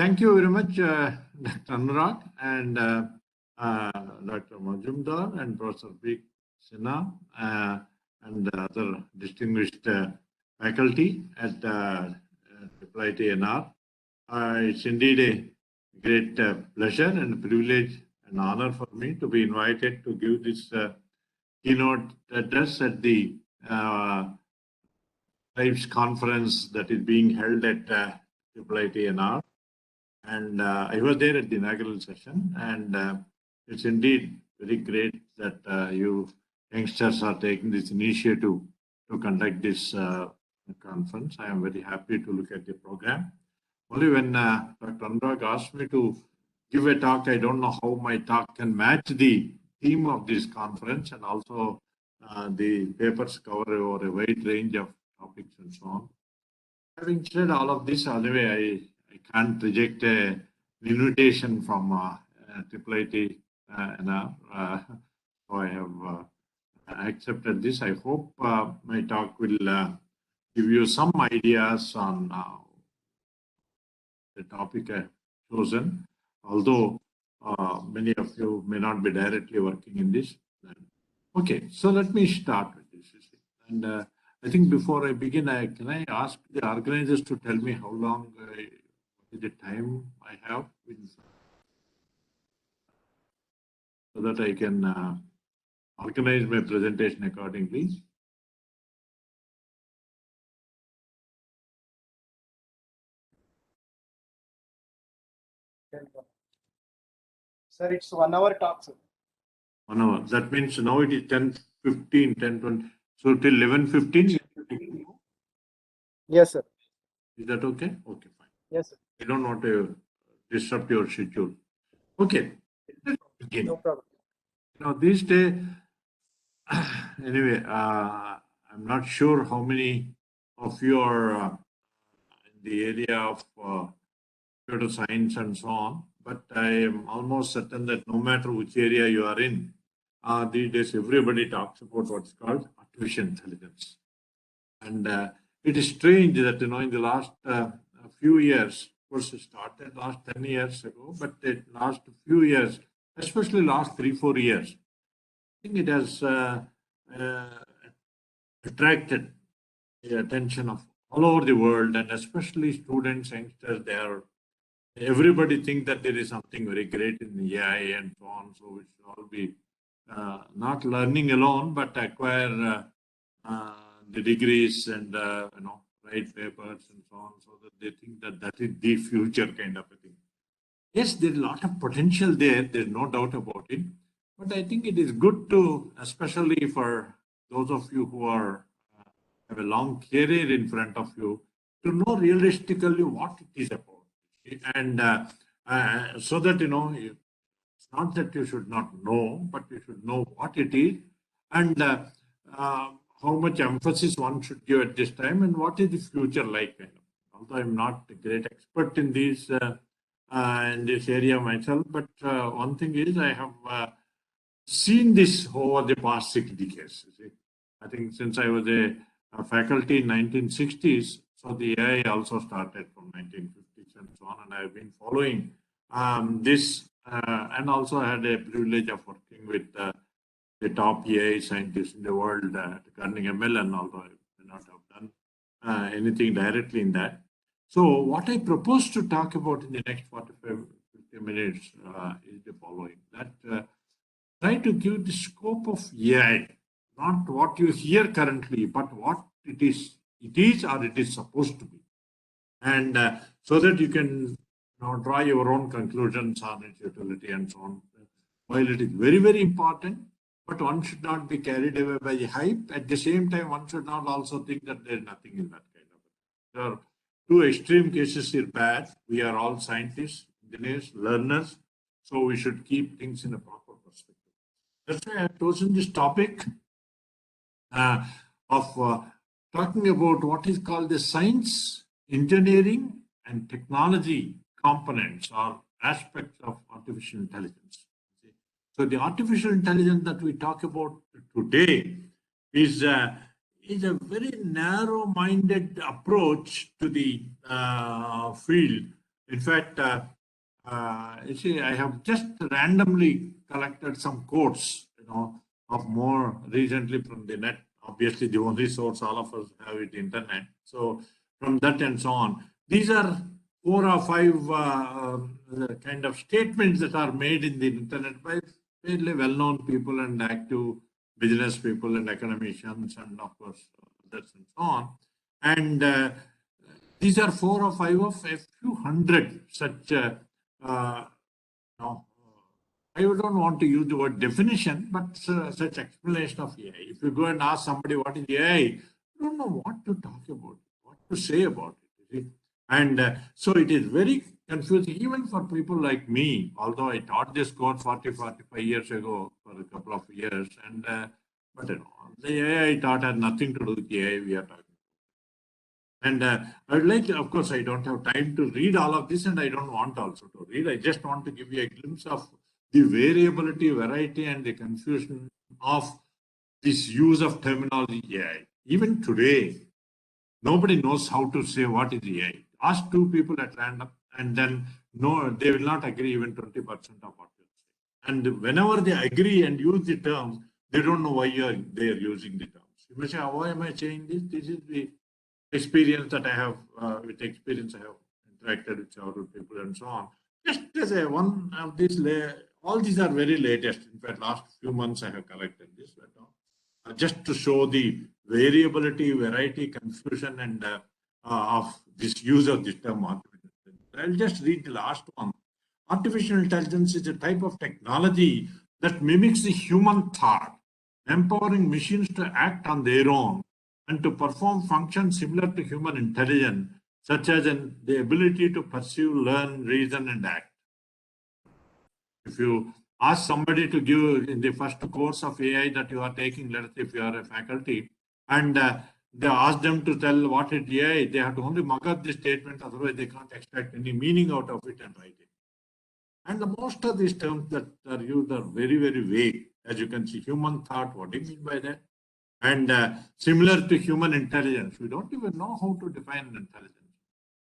thank you very much, Dr. Anurag and Dr. Majumdar and Professor B. Sinha and other distinguished faculty at IIT. It's indeed a great pleasure and privilege and honor for me to be invited to give this keynote address at the Tribes Conference that is being held at IIT. And I was there at the inaugural session, and it's indeed very great that you youngsters are taking this initiative to conduct this conference. I am very happy to look at the program. Only when Dr. Anurag asked me to give a talk, I don't know how my talk can match the theme of this conference, and also the papers cover over a wide range of topics and so on. Having said all of this, anyway, I can't reject an invitation from IIT. So I have accepted this. I hope my talk will give you some ideas on the topic I've chosen, although many of you may not be directly working in this. Okay, so let me start with this. And I think before I begin, can I ask the organizers to tell me how long is the time I have, so that I can organize my presentation accordingly. Sir, it's 1 hour talk, sir. 1 hour. That means now it is 10:15, 10:20. So till 11:15. Yes, sir. Is that okay? Okay, fine. Yes, sir. I don't want to disrupt your schedule. Okay. No problem. These days, anyway, I'm not sure how many of you are in the area of computer science and so on, but I am almost certain that no matter which area you are in, these days everybody talks about what's called artificial intelligence. And it is strange that, in the last few years, of course it started last 10 years ago, but the last few years, especially last 3-4 years, I think it has attracted the attention of all over the world, and especially students, youngsters. Everybody think that there is something very great in AI and so on. So we should all be not learning alone, but acquire the degrees and write papers and so on, so that they think that that is the future kind of a thing. Yes, there's a lot of potential there. There's no doubt about it. But I think it is good to, especially for those of you who have a long career in front of you, to know realistically what it is about. And so that, it's not that you should not know, but you should know what it is, and how much emphasis one should give at this time, and what is the future like. Although I'm not a great expert in this area myself, but one thing is I have seen this over the past 6 decades. I think since I was a faculty in 1960s, so the AI also started from 1950s and so on, and I've been following this, and also had a privilege of working with the top AI scientists in the world at Carnegie Mellon, although I may not have done anything directly in that. So what I propose to talk about in the next 45-50 minutes is the following: that try to give the scope of AI, not what you hear currently, but what it is or it is supposed to be, and so that you can draw your own conclusions on its utility and so on. While it is very, very important, but one should not be carried away by the hype. At the same time, one should not also think that there is nothing in that kind of it. There are two extreme cases here bad. We are all scientists, engineers, learners, so we should keep things in a proper perspective. That's why I have chosen this topic of talking about what is called the science, engineering, and technology components or aspects of artificial intelligence. So the artificial intelligence that we talk about today is a very narrow-minded approach to the field. In fact, you see, I have just randomly collected some quotes, of more recently from the net. Obviously, the only source all of us have is internet. So from that and so on, these are 4 or 5 kind of statements that are made in the internet by fairly well-known people and active business people and academicians and of course others and so on. And these are 4 or 5 of a few hundred such, uh, no, I don't want to use the word definition, but such explanation of AI. If you go and ask somebody what is AI, you don't know what to talk about, what to say about it. You see? And so it is very confusing, even for people like me, although I taught this course 45 years ago for a couple of years. And but the AI I taught had nothing to do with the AI we are talking. And I would like to, of course, I don't have time to read all of this, and I don't want also to read. I just want to give you a glimpse of the variability, variety, and the confusion of this use of terminology AI. Even today, nobody knows how to say what is AI. Ask 2 people at random, and then no, they will not agree even 20% of what you say. And whenever they agree and use the terms, they don't know why they are using the terms. You may say, why am I saying this? This is the experience that I have, with experience I have interacted with several people and so on. Just as a one of these, all these are very latest. In fact, last few months I have collected this, just to show the variability, variety, confusion, and of this use of this term artificial intelligence. I'll just read the last one. Artificial intelligence is a type of technology that mimics the human thought, empowering machines to act on their own and to perform functions similar to human intelligence, such as the ability to perceive, learn, reason, and act. If you ask somebody to give in the first course of AI that you are taking, let's say if you are a faculty, and they ask them to tell what is AI, they have to only mug up the statement, otherwise they can't extract any meaning out of it and write it. And most of these terms that are used are very, very vague. As you can see, human thought, what do you mean by that? And similar to human intelligence, we don't even know how to define intelligence.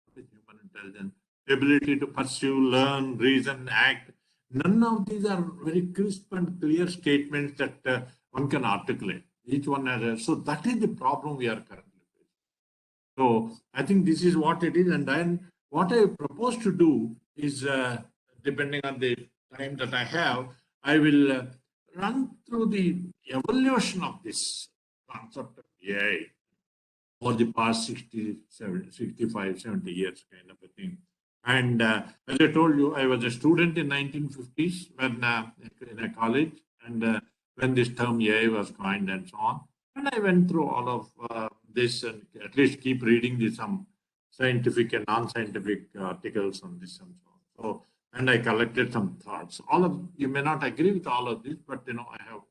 What is human intelligence? Ability to pursue, learn, reason, act. None of these are very crisp and clear statements that one can articulate. Each one has a, so that is the problem we are currently facing. So I think this is what it is. And then what I propose to do is, depending on the time that I have, I will run through the evolution of this concept of AI for the past 60, 70, 65, 70 years kind of a thing. And as I told you, I was a student in 1950s when in a college, and when this term AI was coined and so on. And I went through all of this and at least keep reading some scientific and non-scientific articles on this and so on. So, and I collected some thoughts. All of you may not agree with all of this, but I have,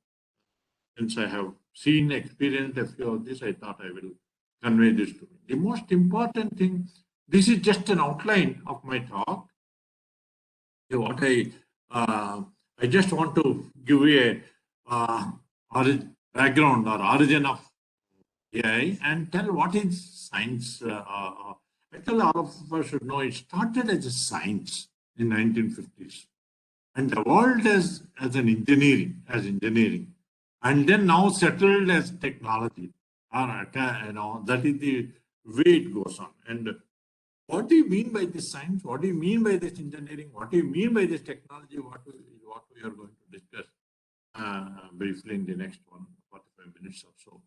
since I have seen, experienced a few of this, I thought I will convey this to you. The most important thing, this is just an outline of my talk. What I just want to give you a background or origin of AI and tell what is science. Actually, all of us should know it started as a science in 1950s, and evolved as an engineering, and then now settled as technology. That is the way it goes on. And what do you mean by this science? What do you mean by this engineering? What do you mean by this technology? What we are going to discuss briefly in the next 45 minutes or so.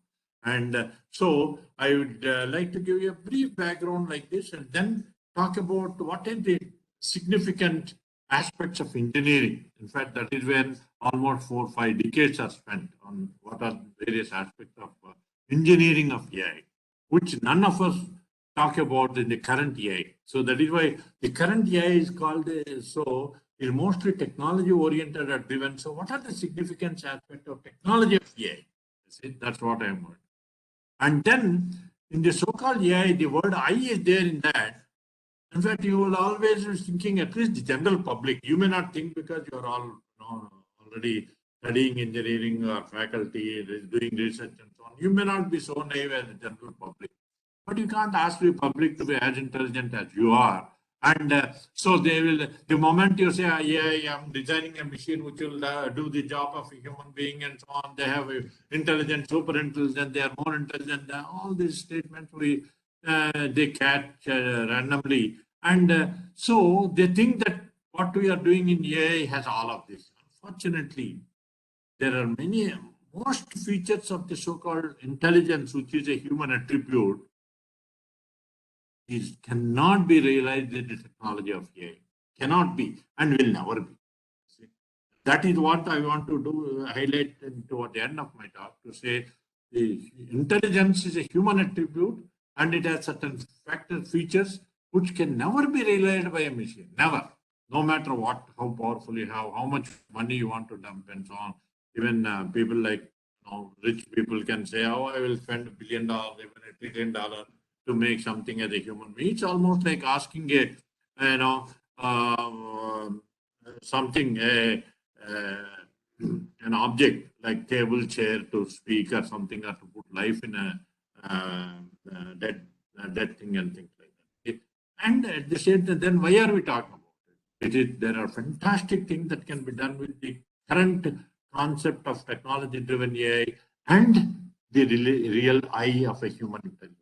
And so I would like to give you a brief background like this, and then talk about what are the significant aspects of engineering. In fact, that is when almost 4 or 5 decades are spent on what are various aspects of engineering of AI, which none of us talk about in the current AI. So that is why the current AI is called is mostly technology oriented or driven. So what are the significant aspects of technology of AI? That's what I'm going. And then in the so-called AI, the word I is there in that. In fact, you will always be thinking, at least the general public, you may not think because you're all already studying engineering or faculty, doing research and so on. You may not be so naive as the general public. But you can't ask the public to be as intelligent as you are. And so they will, the moment you say, yeah, I'm designing a machine which will do the job of a human being and so on, they have intelligent, super intelligent, they are more intelligent, all these statements they catch randomly. And so they think that what we are doing in AI has all of this. Unfortunately, there are many, most features of the so-called intelligence, which is a human attribute, cannot be realized in the technology of AI. Cannot be and will never be. See, that is what I want to do, highlight toward the end of my talk, to say the intelligence is a human attribute and it has certain factors, features which can never be realized by a machine. Never. No matter what, how powerful you have, how much money you want to dump and so on. Even people like rich people can say, oh, I will spend $1 billion, even $1 trillion to make something as a human being. It's almost like asking uh, something, an object like table, chair to speak or something, or to put life in a dead thing and things like that. And at the same time, then why are we talking about it? There are fantastic things that can be done with the current concept of technology-driven AI and the real eye of a human intelligence.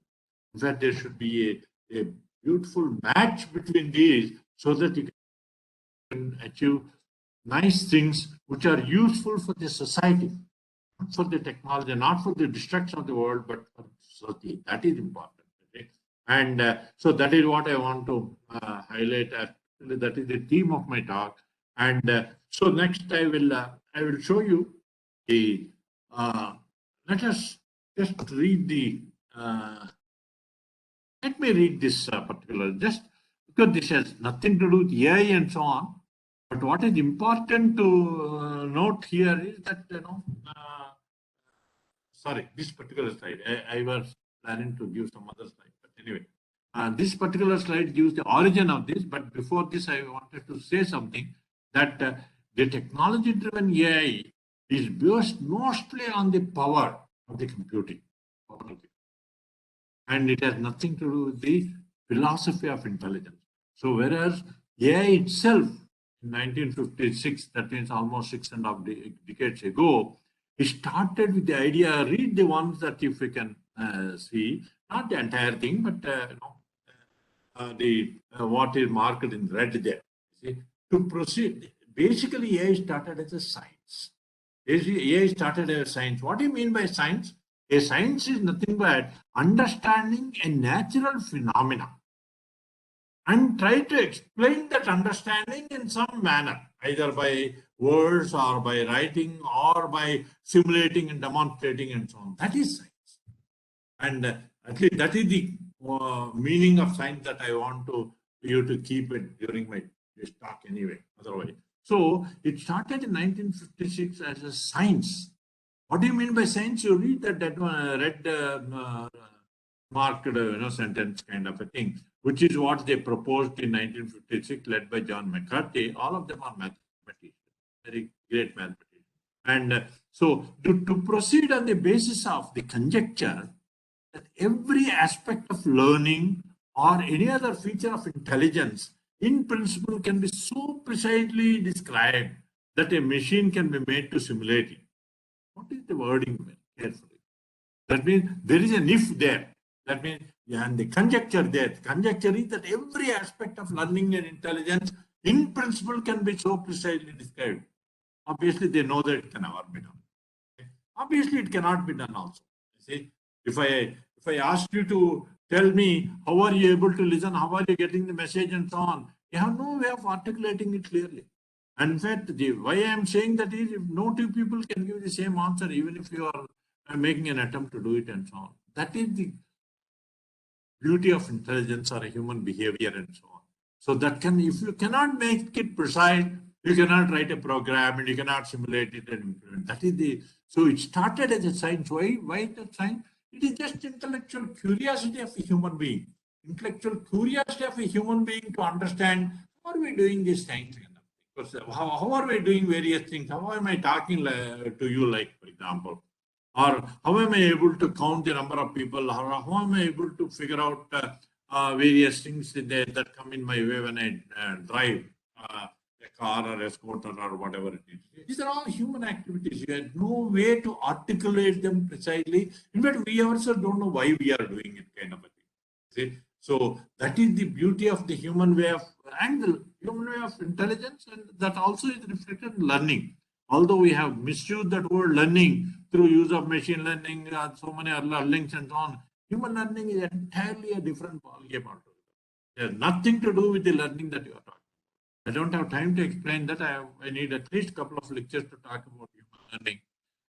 In fact, there should be a beautiful match between these so that you can achieve nice things which are useful for the society, not for the technology, not for the destruction of the world, but for society. That is important. Okay? And so that is what I want to highlight. Actually, that is the theme of my talk. And so next I will show you the. Let us just read the. Let me read this particular, just because this has nothing to do with AI and so on. But what is important to note here is that, sorry, this particular slide, I was planning to give some other slide, but anyway, this particular slide gives the origin of this. But before this, I wanted to say something that the technology-driven AI is based mostly on the power of the computing. And it has nothing to do with the philosophy of intelligence. So whereas AI itself in 1956, that means almost 6.5 decades ago, it started with the idea, read the ones that if you can see, not the entire thing, but what is marked in red there. See, to proceed, basically AI started as a science. AI started as a science. What do you mean by science? A science is nothing but understanding a natural phenomena and try to explain that understanding in some manner, either by words or by writing or by simulating and demonstrating and so on. That is science. And at least that is the meaning of science that I want you to keep it during this talk anyway, otherwise. So it started in 1956 as a science. What do you mean by science? You read that red marked sentence kind of a thing, which is what they proposed in 1956, led by John McCarthy. All of them are mathematicians, very great mathematicians. And so to proceed on the basis of the conjecture that every aspect of learning or any other feature of intelligence in principle can be so precisely described that a machine can be made to simulate it. What is the wording carefully? That means there is an if there. That means, and the conjecture there. The conjecture is that every aspect of learning and intelligence in principle can be so precisely described. Obviously, they know that it can never be done. Okay? Obviously, it cannot be done also. You see, if I ask you to tell me how are you able to listen, how are you getting the message and so on, you have no way of articulating it clearly. And in fact, why I am saying that is, if no two people can give the same answer, even if you are making an attempt to do it and so on. That is the beauty of intelligence or a human behavior and so on. So that if you cannot make it precise, you cannot write a program and you cannot simulate it and implement. That is so it started as a science. Why the science? It is just intellectual curiosity of a human being. Intellectual curiosity of a human being to understand how are we doing this science. Because how are we doing various things? How am I talking to you, like, for example? Or how am I able to count the number of people? How am I able to figure out various things that come in my way when I drive a car or a scooter or whatever it is. These are all human activities. You have no way to articulate them precisely. In fact, we ourselves don't know why we are doing it, kind of a thing. See? So that is the beauty of the human way of and the human way of intelligence, and that also is reflected in learning. Although we have misused that word learning through use of machine learning, so many other links and so on, human learning is entirely a different ballgame altogether. It has nothing to do with the learning that you are talking. I don't have time to explain that. I need at least a couple of lectures to talk about human learning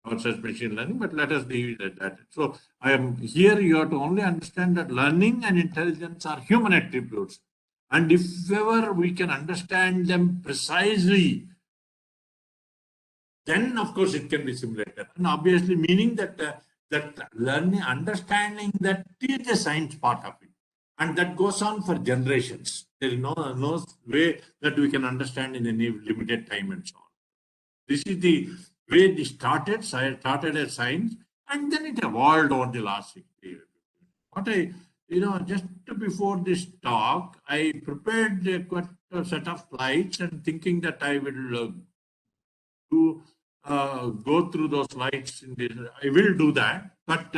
versus machine learning, but let us leave it at that. So I am here, you have to only understand that learning and intelligence are human attributes. And if ever we can understand them precisely, then of course it can be simulated. And obviously meaning that that learning, understanding that is the science part of it. And that goes on for generations. There is no way that we can understand in any limited time and so on. This is the way it started. So started as science, and then it evolved over the last 60 years. What just before this talk, I prepared quite a set of slides and thinking that I will go through those slides in this. I will do that, but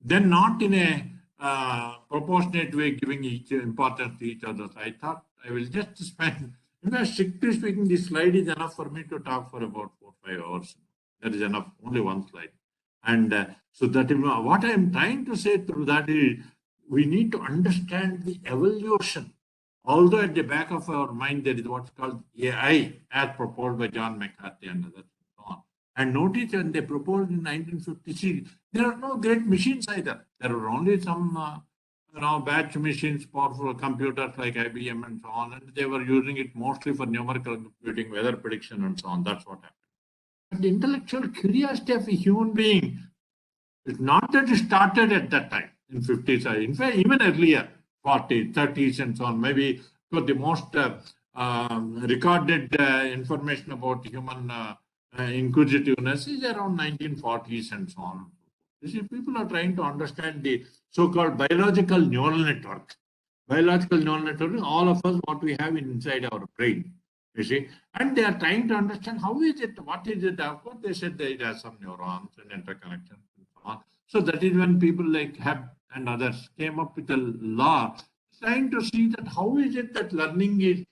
then not in a proportionate way, giving each importance to each other. I thought I will just spend, in fact, strictly speaking, this slide is enough for me to talk for about 4 or 5 hours. That is enough, only one slide. And so that is what I am trying to say through that is we need to understand the evolution. Although at the back of our mind, there is what's called AI, as proposed by John McCarthy and others. And notice when they proposed in 1956, there are no great machines either. There are only some batch machines, powerful computers like IBM and so on, and they were using it mostly for numerical computing, weather prediction and so on. That's what happened. But the intellectual curiosity of a human being is not that it started at that time in 50s. In fact, even earlier, 40s, 30s and so on. Maybe the most recorded information about human inquisitiveness is around 1940s and so on. You see, people are trying to understand the so-called biological neural network. Biological neural network is all of us what we have inside our brain. You see, and they are trying to understand how is it, what is it. Of course, they said that it has some neurons and interconnections and so on. So that is when people like Hebb and others came up with a law trying to see that how is it that learning is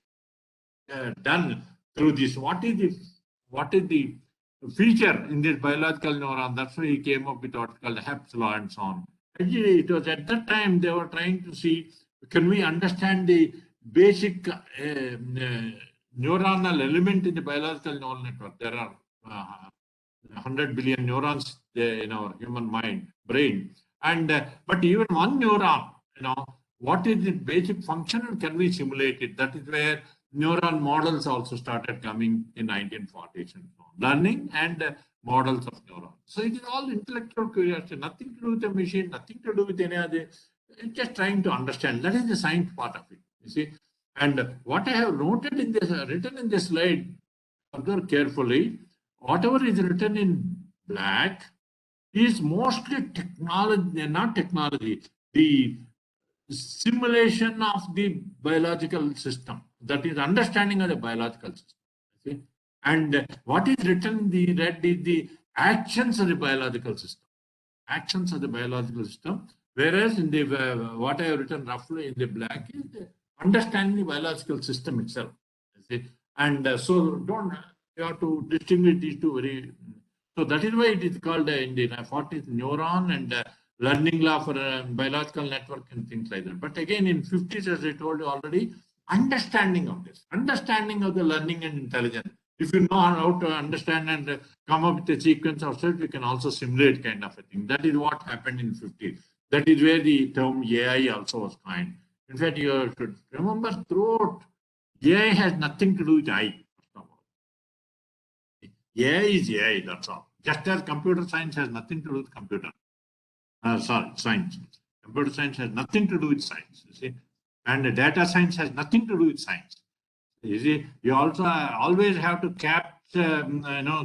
done through this. What is the feature in this biological neuron? That's why he came up with what's called Hebb's law and so on. Actually, it was at that time they were trying to see, can we understand the basic neuronal element in the biological neural network? There are 100 billion neurons in our human brain. And but even one neuron, what is its basic function and can we simulate it? That is where neuron models also started coming in 1940s and so on. Learning and models of neurons. So it is all intellectual curiosity, nothing to do with the machine, nothing to do with any other, just trying to understand. That is the science part of it, you see. And what I have noted in this, written in this slide, observe carefully, whatever is written in black is mostly technology, not technology, the simulation of the biological system. That is understanding of the biological system. See? And what is written in the red is the actions of the biological system. Actions of the biological system. Whereas in the what I have written roughly in the black is the understanding the biological system itself. See? And so you have to distinguish these two very. So that is why it is called in the 40s neuron and learning law for biological network and things like that. But again, in 50s, as I told you already, understanding of this, understanding of the learning and intelligence. If you know how to understand and come up with a sequence of steps, you can also simulate kind of a thing. That is what happened in 50s. That is where the term AI also was coined. In fact, you should remember throughout, AI has nothing to do with I. AI is AI, that's all. Just as computer science has nothing to do with computer. Science. Computer science has nothing to do with science, you see. And data science has nothing to do with science. You see, you also always have to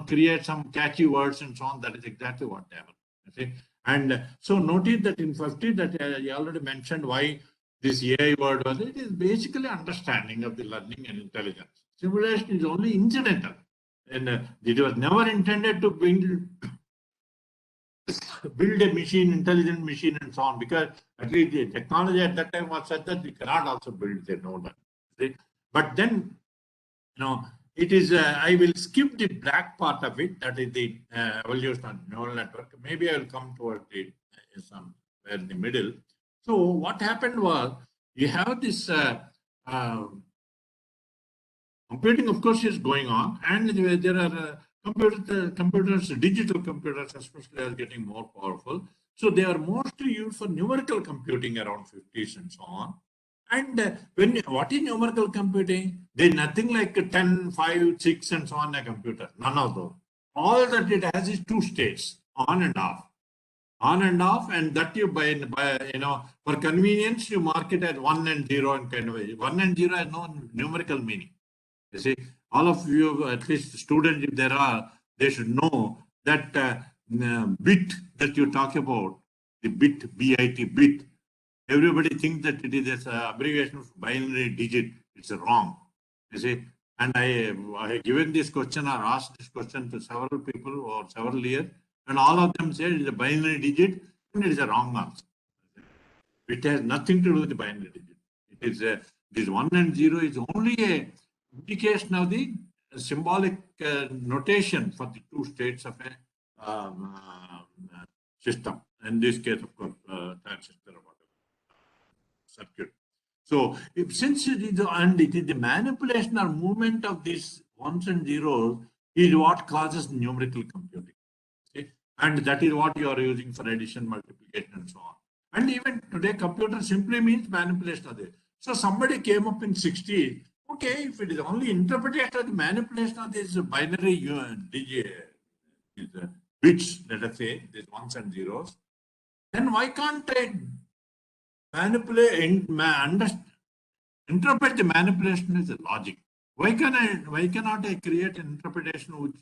create some catchy words and so on. That is exactly what they are. You see. And so notice that in 50 that I already mentioned why this AI word was, it is basically understanding of the learning and intelligence. Simulation is only incidental. And it was never intended to build a machine, intelligent machine, and so on, because at least the technology at that time was such that we cannot also build the node. But then, it is, I will skip the black part of it, that is the evolution of neural network. Maybe I will come towards the somewhere in the middle. So what happened was, you have this computing, of course, is going on, and there are computers, digital computers especially, are getting more powerful. So they are mostly used for numerical computing around 50s and so on. And what is numerical computing? There's nothing like 10, 5, 6 and so on a computer. None of those. All that it has is two states, on and off. On and off, and that you by for convenience, you mark it as 1 and 0 and kind of way. 1 and 0 has no numerical meaning. You see, all of you, at least students, if there are, they should know that bit that you talk about, the bit, BIT, bit, everybody thinks that it is an abbreviation of binary digit. It's wrong. You see, and I have given this question or asked this question to several people or several years, and all of them said it is a binary digit, and it is a wrong answer. It has nothing to do with the binary digit. It is this 1 and 0 is only a indication of the symbolic notation for the two states of a system. In this case, of course, transistor or whatever circuit. So, since it is, and it is the manipulation or movement of these ones and zeros is what causes numerical computing. Okay? And that is what you are using for addition, multiplication, and so on. And even today, computer simply means manipulation of it. So somebody came up in 60s. Okay, if it is only interpretation of the manipulation of this binary bits, let us say, these ones and zeros, then why can't I manipulate, interpret the manipulation as a logic? Why cannot I create an interpretation which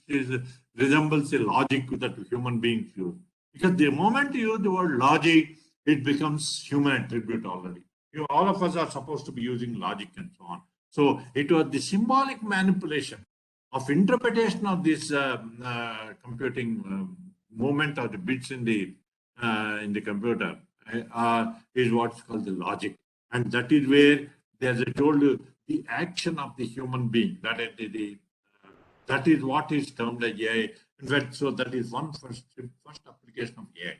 resembles a logic that human beings use? Because the moment you use the word logic, it becomes human attribute already. All of us are supposed to be using logic and so on. So it was the symbolic manipulation of interpretation of this computing movement of the bits in the computer is what's called the logic, and that is where, as I told you, the action of the human being. That is what is termed as AI. In fact, so that is one first application of AI.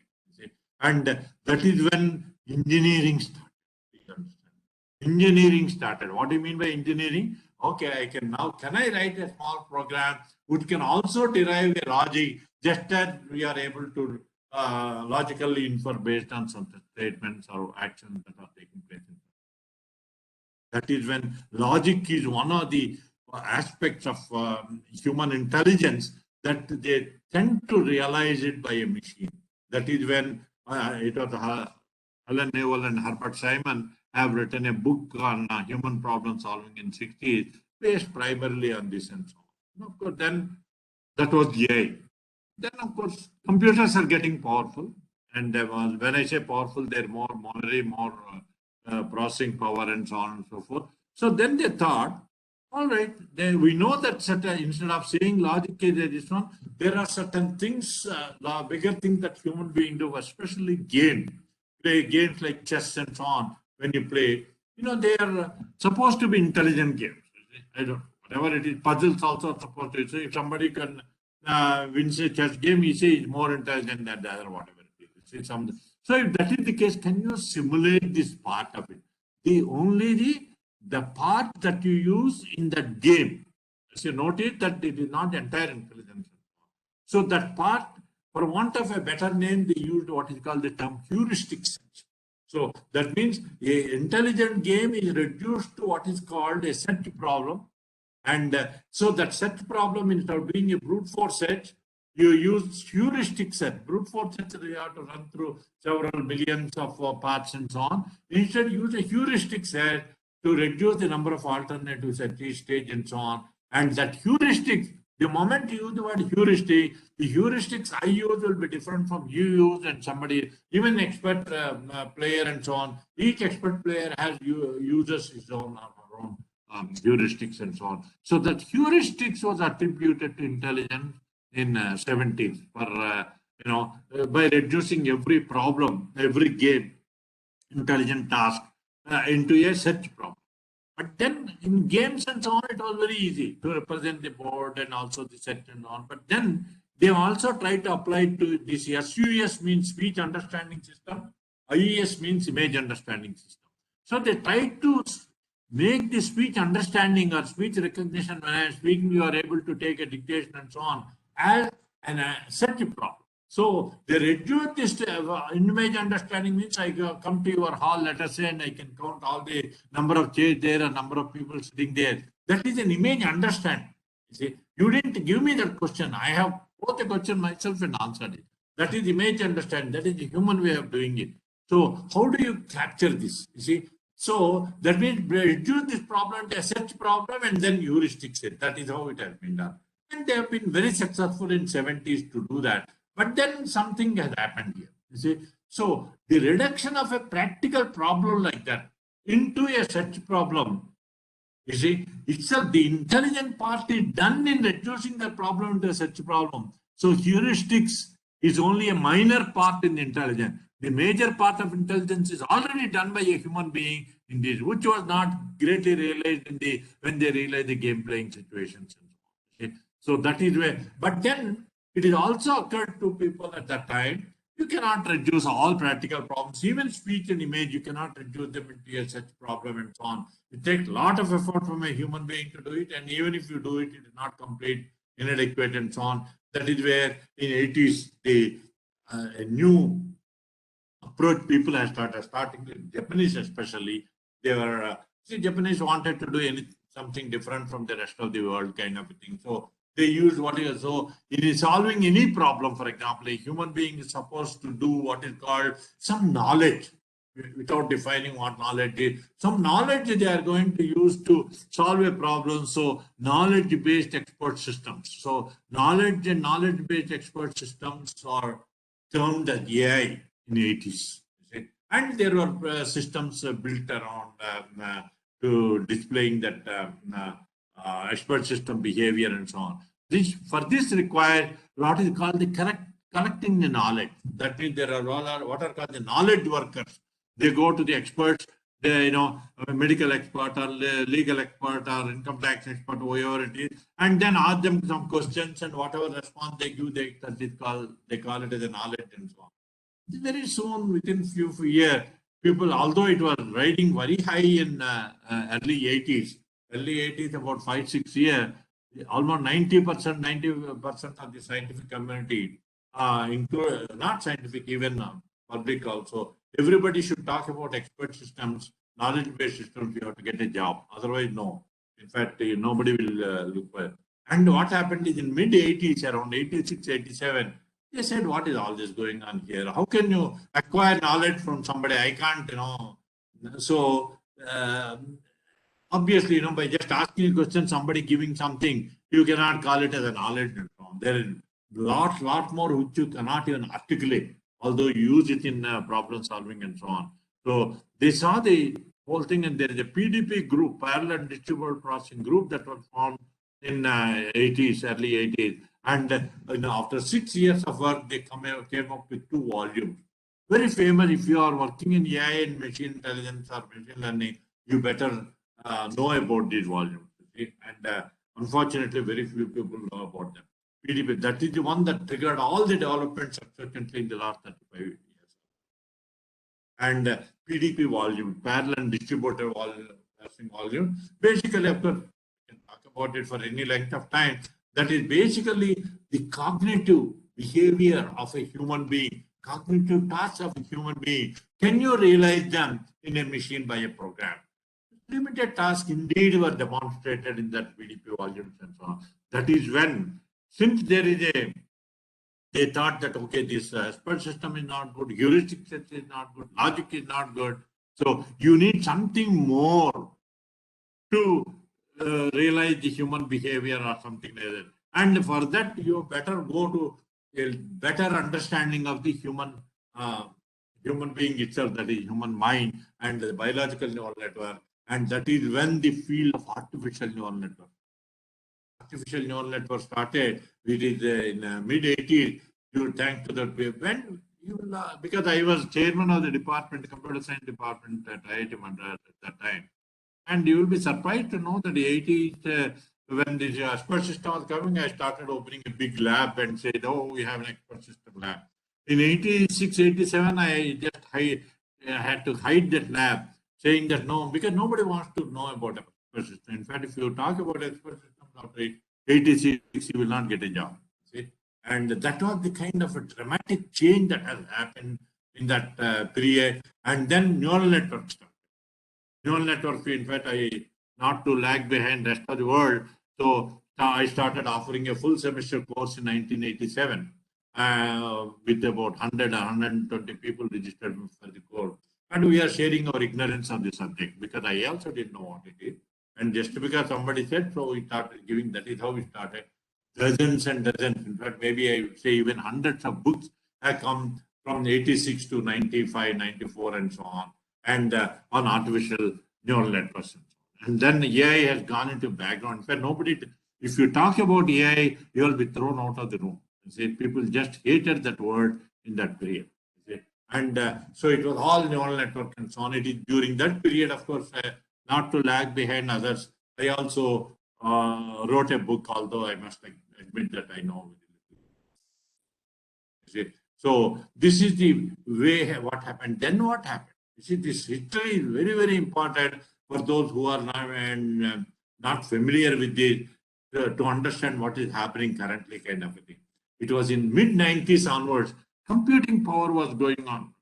And that is when engineering started. Engineering started. What do you mean by engineering? Okay, can I write a small program which can also derive a logic, just as we are able to logically infer based on some statements or actions that are taking place. That is when logic is one of the aspects of human intelligence that they tend to realize it by a machine. That is when it was Alan Newell and Herbert Simon have written a book on human problem solving in 60s, based primarily on this and so on. Of course, then that was AI. Then, of course, computers are getting powerful. And when I say powerful, they're more memory, more processing power, and so on and so forth. So then they thought, all right, then we know that instead of saying logic is this one, there are certain things, bigger things that human beings do, especially play games like chess and so on. When you play, they are supposed to be intelligent games. I don't know, whatever it is, puzzles also are supposed to. So if somebody can win a chess game, he says he's more intelligent than the other, whatever it is. So if that is the case, can you simulate this part of it? The part that you use in that game. As you notice that it is not entire intelligence. So that part, for want of a better name, they used what is called the term heuristic sense. So that means an intelligent game is reduced to what is called a set problem. And so that set problem, instead of being a brute force set, you use heuristic set. Brute force sets, you have to run through several millions of paths and so on. Instead, use a heuristic set to reduce the number of alternatives at each stage and so on. And that heuristic The moment you use the word heuristic, the heuristics I use will be different from you use and somebody, even expert player and so on. Each expert player has uses his own or own heuristics and so on. So that heuristics was attributed to intelligence in 70s for by reducing every problem, every game, intelligent task into a search problem. But then in games and so on, it was very easy to represent the board and also the set and on. But then they also tried to apply it to this. SUS means speech understanding system. IES means image understanding system. So they tried to make the speech understanding or speech recognition. When I am speaking, you are able to take a dictation and so on as an search problem. So they reduce this image understanding means I come to your hall, let us say, and I can count all the number of chairs there, a number of people sitting there. That is an image understanding. You see, you didn't give me that question. I have posed the question myself and answered it. That is image understanding. That is the human way of doing it. So how do you capture this? You see, so that means reduce this problem to a search problem and then heuristics it. That is how it has been done. And they have been very successful in 70s to do that. But then something has happened here. You see, so the reduction of a practical problem like that into a search problem, you see, itself the intelligent part is done in reducing the problem into a search problem. So heuristics is only a minor part in intelligence. The major part of intelligence is already done by a human being in this, which was not greatly realized in the when they realized the game playing situations. Okay? So that is where, but then it is also occurred to people at that time, you cannot reduce all practical problems, even speech and image, you cannot reduce them into a such problem and so on. It takes a lot of effort from a human being to do it, and even if you do it, it is not complete, inadequate and so on. That is where in 80s, a new approach people have starting with Japanese especially. They were, Japanese wanted to do something different from the rest of the world kind of a thing. So they use what is, so in solving any problem, for example, a human being is supposed to do what is called some knowledge without defining what knowledge is. Some knowledge they are going to use to solve a problem. So knowledge-based expert systems. So knowledge and knowledge-based expert systems are termed as AI in the 80s. And there were systems built around to displaying that expert system behavior and so on. For this required what is called the collecting the knowledge. That means there are what are called the knowledge workers. They go to the experts, a medical expert or legal expert or income tax expert, whoever it is, and then ask them some questions, and whatever response they give, they call it as a knowledge and so on. Very soon, within few years, people, although it was riding very high in early 80s, about 5-6 years, almost 90% of the scientific community, not scientific, even public also, everybody should talk about expert systems, knowledge-based systems. You have to get a job. Otherwise, no. In fact, nobody will look for it. And what happened is in mid 80s, around 86, 87, they said, what is all this going on here? How can you acquire knowledge from somebody? I can't, So, obviously, by just asking a question, somebody giving something, you cannot call it as a knowledge. There is lot more which you cannot even articulate, although you use it in problem solving and so on. So they saw the whole thing, and there is a PDP group, parallel distributed processing group, that was formed in early 80s. And after 6 years of work, they came up with 2 volumes. Very famous. If you are working in AI and machine intelligence or machine learning, you better know about these volumes. And unfortunately, very few people know about them. PDP, that is the one that triggered all the developments subsequently in the last 35 years. And PDP volume, parallel distributed volume, basically, after we can talk about it for any length of time, that is basically the cognitive behavior of a human being, cognitive tasks of a human being. Can you realize them in a machine by a program? Limited tasks indeed were demonstrated in that PDP volumes and so on. That is when, since there is they thought that, okay, this expert system is not good, heuristic system is not good, logic is not good. So you need something more to realize the human behavior or something like that. And for that, you better go to a better understanding of the human being itself, that is human mind and the biological neural network. And that is when the field of artificial neural network started. It is in mid 80s. You thanks to that when you because I was chairman of the department, computer science department at IIT Madras at that time. And you will be surprised to know that the 80s, when this expert system was coming, I started opening a big lab and said, oh, we have an expert system lab. In 86, 87, I just had to hide that lab, saying that no, because nobody wants to know about expert system. In fact, if you talk about expert system after 86, you will not get a job. See? And that was the kind of a dramatic change that has happened in that period. And then neural networks started. Neural network, in fact, not to lag behind the rest of the world. So I started offering a full semester course in 1987 with about 100 or 120 people registered for the course. And we are sharing our ignorance of the subject because I also didn't know what it is. And just because somebody said, so we started giving, that is how we started. Dozens and dozens, in fact, maybe I would say even hundreds of books have come from 86 to 95, 94 and so on. And on artificial neural networks. And then AI has gone into background. In fact, nobody, if you talk about AI, you will be thrown out of the room. See, people just hated that word in that period. See? And so it was all neural network and so on. It is during that period, of course, not to lag behind others. I also wrote a book, although I must admit that I know. See? So this is the way what happened. Then what happened? You see, this history is very, very important for those who are not familiar with this to understand what is happening currently, kind of a thing. It was in mid 90s onwards, computing power was going on,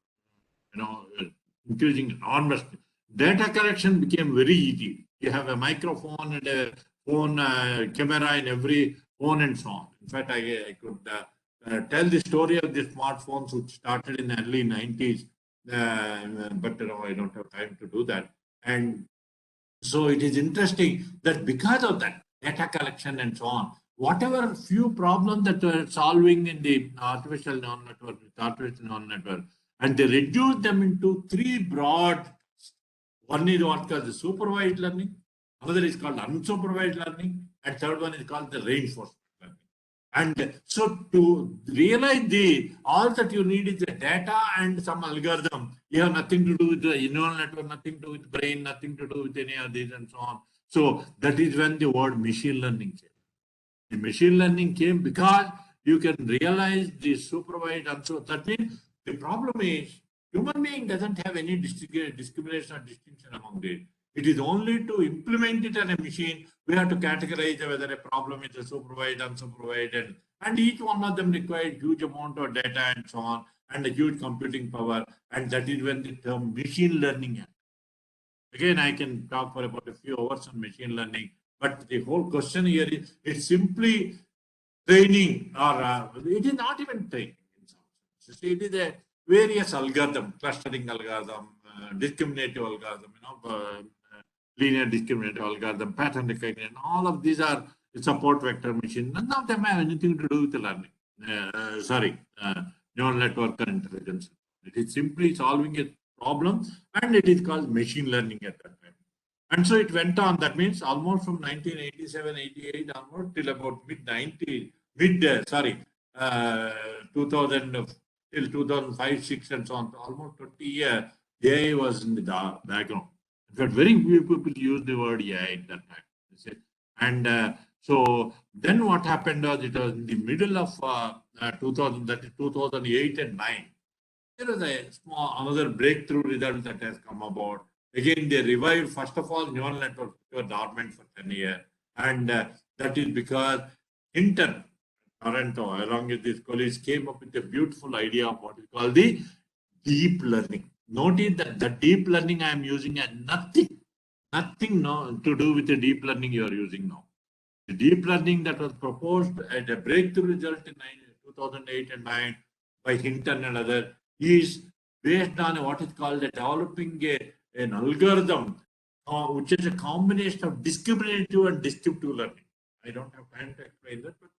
increasing enormously. Data collection became very easy. You have a microphone and a phone camera in every phone and so on. In fact, I could tell the story of the smartphones which started in the early 90s, but I don't have time to do that. And so it is interesting that because of that data collection and so on, whatever few problems that were solving in the artificial neural network, and they reduced them into three broad. One is what called the supervised learning, another is called unsupervised learning, and third one is called the reinforcement learning. And so to realize all that you need is the data and some algorithm. You have nothing to do with the neural network, nothing to do with brain, nothing to do with any of these and so on. So that is when the word machine learning came. The machine learning came because you can realize the supervised and so that means the problem is human being doesn't have any discrimination or distinction among these. It is only to implement it on a machine. We have to categorize whether a problem is a supervised, unsupervised, and each one of them requires huge amount of data and so on, and a huge computing power. And that is when the term machine learning happens. Again, I can talk for about a few hours on machine learning, but the whole question here is it's simply training, or it is not even training. It is a various algorithm, clustering algorithm, discriminative algorithm, linear discriminative algorithm, pattern recognition. All of these are support vector machine. None of them have anything to do with the learning. Neural network and intelligence. It is simply solving a problem, and it is called machine learning at that time. And so it went on. That means almost from 1987, 88 onward till about mid 2000 till 2005, 6 and so on. Almost 20 years, AI was in the background. In fact, very few people use the word AI at that time. And so then what happened was it was in the middle of 2000, that is 2008 and 9. There was another breakthrough result that has come about. Again, they revived, first of all, neural networks were dormant for 10 years. And that is because Hinton, Toronto, along with his colleagues, came up with a beautiful idea of what is called the deep learning. Notice that the deep learning I am using has nothing to do with the deep learning you are using now. The deep learning that was proposed as a breakthrough result in 2008 and 9 by Hinton and others is based on what is called developing an algorithm which is a combination of discriminative and descriptive learning. I don't have time to explain that, but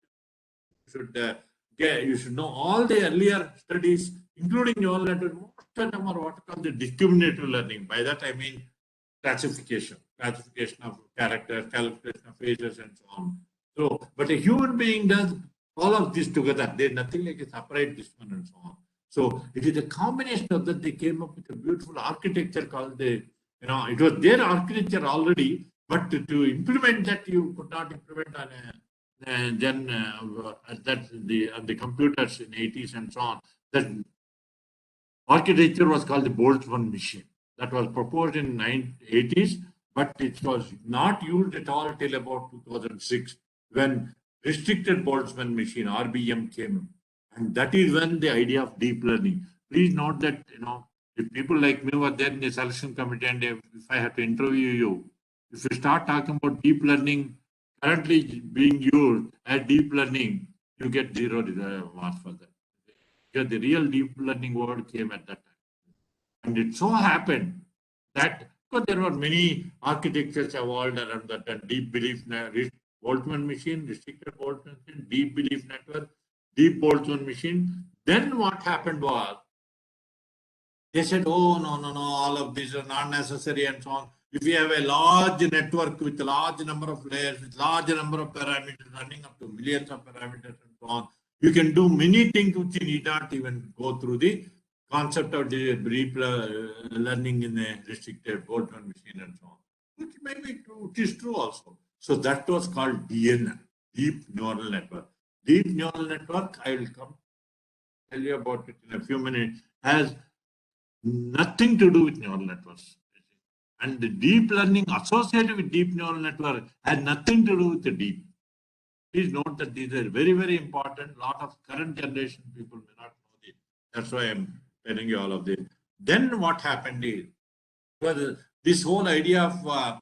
you should know all the earlier studies, including neural network. Most of them are what called the discriminative learning. By that I mean classification of characters, calculation of faces, and so on. So, but a human being does all of this together. There's nothing like a separate this one and so on. So it is a combination of that. They came up with a beautiful architecture called it was their architecture already, but to implement that, you could not implement on on the computers in 80s and so on. That architecture was called the Boltzmann machine. That was proposed in 80s, but it was not used at all till about 2006 when restricted Boltzmann machine (RBM) came, and that is when the idea of deep learning. Please note that if people like me were there in the selection committee, and if I have to interview you, if you start talking about deep learning currently being used as deep learning, you get zero marks for that. Because the real deep learning word came at that time. And it so happened that because there were many architectures evolved around that, and deep belief Boltzmann machine, restricted Boltzmann machine, deep belief network, deep Boltzmann machine. Then what happened was they said, oh, no, all of these are not necessary and so on. If you have a large network with a large number of layers, with large number of parameters running up to millions of parameters and so on, you can do many things which you need not even go through the concept of the brief learning in a restricted Boltzmann machine and so on, which may be true, which is true also. So that was called DNN, deep neural network. Deep neural network, I will come tell you about it in a few minutes, has nothing to do with neural networks. And the deep learning associated with deep neural network has nothing to do with the deep. Please note that these are very, very important. A lot of current generation people may not know this. That's why I'm telling you all of this. Then what happened is, well, this whole idea of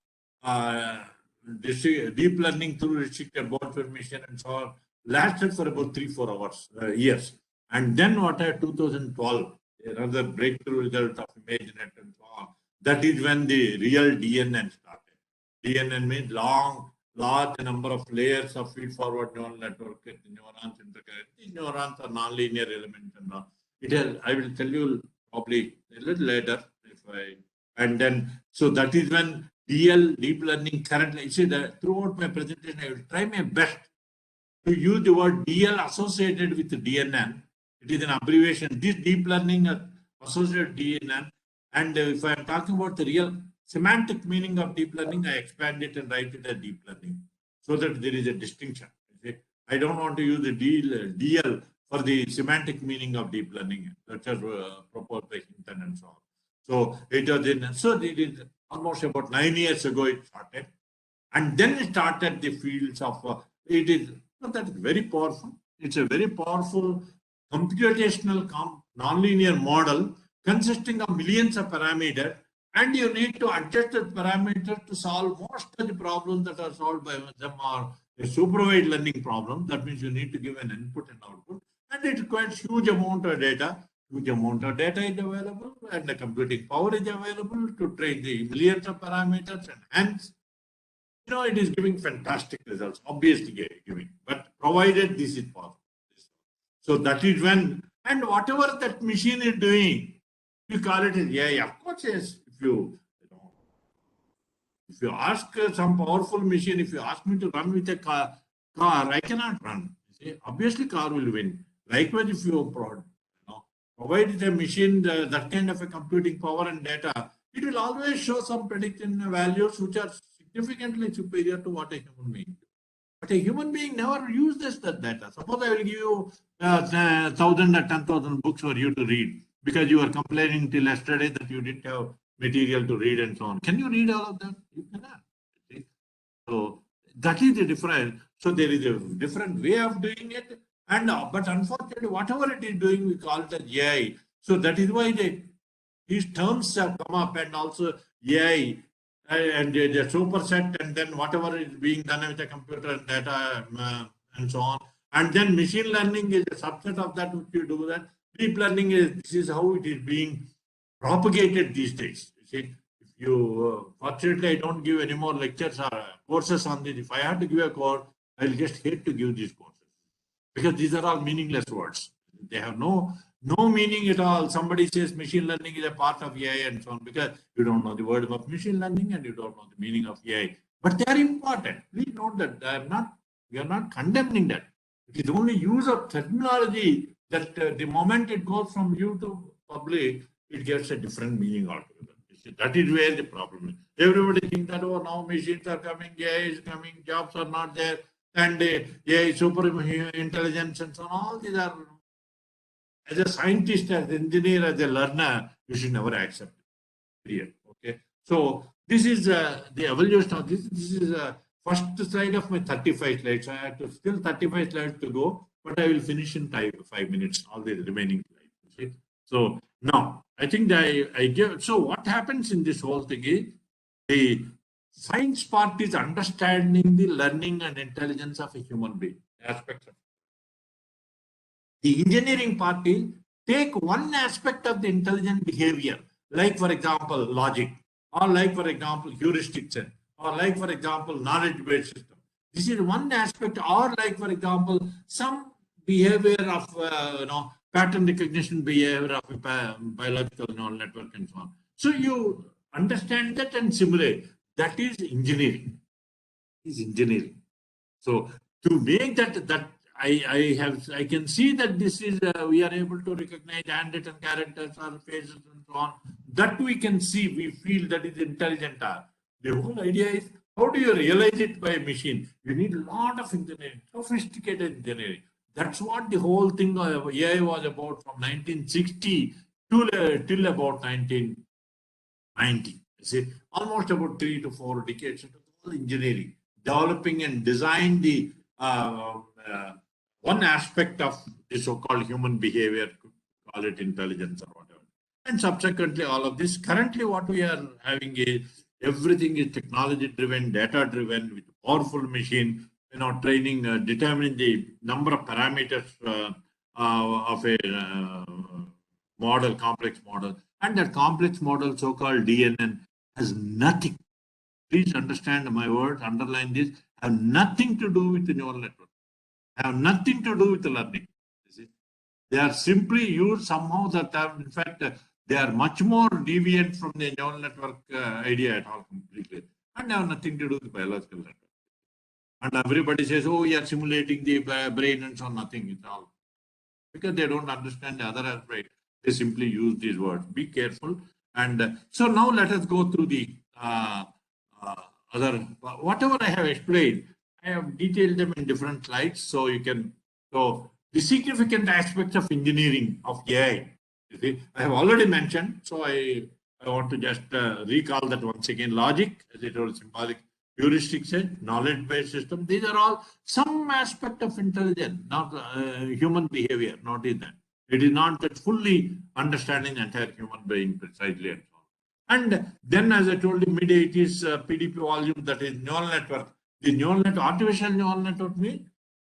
deep learning through restricted Boltzmann machine and so on lasted for about 3-4 hours, years. And then what happened 2012, another breakthrough result of ImageNet and so on. That is when the real DNN started. DNN means large number of layers of feed-forward neural network, neurons interconnect. These neurons are nonlinear elements and all. I will tell you probably a little later so that is when deep learning currently. You see that throughout my presentation, I will try my best to use the word DL associated with the DNN. It is an abbreviation. This deep learning associated DNN, and if I am talking about the real semantic meaning of deep learning, I expand it and write it as deep learning, so that there is a distinction. I don't want to use the DL for the semantic meaning of deep learning, such as proposed by Hinton and so on. So it is almost about 9 years ago it started, and then it started the fields of it is that is very powerful. It's a very powerful computational nonlinear model consisting of millions of parameters, and you need to adjust the parameters to solve most of the problems that are solved by them are a supervised learning problem. That means you need to give an input and output, and it requires huge amount of data. Huge amount of data is available, and the computing power is available to train the millions of parameters, and hence, it is giving fantastic results, obviously giving, but provided this is possible. So that is when, and whatever that machine is doing, you call it, of course, yes. If you ask some powerful machine, if you ask me to run with a car, I cannot run. Obviously, car will win. Likewise, if you provide a machine that kind of a computing power and data, it will always show some prediction values which are significantly superior to what a human being does. But a human being never uses that data. Suppose I will give you 1,000 or 10,000 books for you to read because you were complaining till yesterday that you didn't have material to read and so on. Can you read all of them? You cannot. So that is the difference. So there is a different way of doing it. And but unfortunately, whatever it is doing, we call it as AI. So that is why these terms have come up, and also AI and the superset, and then whatever is being done with the computer and data and so on. And then machine learning is a subset of that, which you do that. Deep learning this is how it is being propagated these days. You see, if you fortunately, I don't give any more lectures or courses on this. If I had to give a course, I'll just hate to give these courses. because these are all meaningless words. They have no meaning at all. Somebody says machine learning is a part of AI and so on, because you don't know the word of machine learning and you don't know the meaning of AI. But they are important. Please note that we are not condemning that. It is only use of terminology that the moment it goes from you to public, it gets a different meaning altogether. That is where the problem is. Everybody thinks that, oh, now machines are coming, AI is coming, jobs are not there, and AI super intelligence and so on. All these are, as a scientist, as an engineer, as a learner, you should never accept it. Period. Okay. So this is the evolution of this. This is first slide of my 35 slides. I have to still 35 slides to go, but I will finish in 5 minutes, all the remaining slides. Okay? So now I think that I give. So what happens in this whole thing is the science part is understanding the learning and intelligence of a human being, aspects of the engineering part is take one aspect of the intelligent behavior, like for example, logic, or like for example, heuristic, or like for example, knowledge-based system. This is one aspect, or like for example, some behavior of pattern recognition behavior of a biological neural network and so on. So you understand that and simulate. That is engineering. Is engineering. So to make that I can see that this is we are able to recognize handwritten characters or faces and so on. That we can see, we feel that is intelligent art. The whole idea is how do you realize it by a machine? You need a lot of engineering, sophisticated engineering. That's what the whole thing of AI was about from 1960 till about 1990. You see, almost about 3 to 4 decades. It was all engineering, developing and design the one aspect of the so-called human behavior, call it intelligence or whatever. And subsequently, all of this. Currently, what we are having is everything is technology-driven, data-driven, with powerful machine. Training, determining the number of parameters of a model, complex model, and that complex model, so-called DNN, has nothing. Please understand my words, underline this, have nothing to do with the neural network, have nothing to do with the learning. They are simply used somehow that in fact, they are much more deviant from the neural network idea at all completely, and have nothing to do with biological network. And everybody says, oh, you are simulating the brain and so on, nothing at all. Because they don't understand the other aspect. They simply use these words. Be careful. And so now let us go through the other, whatever I have explained, I have detailed them in different slides. So you can, so the significant aspects of engineering of AI, you see, I have already mentioned. So I want to just recall that once again. Logic, as it was symbolic, heuristic set, knowledge-based system. These are all some aspect of intelligence, not human behavior, not in that. It is not that fully understanding the entire human being precisely and so on. And then, as I told you, mid-80s PDP volume, that is neural network. The neural network, artificial neural network means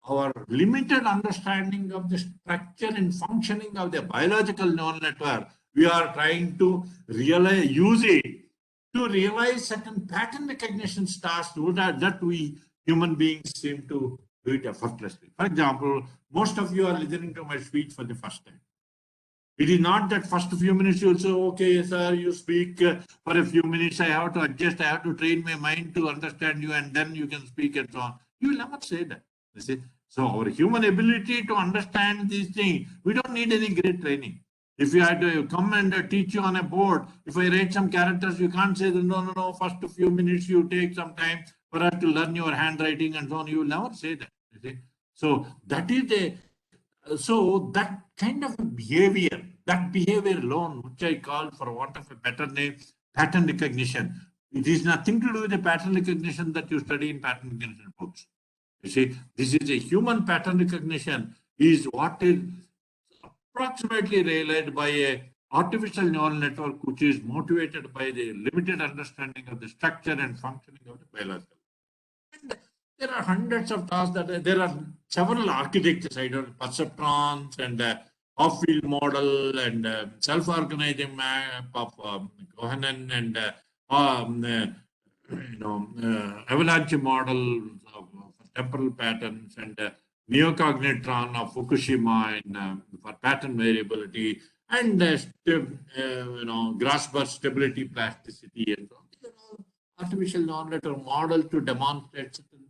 our limited understanding of the structure and functioning of the biological neural network. We are trying to realize, use it to realize certain pattern recognition tasks that we human beings seem to do it effortlessly. For example, most of you are listening to my speech for the first time. It is not that first few minutes you will say, okay, sir, you speak for a few minutes, I have to adjust, I have to train my mind to understand you, and then you can speak and so on. You will never say that. You see? So our human ability to understand these things, we don't need any great training. If you had to come and teach you on a board, if I write some characters, you can't say, no, first few minutes you take some time for us to learn your handwriting and so on. You will never say that. You see? So that is so that kind of behavior, that behavior alone, which I call, for want of a better name, pattern recognition. It is nothing to do with the pattern recognition that you study in pattern recognition books. You see, this is a human pattern recognition is what is approximately realized by a artificial neural network, which is motivated by the limited understanding of the structure and functioning of the biological. And there are hundreds of tasks that there are several architectures, perceptrons and off-field model and self-organizing map of Cohen and avalanche model of temporal patterns and neocognitron of Fukushima for pattern variability, and Grasberg stability plasticity, and so on. These are all artificial neural network model to demonstrate certain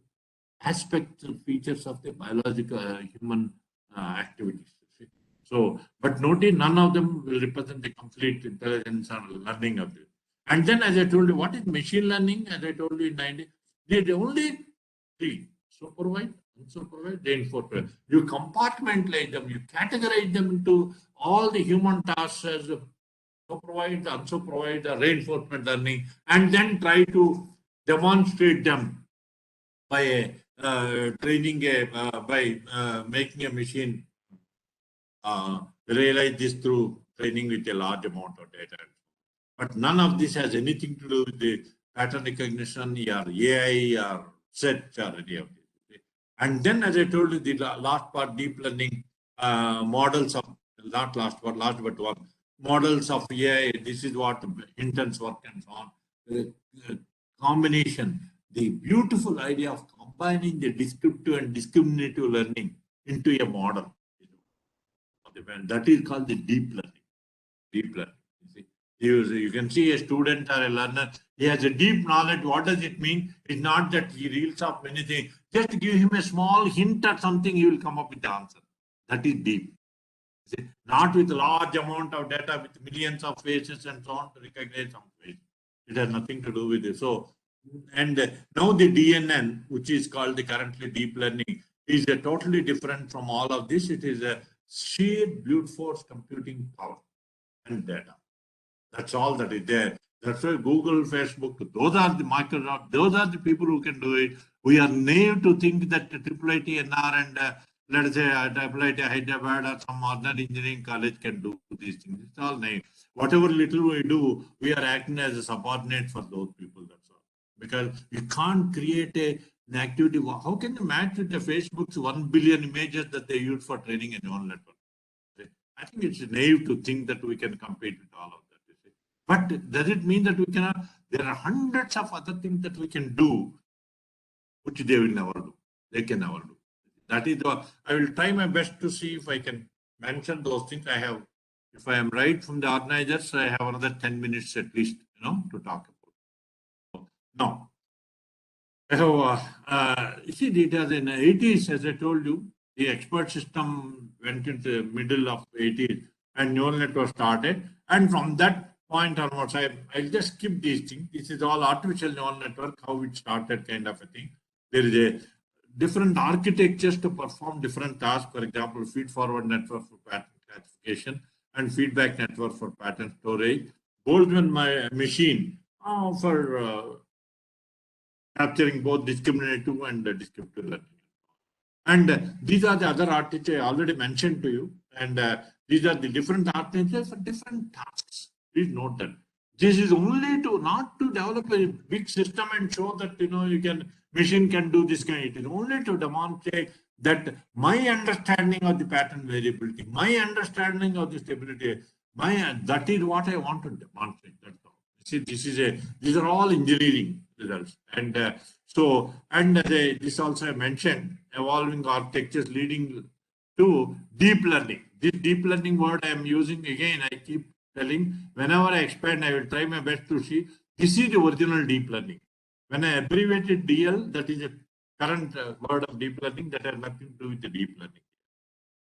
aspects and features of the biological human activities. So, but notice none of them will represent the complete intelligence or learning of it. And then, as I told you, what is machine learning? As I told you in 90, the only three: supervised, unsupervised, reinforcement. You compartmentalize them, you categorize them into all the human tasks as supervised, unsupervised, or reinforcement learning, and then try to demonstrate them by training by making a machine realize this through training with a large amount of data. But none of this has anything to do with the pattern recognition or AI or set or any of this. And then, as I told you, the last part, deep learning models of, not last part, last but one, models of AI. This is what Hinton's work and so on. Combination, the beautiful idea of combining the descriptive and discriminative learning into a model. That is called the deep learning. Deep learning. You can see a student or a learner, he has a deep knowledge. What does it mean? It's not that he reels off many things. Just give him a small hint or something, he will come up with the answer. That is deep. Not with large amount of data, with millions of faces and so on to recognize some face. It has nothing to do with it. So, and now the DNN, which is called the currently deep learning, is a totally different from all of this. It is a sheer brute force computing power and data. That's all that is there. That's why Google, Facebook, those are the Microsoft, those are the people who can do it. We are naive to think that IIIT NR and let's say IIIT Hyderabad or some other engineering college can do these things. It's all naive. Whatever little we do, we are acting as a subordinate for those people. That's all. Because you can't create an activity. How can you match with the Facebook's 1 billion images that they use for training a neural network? I think it's naive to think that we can compete with all of that. But does it mean that we cannot? There are hundreds of other things that we can do, which they will never do. They can never do. That is the. I will try my best to see if I can mention those things. I have, if I am right from the organizers, I have another 10 minutes at least, to talk about. Now, I have, you see, it was in the 80s, as I told you, the expert system went into the middle of 80s and neural network started. And from that point onwards, I'll just skip these things. This is all artificial neural network, how it started kind of a thing. There is a different architectures to perform different tasks. For example, feed-forward network for pattern classification and feedback network for pattern storage. Boltzmann machine for capturing both discriminative and descriptive learning. And these are the other architectures I already mentioned to you. And these are the different architectures for different tasks. Please note that. This is only to not to develop a big system and show that machine can do this kind. It is only to demonstrate that my understanding of the pattern variability, my understanding of the stability, that is what I want to demonstrate. That's all. See, these are all engineering results. And this also I mentioned, evolving architectures leading to deep learning. This deep learning word I am using again, I keep telling, whenever I expand, I will try my best to see. This is the original deep learning. When I abbreviated DL, that is a current word of deep learning that has nothing to do with the deep learning.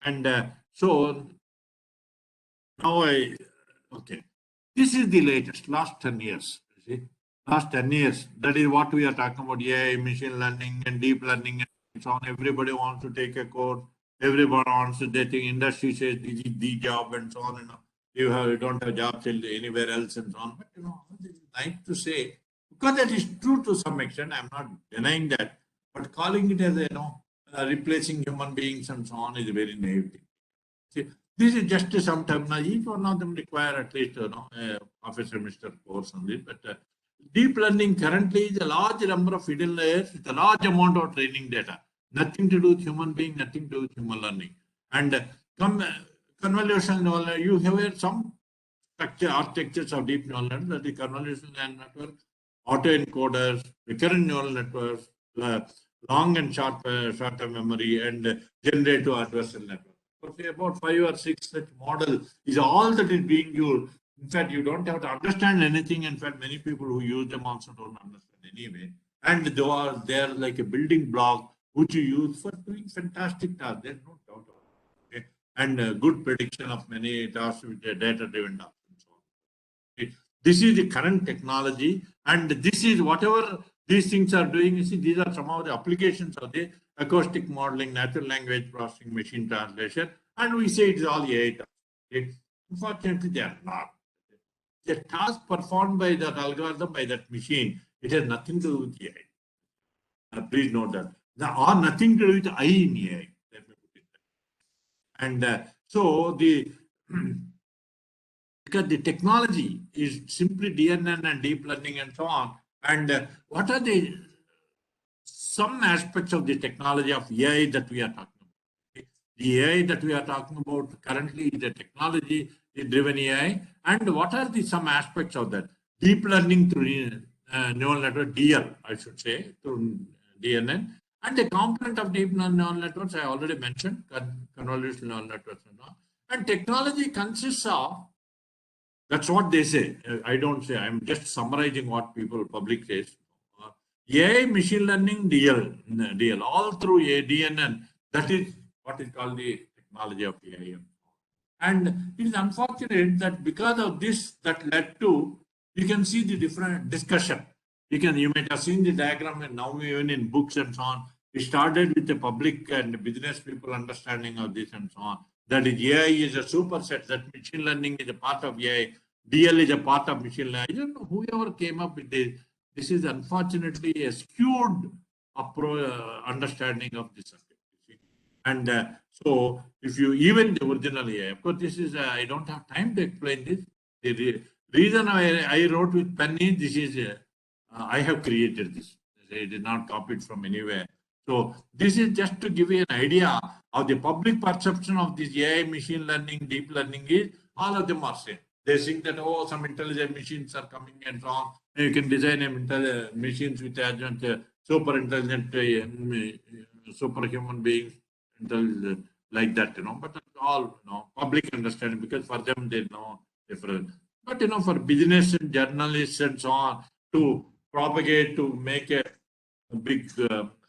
And so now okay. This is the latest, last 10 years. See? Last 10 years, that is what we are talking about, AI, machine learning and deep learning and so on. Everybody wants to take a course. Everybody wants to, they think industry says this is the job and so on. You don't have jobs anywhere else and so on. But this is nice to say, because that is true to some extent. I'm not denying that. But calling it as replacing human beings and so on is a very naive thing. See, this is just some terminology. Each one of them require at least half a semester course on this. But deep learning currently is a large number of hidden layers with a large amount of training data. Nothing to do with human being, nothing to do with human learning. And convolutional neural, you have some structure architectures of deep neural networks, that is convolutional neural network, autoencoders, recurrent neural networks, long and short-term memory, and generative adversarial network. Okay, about 5 or 6 such model is all that is being used. In fact, you don't have to understand anything. In fact, many people who use them also don't understand anyway. And they are like a building block which you use for doing fantastic tasks. There's no doubt about it. Okay? And good prediction of many tasks with the data-driven tasks and so on. Okay? This is the current technology, and this is whatever these things are doing. You see, these are some of the applications of the acoustic modeling, natural language processing, machine translation, and we say it's all AI tasks. Okay? Unfortunately, they are not. The task performed by that algorithm, by that machine, it has nothing to do with AI. Please note that. Or nothing to do with I in AI. Let me put it that. And so the because the technology is simply DNN and deep learning and so on. And what are the some aspects of the technology of AI that we are talking about? The AI that we are talking about currently is the technology driven AI. And what are the some aspects of that? Deep learning through neural network, DL, I should say, through DNN. And the component of deep neural networks, I already mentioned, convolutional neural networks and all. And technology consists of, that's what they say. I don't say. I'm just summarizing what people public says. AI, machine learning, DL, all through DNN. That is what is called the technology of AI. And it is unfortunate that because of this, that led to, you can see the different discussion. You might have seen the diagram, and now even in books and so on. It started with the public and business people understanding of this and so on. That is, AI is a superset. That machine learning is a part of AI. DL is a part of machine learning. I don't know whoever came up with this. This is unfortunately a skewed understanding of this subject. And so, if you even the original AI, of course, this is I don't have time to explain this. The reason I wrote with pen is this is I have created this. I did not copy it from anywhere. So this is just to give you an idea of the public perception of this AI, machine learning, deep learning is all of them are same. They think that, oh, some intelligent machines are coming and so on. You can design machines with adjunct super intelligent superhuman beings like that, but all, public understanding, because for them they know different. But, for business and journalists and so on, to propagate, to make a big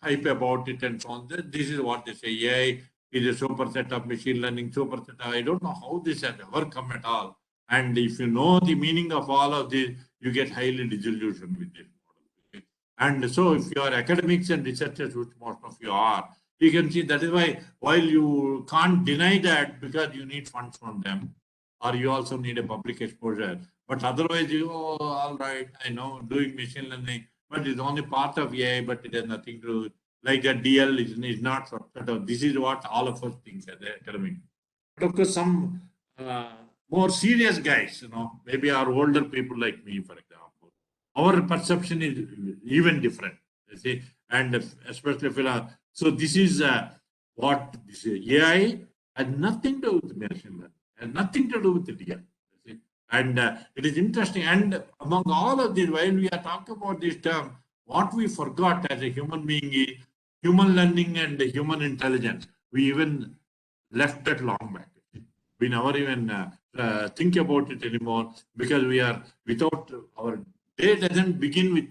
hype about it and so on, this is what they say. AI is a superset of machine learning, superset. I don't know how this has ever come at all. And if you know the meaning of all of this, you get highly disillusioned with it. And so if you are academics and researchers, which most of you are, you can see that is why, while you can't deny that because you need funds from them, or you also need a public exposure. But otherwise, all right, I know doing machine learning, but it's only part of AI, but it has nothing to do, like that DL is not sort of, this is what all of us think as academic. But of course, some more serious guys, maybe our older people like me, for example, our perception is even different. You see, and especially so this is what this AI has nothing to do with machine learning, has nothing to do with the DL. And it is interesting. And among all of these, while we are talking about this term, what we forgot as a human being is human learning and human intelligence. We even left that long back. We never even think about it anymore, because we are without our day doesn't begin with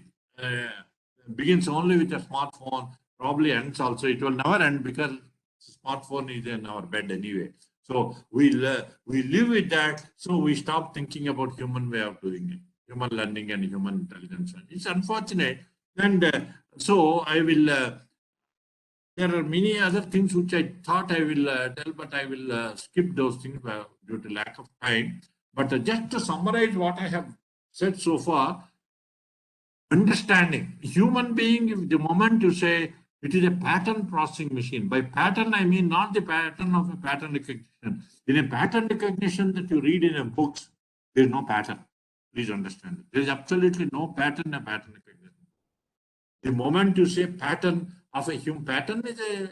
begins only with a smartphone. Probably ends also. It will never end because smartphone is in our bed anyway. So we live with that. So we stop thinking about human way of doing it, human learning and human intelligence. It's unfortunate. And so I will. There are many other things which I thought I will tell, but I will skip those things due to lack of time. But just to summarize what I have said so far, understanding human being, the moment you say it is a pattern processing machine, by pattern I mean not the pattern of a pattern recognition. In a pattern recognition that you read in a books, there is no pattern. Please understand. There is absolutely no pattern in a pattern recognition. The moment you say pattern of a human, pattern is a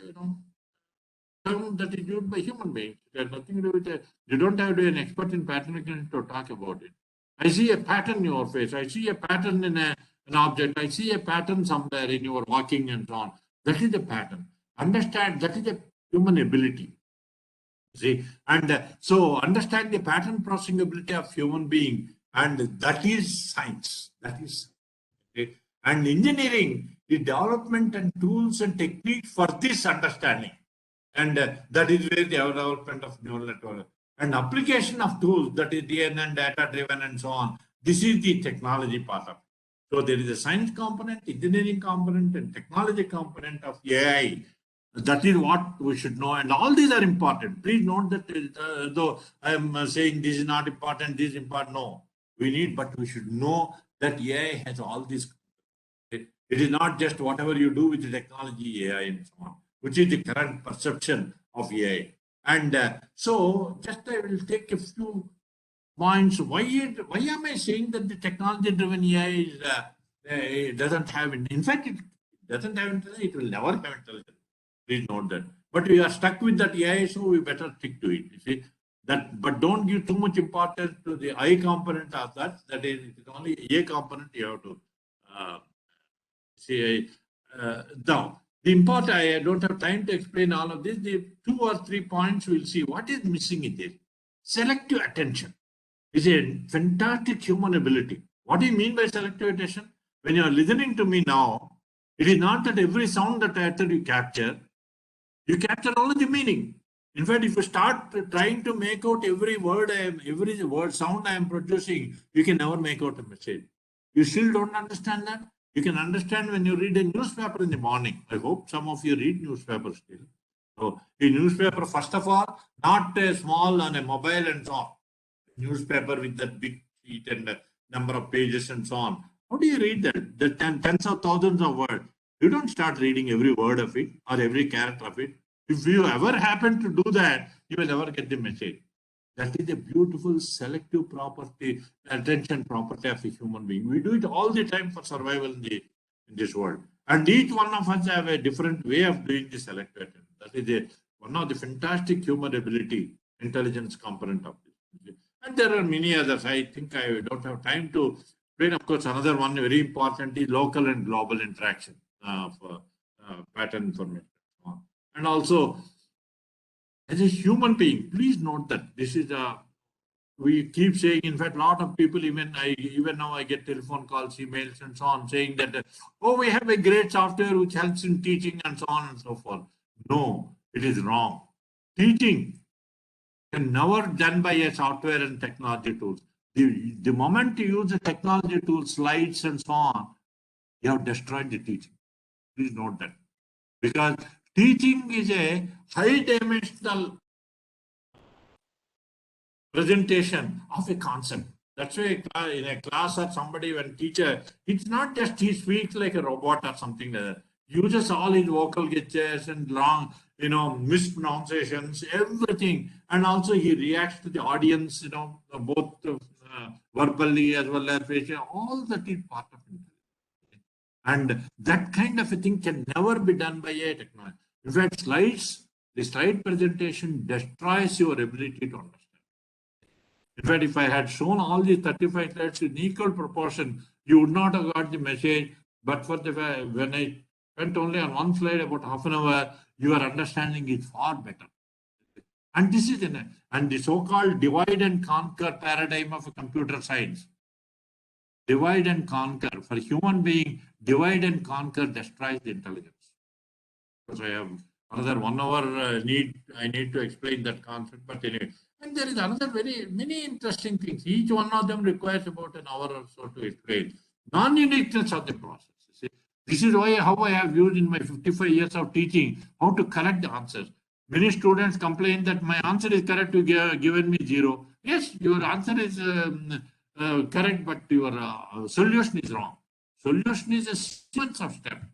term that is used by human beings. It has nothing to do with it. You don't have to be an expert in pattern recognition to talk about it. I see a pattern in your face. I see a pattern in an object. I see a pattern somewhere in your walking and so on. That is the pattern. Understand that is the human ability. See, and so understand the pattern processing ability of human being, and that is science. That is okay. And engineering, the development and tools and techniques for this understanding, and that is where the development of neural network and application of tools, that is DNA and data driven and so on. This is the technology part of it. So there is a science component, engineering component, and technology component of AI. That is what we should know, and all these are important. Please note that though I am saying this is not important, this is important. No, we need, but we should know that AI has all these. It is not just whatever you do with the technology, AI, and so on, which is the current perception of AI. And so, just I will take a few points. Why am I saying that the technology-driven AI is, doesn't have? In fact, it doesn't have intelligence. It will never have intelligence. Please note that. But we are stuck with that AI, so we better stick to it. You see that, but don't give too much importance to the I component of that. That is, it is only A component you have to see. Now, the important, I don't have time to explain all of this. The 2 or 3 points we'll see what is missing in this. Selective attention is a fantastic human ability. What do you mean by selective attention? When you are listening to me now, it is not that every sound that I utter you capture only the meaning. In fact, if you start trying to make out every word sound I am producing, you can never make out a message. You still don't understand that? You can understand when you read a newspaper in the morning. I hope some of you read newspapers still. So, a newspaper, first of all, not a small on a mobile and so on. Newspaper with that big sheet and number of pages and so on. How do you read that? The tens of thousands of words. You don't start reading every word of it or every character of it. If you ever happen to do that, you will never get the message. That is a beautiful selective property, attention property of a human being. We do it all the time for survival in this world. And each one of us have a different way of doing the selective attention. That is one of the fantastic human ability, intelligence component of this. And there are many others. I think I don't have time to explain. Of course, another one very important is local and global interaction for pattern information. And also, as a human being, please note that this is we keep saying, in fact, a lot of people, even now I get telephone calls, emails and so on, saying that, oh, we have a great software which helps in teaching and so on and so forth. No, it is wrong. Teaching can never done by a software and technology tools. The moment you use the technology tools, slides and so on, you have destroyed the teaching. Please note that. Because teaching is a high-dimensional presentation of a concept. That's why in a class or somebody, when teacher, it's not just he speaks like a robot or something like that. Uses all his vocal gestures and long, mispronunciations, everything. And also he reacts to the audience, both verbally as well as facial. All that is part of it. And that kind of a thing can never be done by a technology. In fact, the slide presentation destroys your ability to understand. In fact, if I had shown all these 35 slides in equal proportion, you would not have got the message. But for when I went only on one slide about half an hour, your understanding is far better. And this is and the so-called divide and conquer paradigm of computer science. Divide and conquer. For human being, divide and conquer destroys the intelligence. Because I have another 1 hour I need to explain that concept. But anyway, and there is another many interesting things. Each one of them requires about an hour or so to explain. Non-uniqueness of the process. See, this is how I have used in my 55 years of teaching, how to correct the answers. Many students complain that my answer is correct, you given me 0. Yes, your answer is correct, but your solution is wrong. Solution is a sequence of steps.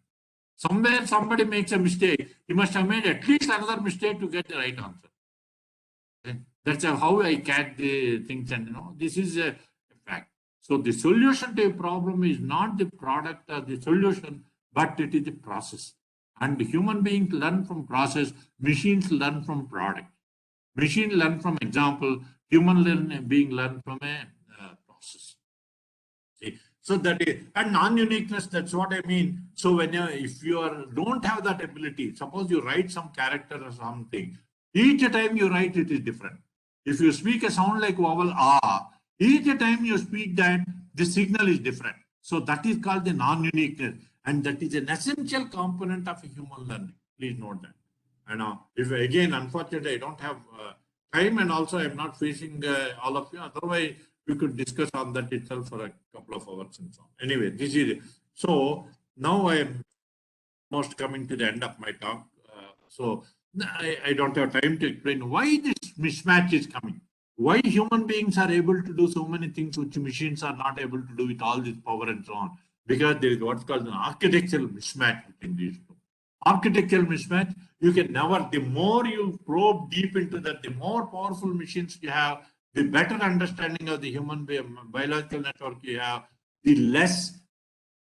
Somewhere somebody makes a mistake, he must have made at least another mistake to get the right answer. Okay? That's how I catch the things, and this is a fact. So the solution to a problem is not the product or the solution, but it is the process. And human beings learn from process, machines learn from product. Machine learn from example, human being learn from a process. See? So that is, and non-uniqueness, that's what I mean. So when you, if you don't have that ability, suppose you write some character or something, each time you write it is different. If you speak a sound like vowel ah, each time you speak that, the signal is different. So that is called the non-uniqueness. And that is an essential component of human learning. Please note that. And if again, unfortunately, I don't have time, and also I'm not facing all of you. Otherwise, we could discuss on that itself for a couple of hours and so on. Anyway, this is it. So now I am almost coming to the end of my talk. So I don't have time to explain why this mismatch is coming. Why human beings are able to do so many things which machines are not able to do with all this power and so on. Because there is what's called an architectural mismatch between these two. Architectural mismatch, you can never, the more you probe deep into that, the more powerful machines you have, the better understanding of the human biological network you have, the less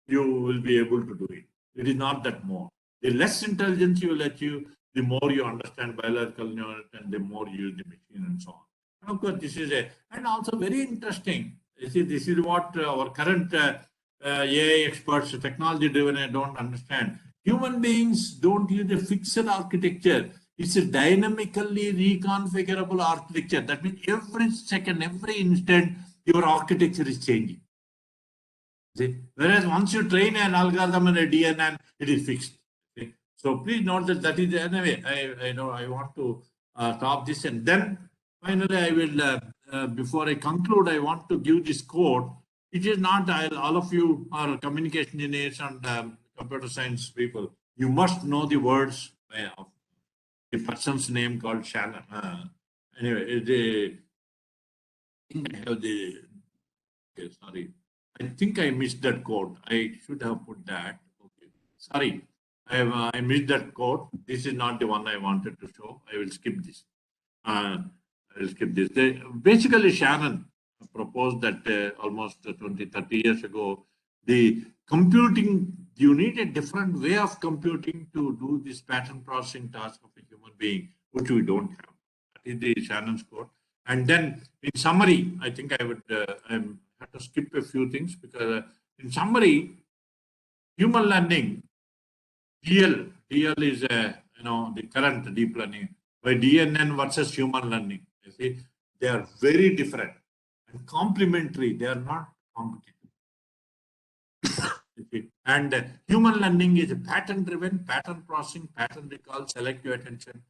you will be able to do it. It is not that more. The less intelligence you will achieve, the more you understand biological network and the more you use the machine and so on. And of course, this is and also very interesting. You see, this is what our current AI experts, technology driven, I don't understand. Human beings don't use a fixed architecture. It's a dynamically reconfigurable architecture. That means every second, every instant, your architecture is changing. See? Whereas once you train an algorithm and a DNA, it is fixed. See? So please note that that is anyway. I know I want to stop this, and then finally I will. Before I conclude, I want to give this quote. It is not all of you are communication engineers and computer science people. You must know the words of the person's name called Shannon. Anyway, I think I have the. Okay, sorry. I think I missed that quote. I should have put that. Okay. Sorry. I missed that quote. This is not the one I wanted to show. I will skip this. I will skip this. Basically, Shannon proposed that almost 20, 30 years ago, the computing, you need a different way of computing to do this pattern processing task of a human being, which we don't have. That is the Shannon's quote. And then, in summary, I think I would I have to skip a few things because, in summary, human learning, DL is the current deep learning. By DNN versus human learning, you see, they are very different and complementary. They are not competitive. And human learning is a pattern-driven, pattern processing, pattern recall, selective attention,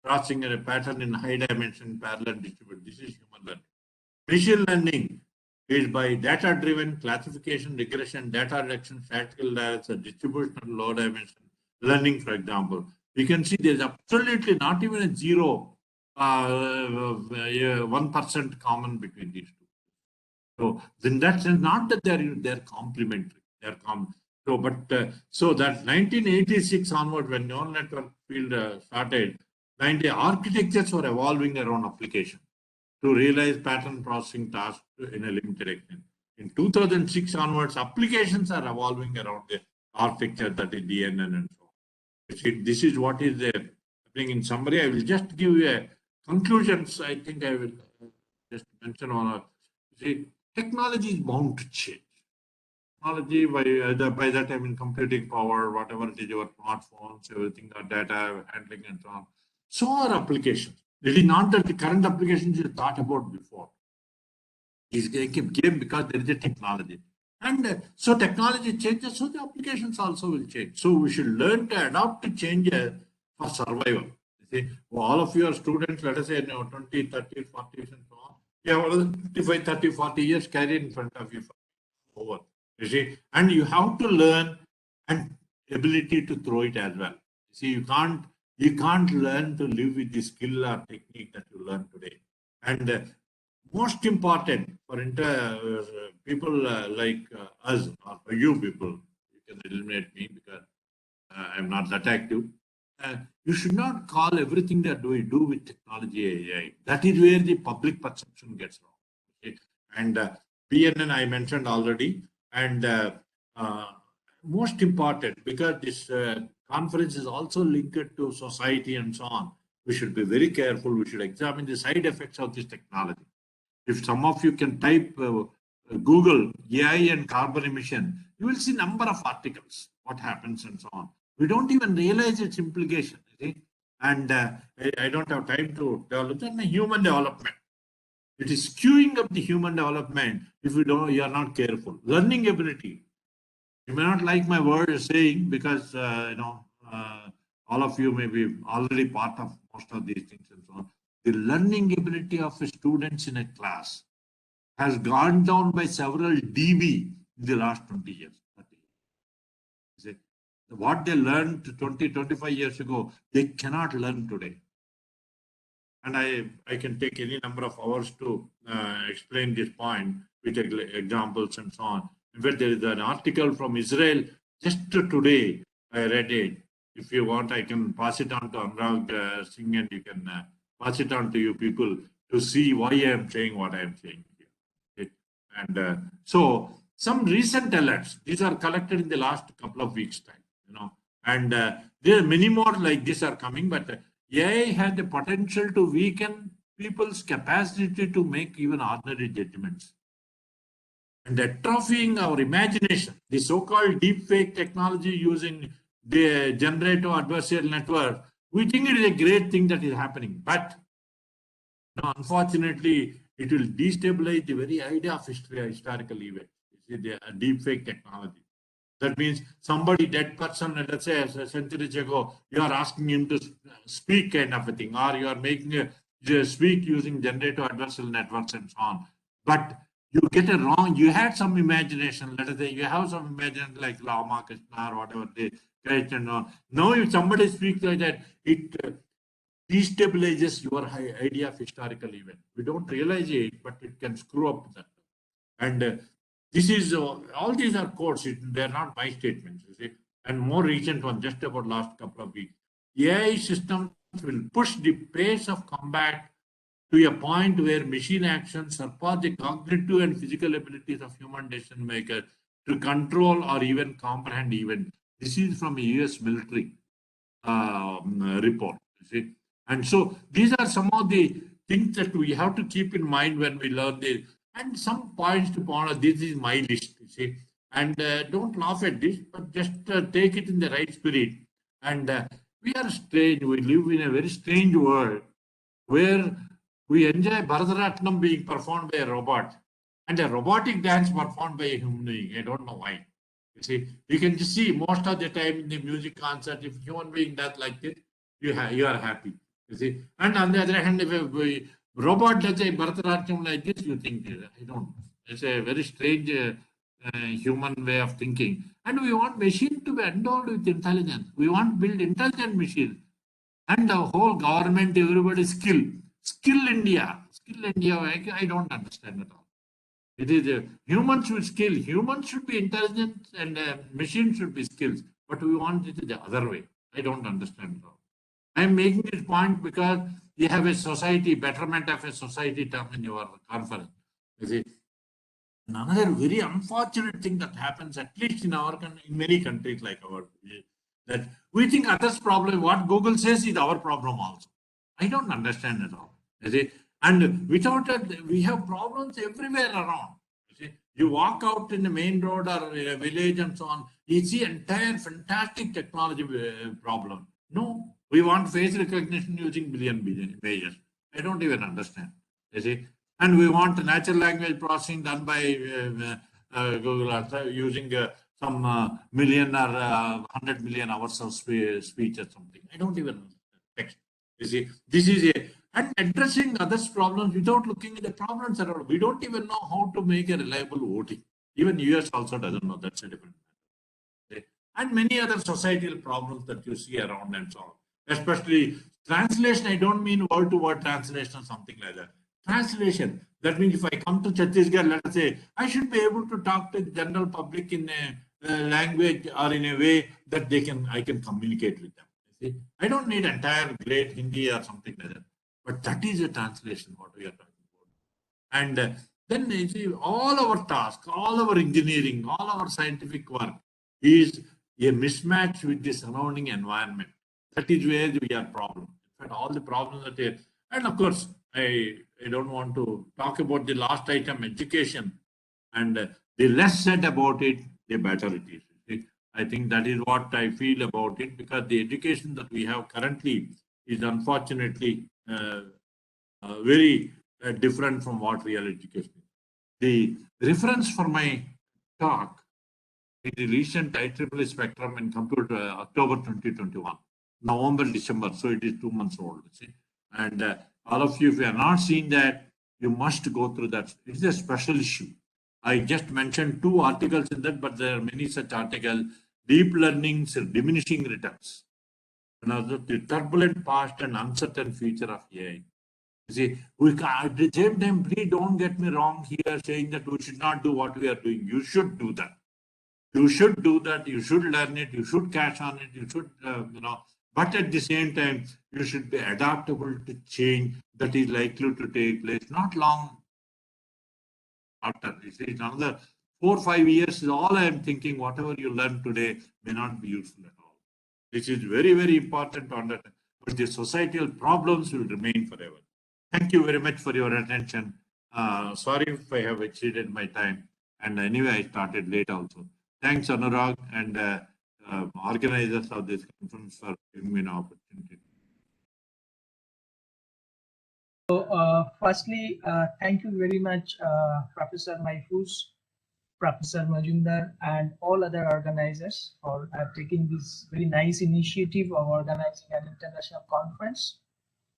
processing a pattern in high dimension, parallel distributed. This is human learning. Machine learning is by data-driven classification, regression, data reduction, statistical analysis, distribution, and low dimension learning, for example. You can see there's absolutely not even a 1% common between these two. So in that sense, not that they're complementary. They're so, but so that 1986 onward, when neural network field started, architectures were evolving around application to realize pattern processing tasks in a limited extent. In 2006 onwards, applications are evolving around the architecture that is DNN and so on. This is what is happening. In summary, I will just give you a conclusions. I think I will just mention on. See, technology is bound to change. Technology by that time in computing power, whatever it is, your smartphones, everything, data handling and so on. So are applications. It is not that the current applications you thought about before. It came because there is a technology. And so technology changes, so the applications also will change. So we should learn to adapt to change for survival. You see, all of your students, let us say 20, 30, 40 and so on. You have 25, 30, 40 years career in front of you over. You see, and you have to learn and ability to throw it as well. You see, you can't learn to live with the skill or technique that you learn today. And most important for people like us or for you people, you can eliminate me because I'm not that active. You should not call everything that we do with technology AI. That is where the public perception gets wrong. Okay? And PNN I mentioned already. And most important, because this conference is also linked to society and so on, we should be very careful. We should examine the side effects of this technology. If some of you can type Google AI and carbon emission, you will see number of articles, what happens and so on. We don't even realize its implication. You see? And I don't have time to develop then human development. It is skewing up the human development if you are not careful. Learning ability. You may not like my word saying because all of you may be already part of most of these things and so on. The learning ability of the students in a class has gone down by several dB in the last 20 years. 30 years. What they learned 20, 25 years ago, they cannot learn today. And I can take any number of hours to explain this point with examples and so on. In fact, there is an article from Israel just today. I read it. If you want, I can pass it on to Anurag Singh and you can pass it on to you people to see why I am saying what I am saying here. And so some recent alerts, these are collected in the last couple of weeks' time, and there are many more like this are coming, but AI has the potential to weaken people's capacity to make even ordinary judgments. And atrophying our imagination, the so-called deepfake technology using the generative adversarial network, we think it is a great thing that is happening. But unfortunately, it will destabilize the very idea of historical events. The deepfake technology. That means somebody dead person, let's say a century ago, you are asking him to speak kind of a thing, or you are making a speak using generative adversarial networks and so on. But you get it wrong. You had some imagination. Let us say you have some imagination like Lama Krishna or whatever they create and all. Now, if somebody speaks like that, it destabilizes your idea of historical event. We don't realize it, but it can screw up that. And this is all these are quotes. They are not my statements. You see, and more recent one, just about last couple of weeks. AI systems will push the pace of combat to a point where machine actions surpass the cognitive and physical abilities of human decision makers to control or even comprehend events. This is from a US military report. You see, and so these are some of the things that we have to keep in mind when we learn this. And some points to point out, this is my list, you see. And don't laugh at this, but just take it in the right spirit. And we are strange. We live in a very strange world where we enjoy Bharatanatyam being performed by a robot and a robotic dance performed by a human being. I don't know why. You see, you can just see most of the time in the music concert, if human being does like this, you are happy. You see, and on the other hand, if a robot does a Bharatanatyam like this, you think, I don't know. It's a very strange human way of thinking. And we want machine to be endowed with intelligence. We want to build intelligent machines. And the whole government, everybody skill. Skill India. Skill India, I don't understand at all. It is humans with skill. Humans should be intelligent and machines should be skills. But we want it the other way. I don't understand at all. I am making this point because you have a society, betterment of a society term in your conference. You see, another very unfortunate thing that happens, at least in in many countries like ours, that we think others' problem, what Google says is our problem also. I don't understand at all. You see, and without that, we have problems everywhere around. You see, you walk out in the main road or in a village and so on, you see entire fantastic technology problem. No, we want face recognition using billion images. I don't even understand. You see, and we want natural language processing done by Google using some million or 100 million hours of speech or something. I don't even text. You see, this is a and addressing others' problems without looking at the problems around. We don't even know how to make a reliable voting. Even US also doesn't know. That's a different matter. And many other societal problems that you see around and so on. Especially translation. I don't mean word-to-word translation or something like that. Translation. That means if I come to Chhattisgarh, let us say, I should be able to talk to the general public in a language or in a way that I can communicate with them. See? I don't need entire great Hindi or something like that. But that is a translation, what we are talking about. And then you see, all our tasks, all our engineering, all our scientific work is a mismatch with the surrounding environment. That is where we are problem. In fact, all the problems that are, and of course, I don't want to talk about the last item, education. And the less said about it, the better it is. I think that is what I feel about it, because the education that we have currently is unfortunately very different from what real education is. The reference for my talk is the recent IEEE spectrum in computer October 2021, November, December. So it is 2 months old. See? And all of you, if you are not seeing that, you must go through that. It's a special issue. I just mentioned 2 articles in that, but there are many such articles. Deep learning's diminishing returns. Another, the turbulent past and uncertain future of AI. You see, we can, at the same time, please don't get me wrong here saying that we should not do what we are doing. You should do that. You should do that. You should learn it. You should catch on it. You should, but at the same time, you should be adaptable to change that is likely to take place not long after. You see, another 4 or 5 years is all I am thinking. Whatever you learn today may not be useful at all. This is very, very important to understand. But the societal problems will remain forever. Thank you very much for your attention. Sorry if I have exceeded my time. And anyway, I started late also. Thanks, Anurag, and organizers of this conference for giving me an opportunity. So, firstly, thank you very much, Professor Maifuz, Professor Majumdar, and all other organizers for taking this very nice initiative of organizing an international conference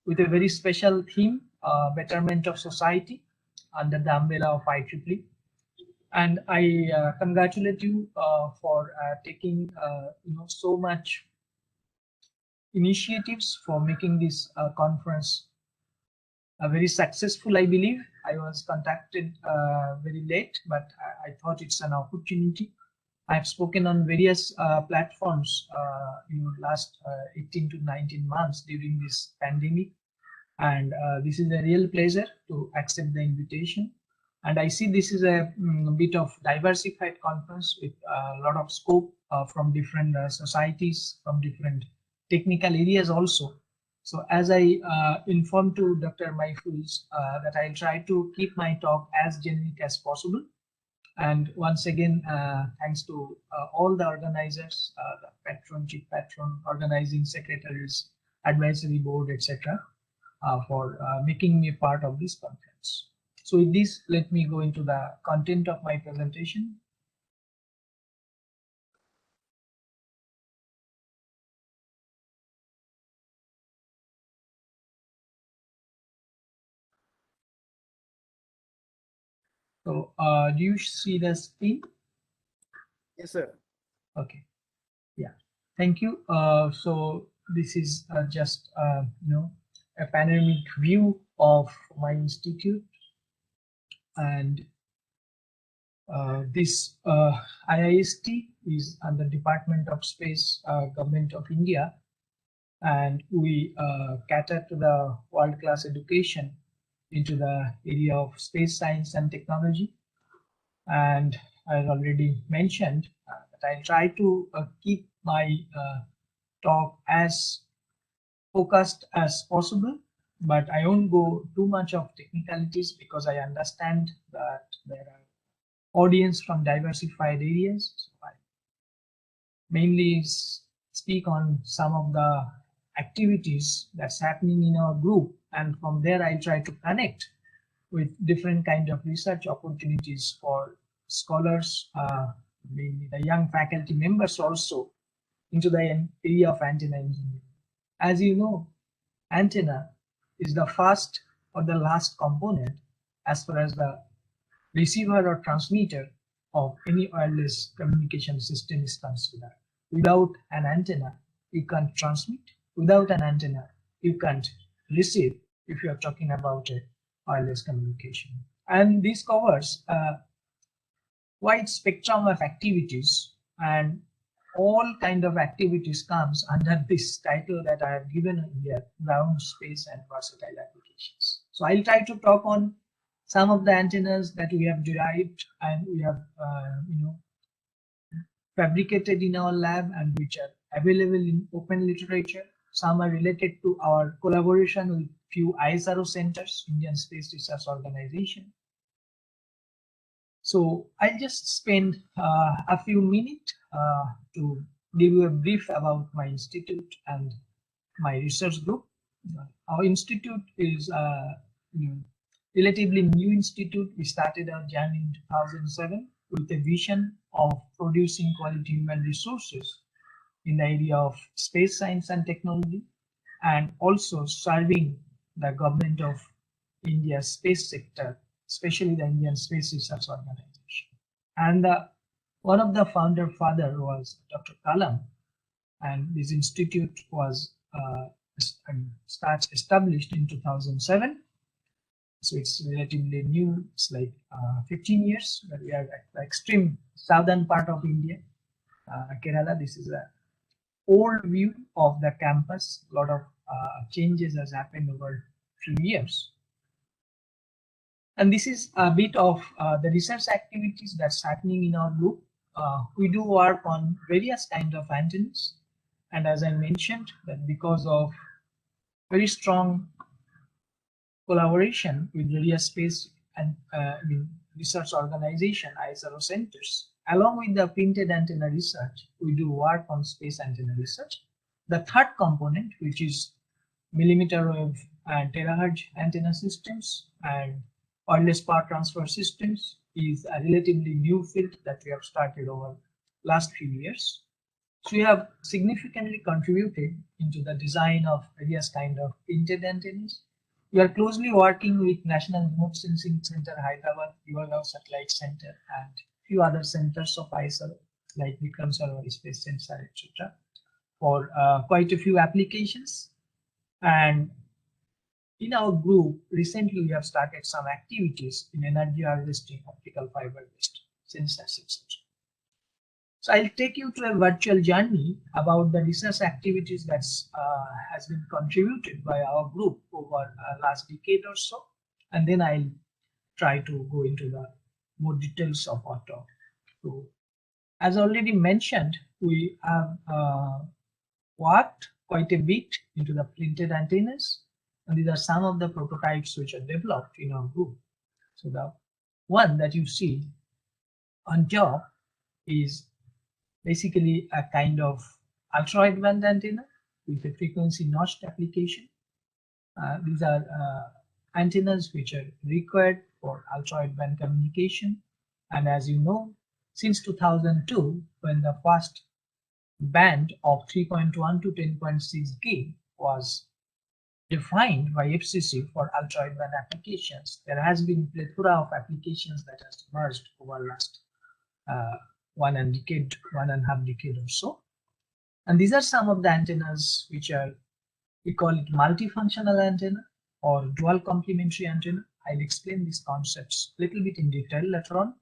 with a very special theme, betterment of society, under the umbrella of IEEE. And I congratulate you for taking so much initiatives for making this conference very successful. I believe I was contacted very late, but I thought it's an opportunity. I've spoken on various platforms last 18 to 19 months during this pandemic, and this is a real pleasure to accept the invitation. And I see this is a bit of diversified conference with a lot of scope from different societies, from different technical areas also. So as I informed to Dr. Maifuz that I'll try to keep my talk as generic as possible. And once again, thanks to all the organizers, the patron, chief patron, organizing secretaries, advisory board, etc., for making me part of this conference. So with this, let me go into the content of my presentation. So do you see the screen? Yes, sir. Okay. Yeah. Thank you. So this is just a panoramic view of my institute, and this IIST is under Department of Space, Government of India, and we cater to the world-class education into the area of space science and technology. And I already mentioned that I'll try to keep my talk as focused as possible, but I won't go too much of technicalities because I understand that there are audience from diversified areas. So I mainly speak on some of the activities that's happening in our group, and from there I try to connect with different kind of research opportunities for scholars, mainly the young faculty members also, into the area of antenna engineering. As you know, antenna is the first or the last component as far as the receiver or transmitter of any wireless communication system is considered. Without an antenna, you can't transmit. Without an antenna, you can't receive if you are talking about a wireless communication. And this covers a wide spectrum of activities, and all kind of activities comes under this title that I have given here, ground, space, and versatile applications. So I'll try to talk on some of the antennas that we have derived and we have fabricated in our lab and which are available in open literature. Some are related to our collaboration with few ISRO centers, Indian Space Research Organization. So I'll just spend a few minutes to give you a brief about my institute and my research group. Our institute is a relatively new institute. We started our journey in 2007 with a vision of producing quality human resources in the area of space science and technology, and also serving the government of India's space sector, especially the Indian Space Research Organization. And one of the founder father was Dr. Kalam, and this institute was established in 2007. So it's relatively new. It's like 15 years. But we are at the extreme southern part of India, Kerala. This is a old view of the campus. A lot of changes has happened over few years. And this is a bit of the research activities that's happening in our group. We do work on various kinds of antennas. And as I mentioned, that because of very strong collaboration with various space and research organization, ISRO centers, along with the printed antenna research, we do work on space antenna research. The third component, which is millimeter wave and terahertz antenna systems and wireless power transfer systems, is a relatively new field that we have started over last few years. So we have significantly contributed into the design of various kind of printed antennas. We are closely working with National Remote Sensing Center, Hyderabad, Yuvagaon Satellite Center, and few other centers of ISRO like Vikram Sarwari Space Sensor, etc., for quite a few applications. And in our group, recently we have started some activities in energy harvesting, optical fiber-based sensors, etc. So I'll take you to a virtual journey about the research activities that has been contributed by our group over last decade or so, and then I'll try to go into the more details of our talk. So, as already mentioned, we have worked quite a bit into the printed antennas, and these are some of the prototypes which are developed in our group. So the one that you see on top is basically a kind of ultra-wideband antenna with a frequency notched application. These are antennas which are required for ultra-wideband communication. And as you know, since 2002, when the first band of 3.1 to 10.6 gig was defined by FCC for ultra-wideband applications, there has been a plethora of applications that has emerged over the last 1.5 decade or so. And these are some of the antennas which are, we call it multifunctional antenna or dual complementary antenna. I'll explain these concepts a little bit in detail later on.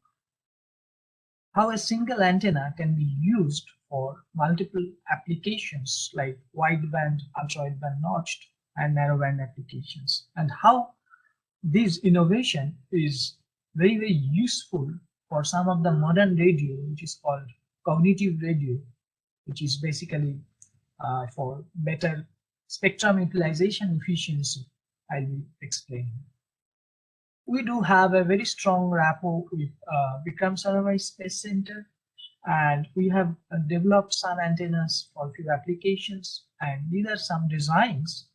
How a single antenna can be used for multiple applications like wideband, ultra-wideband notched, and narrowband applications, and how this innovation is very, very useful for some of the modern radio, which is called cognitive radio, which is basically for better spectrum utilization efficiency. I'll be explaining. We do have a very strong rapport with Vikram Sarwari Space Center, and we have developed some antennas for a few applications, and these are some designs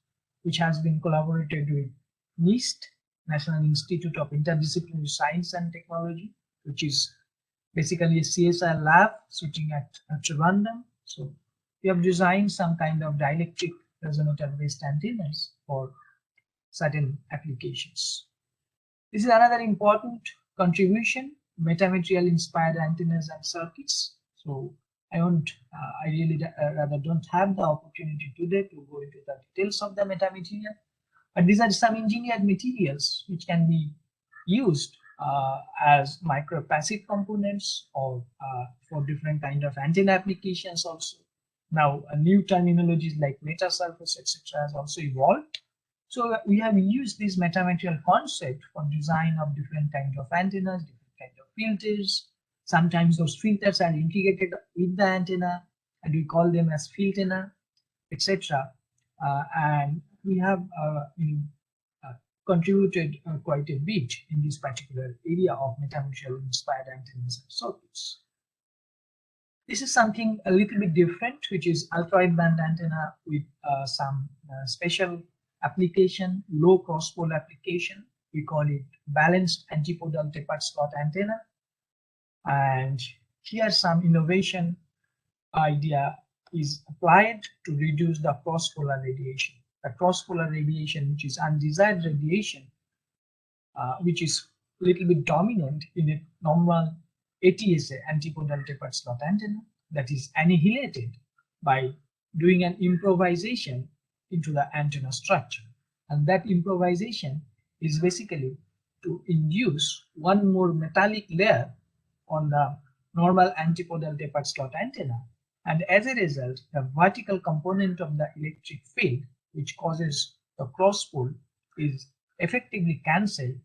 which has been collaborated with NIST, National Institute of Interdisciplinary Science and Technology, which is basically a CSI lab sitting at Trivandrum. So we have designed some kind of dielectric resonator-based antennas for certain applications. This is another important contribution, metamaterial inspired antennas and circuits. So I really rather don't have the opportunity today to go into the details of the metamaterial, but these are some engineered materials which can be used as micro passive components or for different kind of antenna applications also. Now new terminologies like meta surface, etc. has also evolved. So we have used this metamaterial concept for design of different kinds of antennas, different kinds of filters. Sometimes those filters are integrated with the antenna, and we call them as filtenna, etc. And we have contributed quite a bit in this particular area of metamutual inspired antennas and circuits. This is something a little bit different, which is ultra-wideband antenna with some special application, low cross-pole application. We call it balanced antipodal tapered slot antenna. And here some innovation idea is applied to reduce the cross-polar radiation. The cross-polar radiation, which is undesired radiation, which is a little bit dominant in a normal ATSA, antipodal tapered slot antenna, that is annihilated by doing an improvisation into the antenna structure. And that improvisation is basically to induce one more metallic layer on the normal antipodal tapered slot antenna. And as a result, the vertical component of the electric field, which causes the cross pole, is effectively cancelled,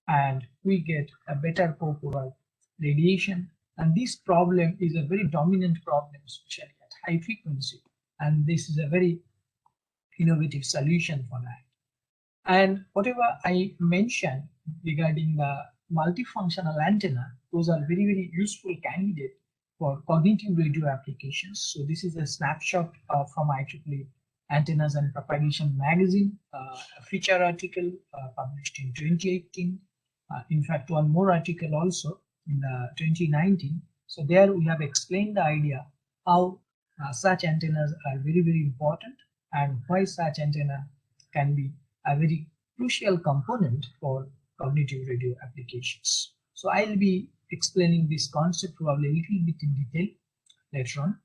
and we get a better co-polar radiation. And this problem is a very dominant problem, especially at high frequency. And this is a very innovative solution for that. And whatever I mentioned regarding the multifunctional antenna, those are very, very useful candidates for cognitive radio applications. So this is a snapshot from IEEE Antennas and Propagation magazine, a feature article published in 2018. In fact, one more article also in 2019. So there we have explained the idea how such antennas are very, very important and why such antenna can be a very crucial component for cognitive radio applications. So I'll be explaining this concept probably a little bit in detail later on.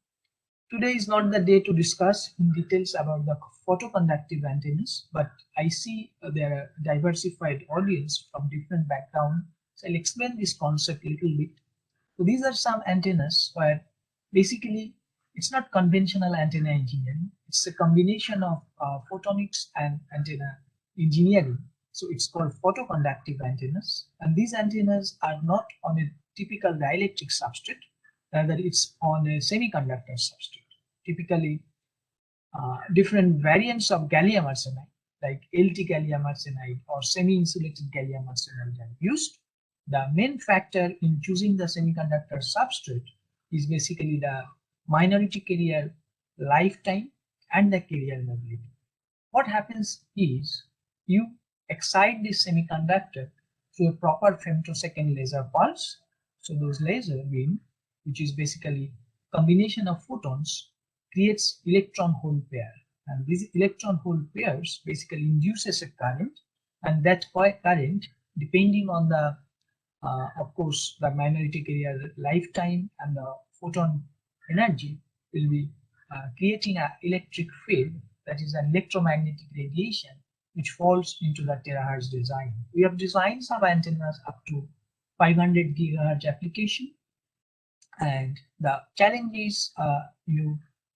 Today is not the day to discuss in details about the photoconductive antennas, but I see there are diversified audience from different backgrounds. So I'll explain this concept a little bit. So these are some antennas where basically it's not conventional antenna engineering. It's a combination of photonics and antenna engineering. So it's called photoconductive antennas. And these antennas are not on a typical dielectric substrate, rather it's on a semiconductor substrate. Typically, different variants of gallium arsenide, like LT gallium arsenide or semi-insulated gallium arsenide are used. The main factor in choosing the semiconductor substrate is basically the minority carrier lifetime and the carrier mobility. What happens is you excite this semiconductor through a proper femtosecond laser pulse. So those laser beam, which is basically combination of photons, creates electron hole pair, and these electron hole pairs basically induces a current, and that current, depending on the of course the minority carrier lifetime and the photon energy, will be creating an electric field, that is an electromagnetic radiation, which falls into the terahertz design. We have designed some antennas up to 500 gigahertz application, and the challenge is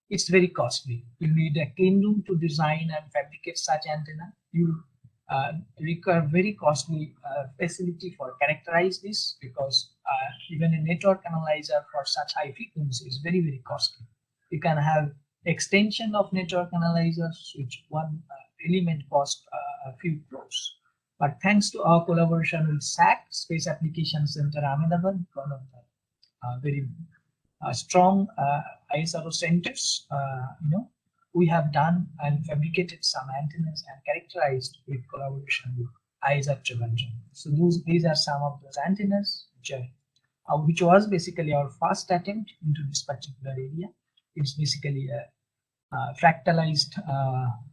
it's very costly. You need a clean room to design and fabricate such antenna. You require very costly facility for characterize this, because even a network analyzer for such high frequency is very, very costly. You can have extension of network analyzers, which one element costs a few crores. But thanks to our collaboration with SAC, Space Application Center Ahmedabad, one of the very strong ISRO centers, we have done and fabricated some antennas and characterized with collaboration with ISR Trivandrum. So these are some of those antennas which was basically our first attempt into this particular area. It's basically a fractalized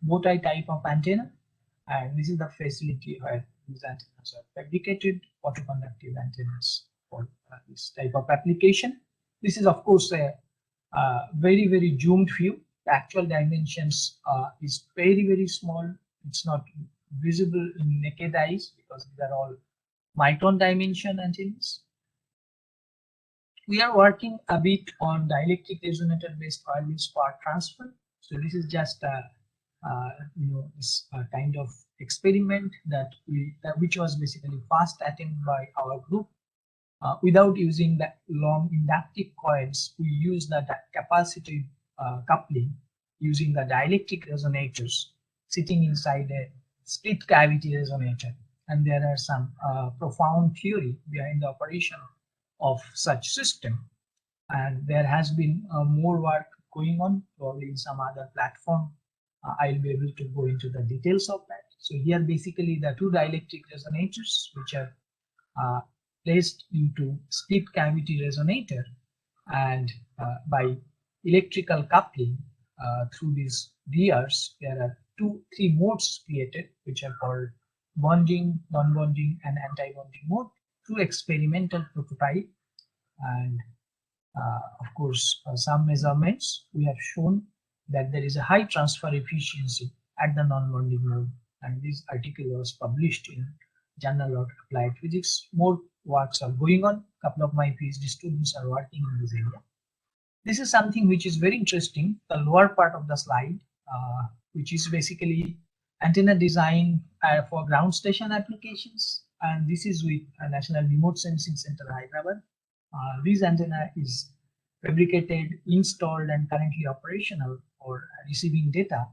bow-tie type of antenna, and this is the facility where these antennas are fabricated, photoconductive antennas for this type of application. This is of course a very, very zoomed view. The actual dimensions is very, very small. It's not visible in naked eyes because these are all micron dimension antennas. We are working a bit on dielectric resonator based wireless power transfer. So this is just this kind of experiment which was basically first attempt by our group. Without using the long inductive coils, we use the capacitive coupling using the dielectric resonators sitting inside a split cavity resonator, and there are some profound theory behind the operation of such system. And there has been more work going on, probably in some other platform. I'll be able to go into the details of that. So here basically the two dielectric resonators which are placed into split cavity resonator, and by electrical coupling through these gears, there are three modes created which are called bonding, non-bonding, and anti-bonding mode through experimental prototype. And of course, some measurements we have shown that there is a high transfer efficiency at the non-bonding mode, and this article was published in Journal of Applied Physics. More works are going on. A couple of my PhD students are working in this area. This is something which is very interesting, the lower part of the slide, which is basically antenna design for ground station applications, and this is with National Remote Sensing Center, Hyderabad. This antenna is fabricated, installed, and currently operational for receiving data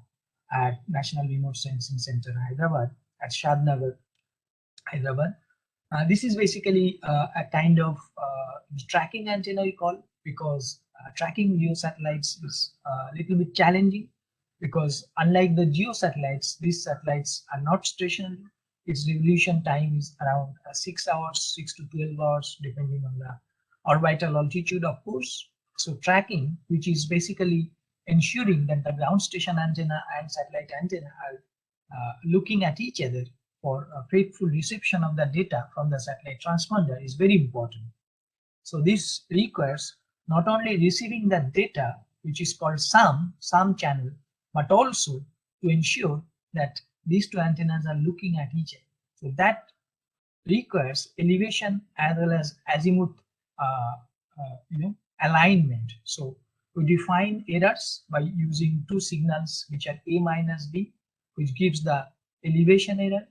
at National Remote Sensing Center, Hyderabad, at Shadnagar, Hyderabad. This is basically a kind of tracking antenna we call, because tracking LEO satellites is a little bit challenging, because unlike the geo satellites, these satellites are not stationary. Its revolution time is around 6 hours, 6 to 12 hours, depending on the orbital altitude, of course. So tracking, which is basically ensuring that the ground station antenna and satellite antenna are looking at each other for a faithful reception of the data from the satellite transponder, is very important. So this requires not only receiving the data, which is called SAM channel, but also to ensure that these two antennas are looking at each other. So that requires elevation as well as azimuth alignment. So we define errors by using two signals which are A minus B, which gives the elevation error,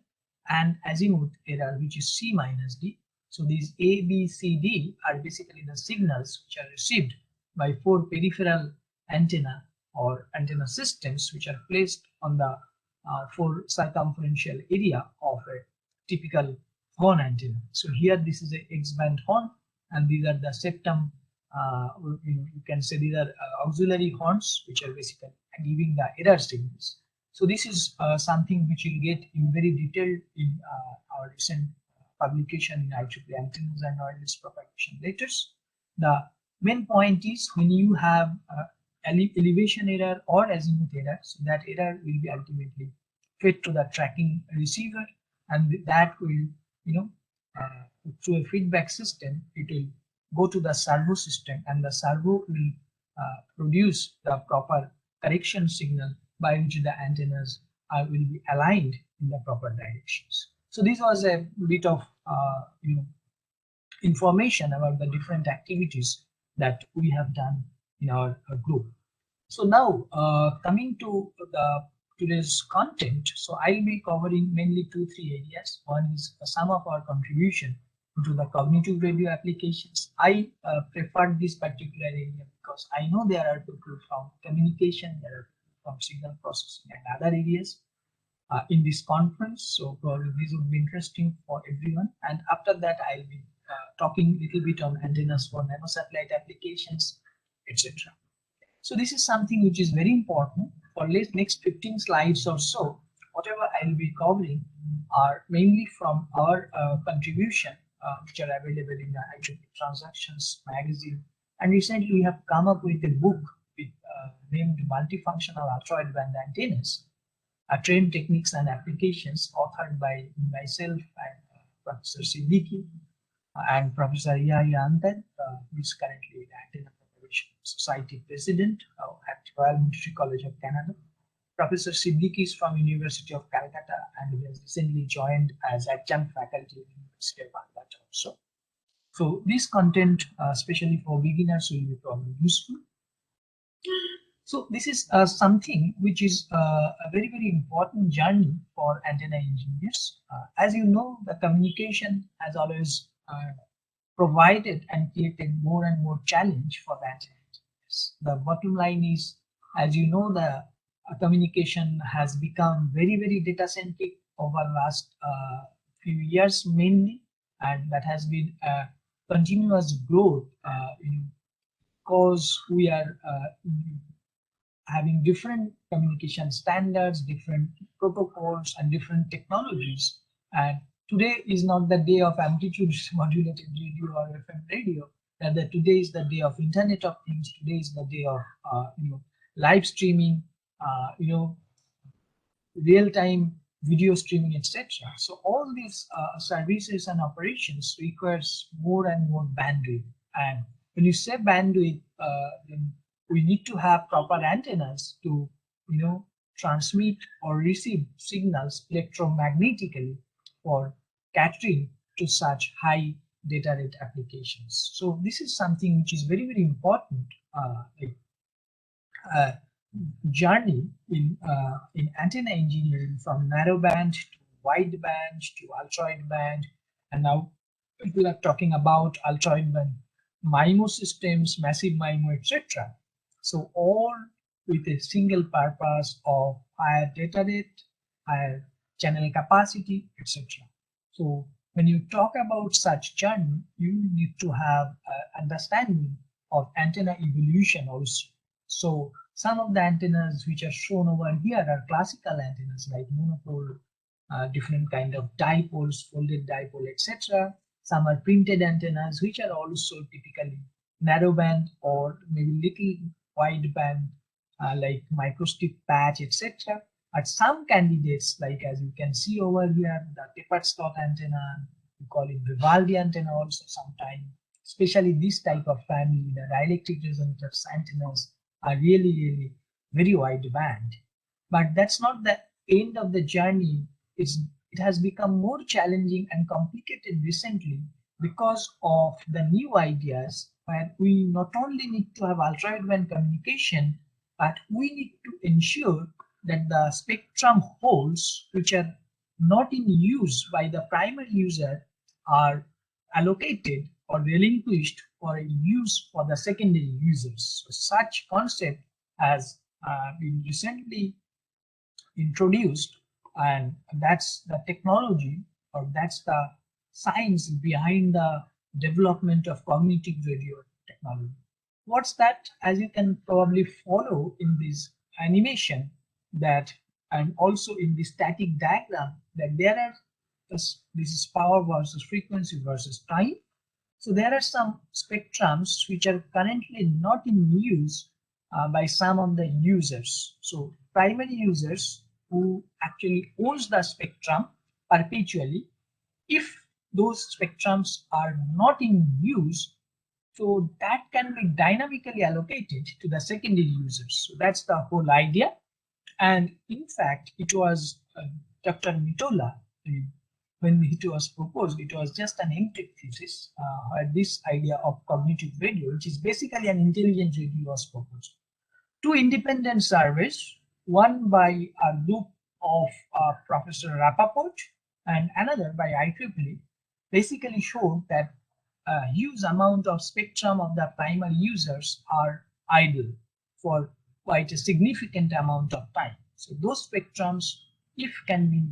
and azimuth error, which is C minus D. So these A, B, C, D are basically the signals which are received by four peripheral antenna or antenna systems which are placed on the four circumferential area of a typical horn antenna. So here this is a X-band horn, and these are the septum. You can say these are auxiliary horns which are basically giving the error signals. So this is something which you'll get in very detailed in our recent publication in IEEE Antennas and Wireless Propagation Letters. The main point is when you have elevation error or azimuth error, so that error will be ultimately fed to the tracking receiver, and that will, through a feedback system, it will go to the servo system, and the servo will produce the proper correction signal by which the antennas will be aligned in the proper directions. So this was a bit of information about the different activities that we have done in our group. So now coming to the today's content, so I'll be covering mainly 2-3 areas. One is some of our contribution to the cognitive radio applications. I preferred this particular area because I know there are people from communication, there are from signal processing and other areas in this conference. So probably this would be interesting for everyone. And after that, I'll be talking a little bit on antennas for nanosatellite applications, etc. So this is something which is very important. For next 15 slides or so, whatever I'll be covering are mainly from our contribution, which are available in the IEEE Transactions magazine. And recently we have come up with a book with, named Multifunctional Ultra-Wideband Antennas, Trend Techniques and Applications, authored by myself and Professor Siddiqui and Professor Yahya Antad, who is currently the Antenna Propagation Society President at Royal Military College of Canada. Professor Siddiqui is from University of Calcutta, and he has recently joined as adjunct faculty at University of Calcutta also. So this content, especially for beginners, will be probably useful. So this is something which is a very, very important journey for antenna engineers. As you know, the communication has always provided and created more and more challenge for the antenna engineers. The bottom line is, as you know, the communication has become very, very data centric. over last few years mainly, and that has been a continuous growth because we are having different communication standards, different protocols, and different technologies. And today is not the day of amplitude modulated radio or FM radio. Rather, today is the day of Internet of Things. Today is the day of live streaming, real-time video streaming, etc. So all these services and operations requires more and more bandwidth. And when you say bandwidth, then we need to have proper antennas to transmit or receive signals electromagnetically for catering to such high data rate applications. So this is something which is very, very important. Journey in antenna engineering from narrowband to wideband to ultra-wideband, and now people are talking about ultra-wideband MIMO systems, massive MIMO, etc. So all with a single purpose of higher data rate, higher channel capacity, etc. So when you talk about such journey, you need to have understanding of antenna evolution also. So some of the antennas which are shown over here are classical antennas like monopole, different kind of dipoles, folded dipole, etc. Some are printed antennas which are also typically narrowband or maybe little wideband, like microstrip patch, etc. But some candidates, like as you can see over here, the tapered slot antenna, we call it Vivaldi antenna also sometimes, especially this type of family, the dielectric resonators antennas are really very wide band. But that's not the end of the journey. It has become more challenging and complicated recently because of the new ideas where we not only need to have ultra-wideband communication, but we need to ensure that the spectrum holes which are not in use by the primary user are allocated or relinquished for use for the secondary users. So such concept has been recently introduced, and that's the technology, or that's the science behind the development of cognitive radio technology. What's that? As you can probably follow in this animation, that and also in the static diagram, that there are this is power versus frequency versus time. So there are some spectrums which are currently not in use by some of the users. So primary users who actually owns the spectrum perpetually, if those spectrums are not in use, so that can be dynamically allocated to the secondary users. So that's the whole idea. And in fact, it was Dr. Mitola, when it was proposed, it was just an MTech thesis where this idea of cognitive radio, which is basically an intelligent radio, was proposed. Two independent surveys, one by a group of Professor Rappaport and another by IEEE, basically showed that a huge amount of spectrum of the primary users are idle for quite a significant amount of time. So those spectrums, if can be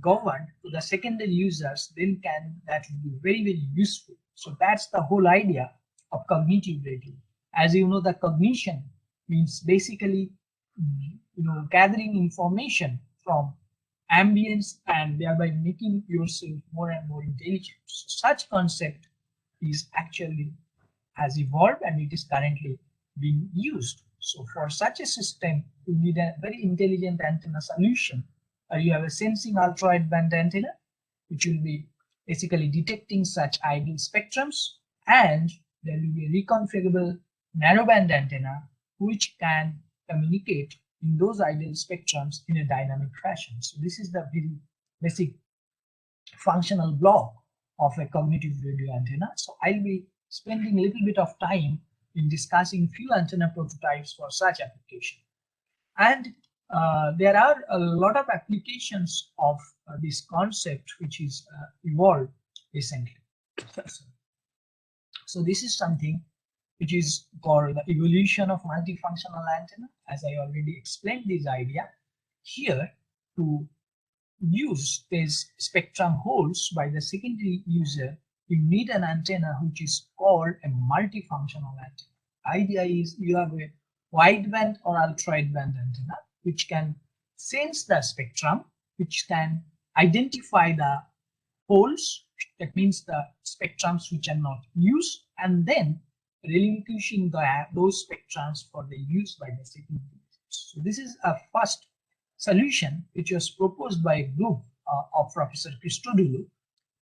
governed to the secondary users, then that will be very useful. So that's the whole idea of cognitive radio. As you know, the cognition means basically gathering information from ambience and thereby making yourself more and more intelligent. So such concept is actually has evolved and it is currently being used. So for such a system, you need a very intelligent antenna solution. You have a sensing ultra-wideband antenna, which will be basically detecting such idle spectrums, and there will be a reconfigurable narrowband antenna, which can communicate in those idle spectrums in a dynamic fashion. So this is the very basic functional block of a cognitive radio antenna. So I'll be spending a little bit of time in discussing few antenna prototypes for such application. And there are a lot of applications of this concept which is evolved recently. So this is something which is called the evolution of multifunctional antenna. As I already explained this idea here, to use these spectrum holds by the secondary user, you need an antenna which is called a multifunctional antenna. Idea is you have a wideband or ultra-wideband antenna which can sense the spectrum, which can identify the holes, that means the spectrums which are not used, and then relinquishing those spectrums for the use by the secondary users. So this is a first solution which was proposed by a group of Professor Christodoulou,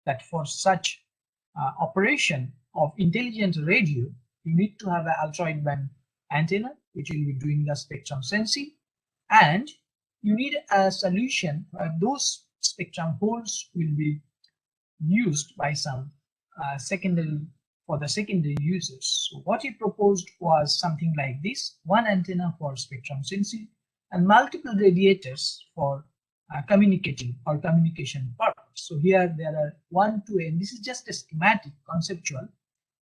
that for such operation of intelligent radio, you need to have an ultra-wideband antenna which will be doing the spectrum sensing, and you need a solution where those spectrum holes will be used by some secondary for the secondary users. So what he proposed was something like this: one antenna for spectrum sensing and multiple radiators for communicating or communication purpose. So here there are 1 to n. This is just a schematic, conceptual.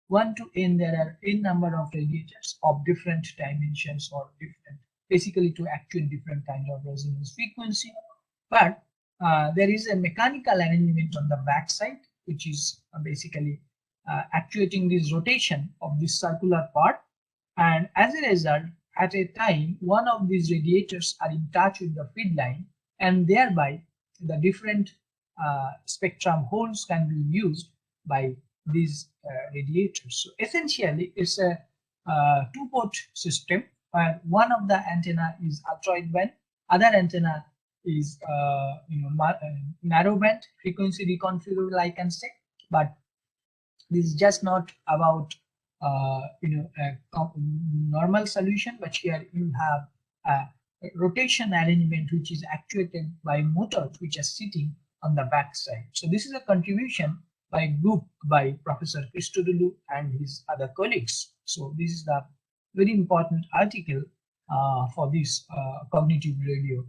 1 to n, there are n number of radiators of different dimensions or different, basically to actuate different kind of resonance frequency. But there is a mechanical arrangement on the back side, which is basically actuating this rotation of this circular part. And as a result, at a time, one of these radiators are in touch with the feed line, and thereby the different spectrum holes can be used by these radiators. So essentially, it's a two-port system where one of the antenna is ultra-wideband, other antenna is narrow band, frequency reconfigurable, I can say. But this is just not about a normal solution, but here you have a rotation arrangement which is actuated by motors which are sitting on the back side. So this is a contribution by a group by Professor Christodoulou and his other colleagues. So this is the very important article for this cognitive radio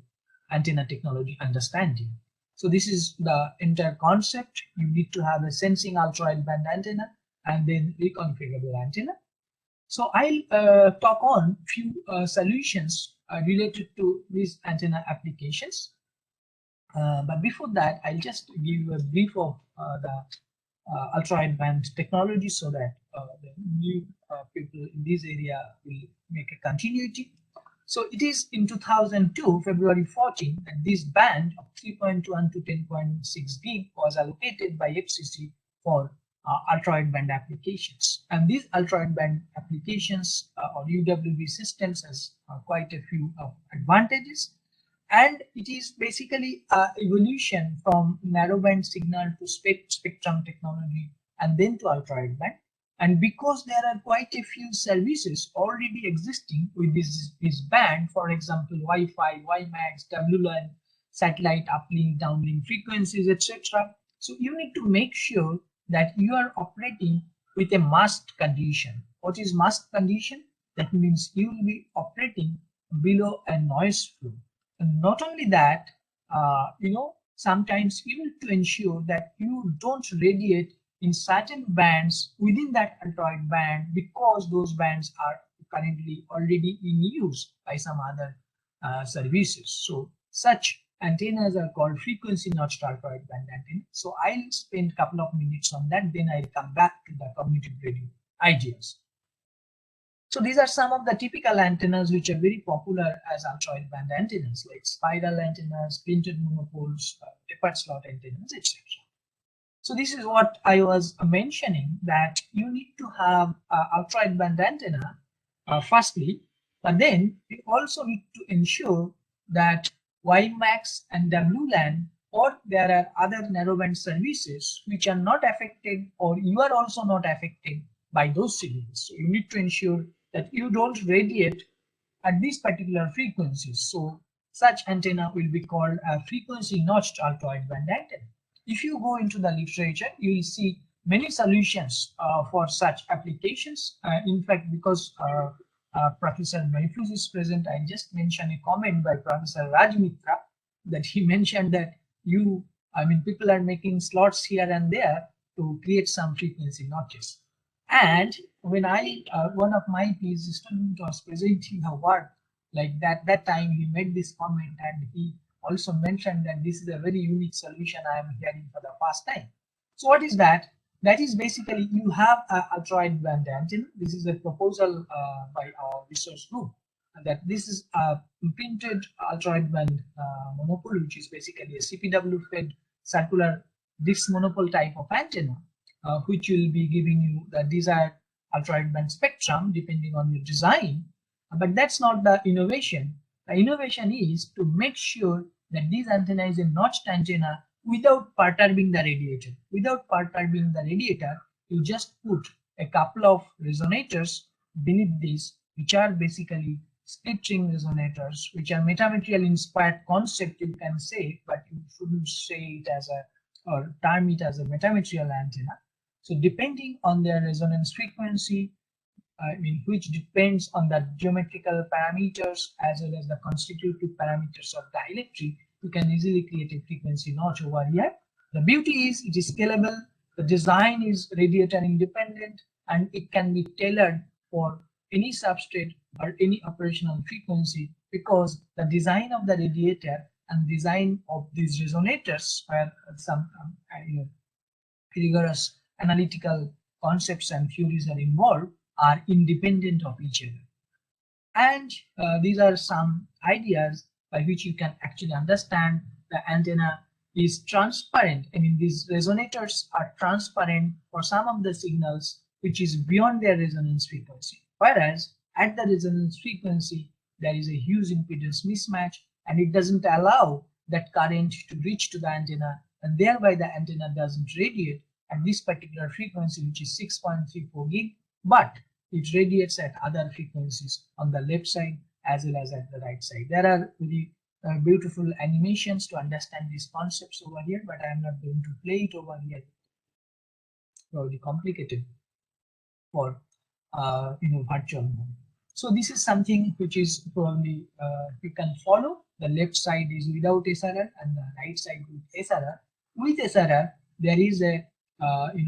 antenna technology understanding. So this is the entire concept. You need to have a sensing ultra-wideband antenna and then reconfigurable antenna. So I'll talk on few solutions related to these antenna applications. But before that, I'll just give you a brief of the ultra-wideband technology so that the new people in this area will make a continuity. So it is in 2002, February 14, that this band of 3.1 to 10.6 gig was allocated by FCC for ultra-wideband applications. And these ultra-wideband applications or UWB systems has quite a few advantages. And it is basically evolution from narrowband signal to spectrum technology and then to ultra-wideband. And because there are quite a few services already existing with this band, for example, Wi-Fi, WiMAX, WLAN, satellite uplink, downlink frequencies, etc. So you need to make sure that you are operating with a must condition. What is must condition? That means you will be operating below a noise floor. And not only that, sometimes you need to ensure that you don't radiate in certain bands within that ultra-wideband band, because those bands are currently already in use by some other services. So such antennas are called frequency notched ultra-wideband antennas. So I'll spend a couple of minutes on that, then I'll come back to the cognitive radio ideas. So these are some of the typical antennas which are very popular as ultra-wideband antennas, like spiral antennas, printed monopoles, tapered slot antennas, etc. So this is what I was mentioning, that you need to have ultra-wideband antenna firstly, but then you also need to ensure that WiMAX and WLAN, or there are other narrowband services which are not affected, or you are also not affected by those signals. So you need to ensure that you don't radiate at these particular frequencies. So such antenna will be called a frequency notched ultra-wideband antenna. If you go into the literature, you will see many solutions for such applications. In fact, because Professor Mahfuz is present, I just mentioned a comment by Professor Raj Mitra that he mentioned that people are making slots here and there to create some frequency notches. And when one of my PhD students was presenting her work, like that time he made this comment, and he also mentioned that this is a very unique solution I am hearing for the first time. So what is that? That is basically you have a ultra-wideband antenna. This is a proposal by our research group, that this is a printed ultra-wideband monopole, which is basically a CPW fed circular disc monopole type of antenna, which will be giving you the desired ultra-wideband spectrum depending on your design. But that's not the innovation. The innovation is to make sure that this antenna is a notched antenna without perturbing the radiator. Without perturbing the radiator, you just put a couple of resonators beneath this, which are basically split ring resonators, which are metamaterial inspired concept, you can say, but you shouldn't say it as a, or term it as a metamaterial antenna. So depending on their resonance frequency, which depends on the geometrical parameters as well as the constitutive parameters of dielectric, you can easily create a frequency notch over here. The beauty is it is scalable, the design is radiator independent, and it can be tailored for any substrate or any operational frequency, because the design of the radiator and design of these resonators, where some rigorous analytical concepts and theories are involved, are independent of each other. And these are some ideas by which you can actually understand the antenna is transparent. I mean, these resonators are transparent for some of the signals which is beyond their resonance frequency, whereas at the resonance frequency there is a huge impedance mismatch, and it doesn't allow that current to reach to the antenna, and thereby the antenna doesn't radiate at this particular frequency, which is 6.34 gig, but it radiates at other frequencies on the left side as well as at the right side. There are very beautiful animations to understand these concepts over here, but I am not going to play it over here. Probably complicated for virtual mode. So this is something which is probably you can follow. The left side is without SRR and the right side with SRR. With SRR, there is a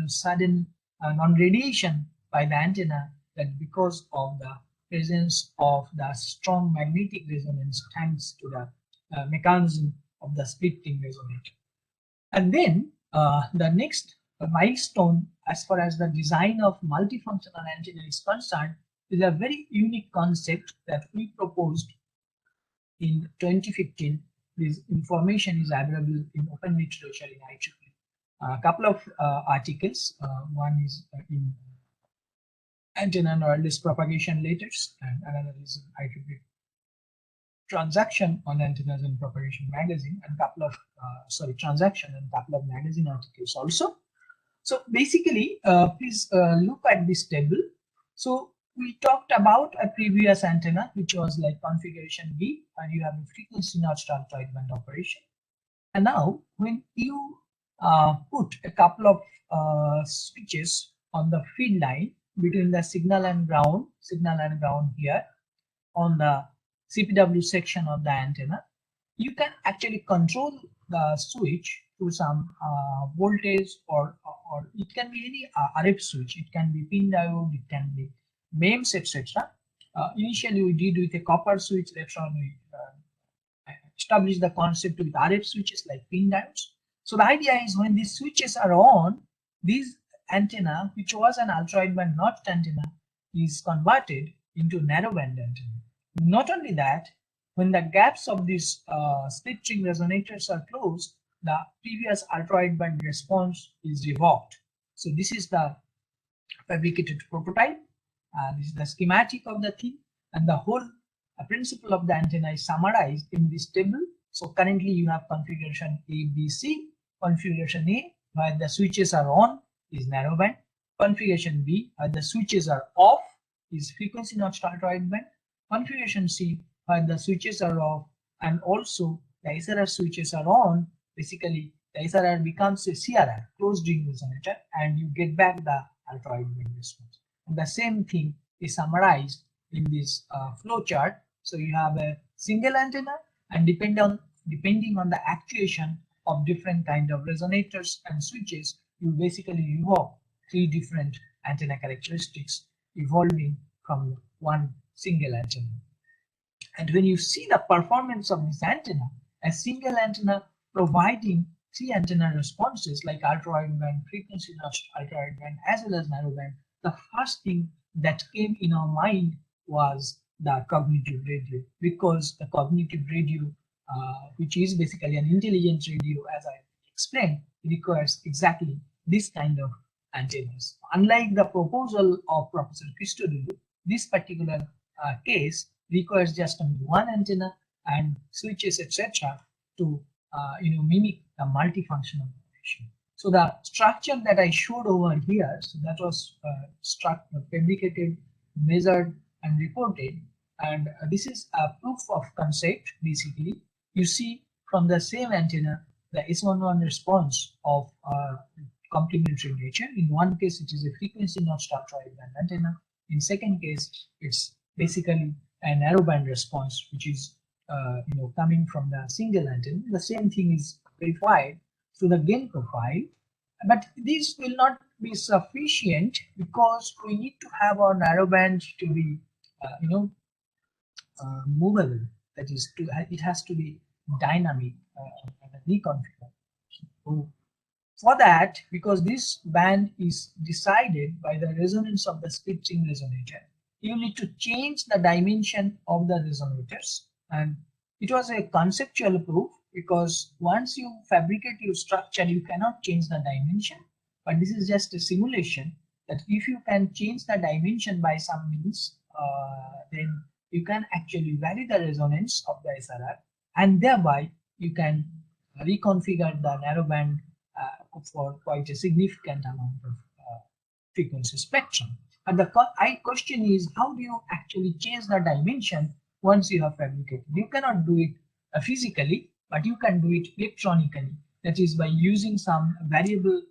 sudden non-radiation by the antenna, that because of the presence of the strong magnetic resonance thanks to the mechanism of the splitting resonator. And then the next milestone as far as the design of multifunctional antenna is concerned is a very unique concept that we proposed in 2015. This information is available in open literature in IEEE. A couple of articles. One is in Antenna and Wireless Propagation Letters, and another is in IEEE Transaction on Antennas and Propagation magazine, and couple of transaction and couple of magazine articles also. So basically, please look at this table. So we talked about a previous antenna, which was like configuration B, and you have a frequency notched ultra-wideband operation. And now, when you put a couple of switches on the field line between the signal and ground here on the CPW section of the antenna, you can actually control the switch through some voltage, or it can be any RF switch. It can be pin diode, it can be MEMS, etc. Initially we did with a copper switch. Later on we established the concept with RF switches like pin diodes. So the idea is, when these switches are on, this antenna, which was an ultra-wideband notched antenna, is converted into narrowband antenna. Not only that, when the gaps of these split ring resonators are closed, the previous ultra-wideband response is revoked. So this is the fabricated prototype. This is the schematic of the thing, and the whole principle of the antenna is summarized in this table. So currently you have configuration A, B, C. Configuration A, where the switches are on, is narrowband. Configuration B, where the switches are off, is frequency notched ultra-wideband. Configuration C, where the switches are off and also the SRR switches are on, basically the SRR becomes a CRR, closed ring resonator, and you get back the ultra-wideband response. And the same thing is summarized in this flow chart. So you have a single antenna, and depending on the actuation of different kind of resonators and switches, you basically evolve three different antenna characteristics evolving from one single antenna. And when you see the performance of this antenna, a single antenna providing 3 antenna responses like ultra-wideband, frequency notched ultra-wideband as well as narrowband, the first thing that came in our mind was the cognitive radio, because the cognitive radio, which is basically an intelligent radio, as I explained, requires exactly this kind of antennas. Unlike the proposal of Professor Christodoulou, this particular case requires just only one antenna and switches, etc., to mimic the multifunctional operation. So the structure that I showed over here, so that was fabricated, measured, and reported, and this is a proof of concept. Basically, you see from the same antenna the S11 response of complementary nature. In one case, it is a frequency notched ultra-wideband antenna. In second case, it's basically a narrowband response, which is coming from the single antenna. The same thing is verified through the gain profile, but this will not be sufficient because we need to have our narrowband to be movable. That is, it has to be dynamic and reconfigured. So for that, because this band is decided by the resonance of the splitting resonator, you need to change the dimension of the resonators, and it was a conceptual proof, because once you fabricate your structure, you cannot change the dimension. But this is just a simulation that if you can change the dimension by some means, then you can actually vary the resonance of the SRR, and thereby you can reconfigure the narrowband for quite a significant amount of frequency spectrum. And the question is, how do you actually change the dimension once you have fabricated? You cannot do it physically, but you can do it electronically. That is by using some variable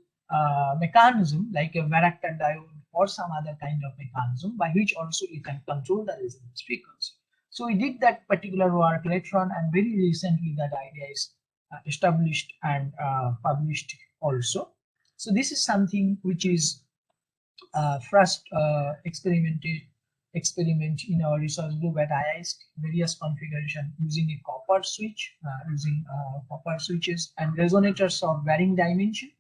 mechanism like a varactor diode or some other kind of mechanism by which also you can control the resonance frequency. So we did that particular work later on, and very recently that idea is established and published also. So this is something which is first experiment in our research group at IIST, various configuration using a copper switch, using copper switches and resonators of varying dimension.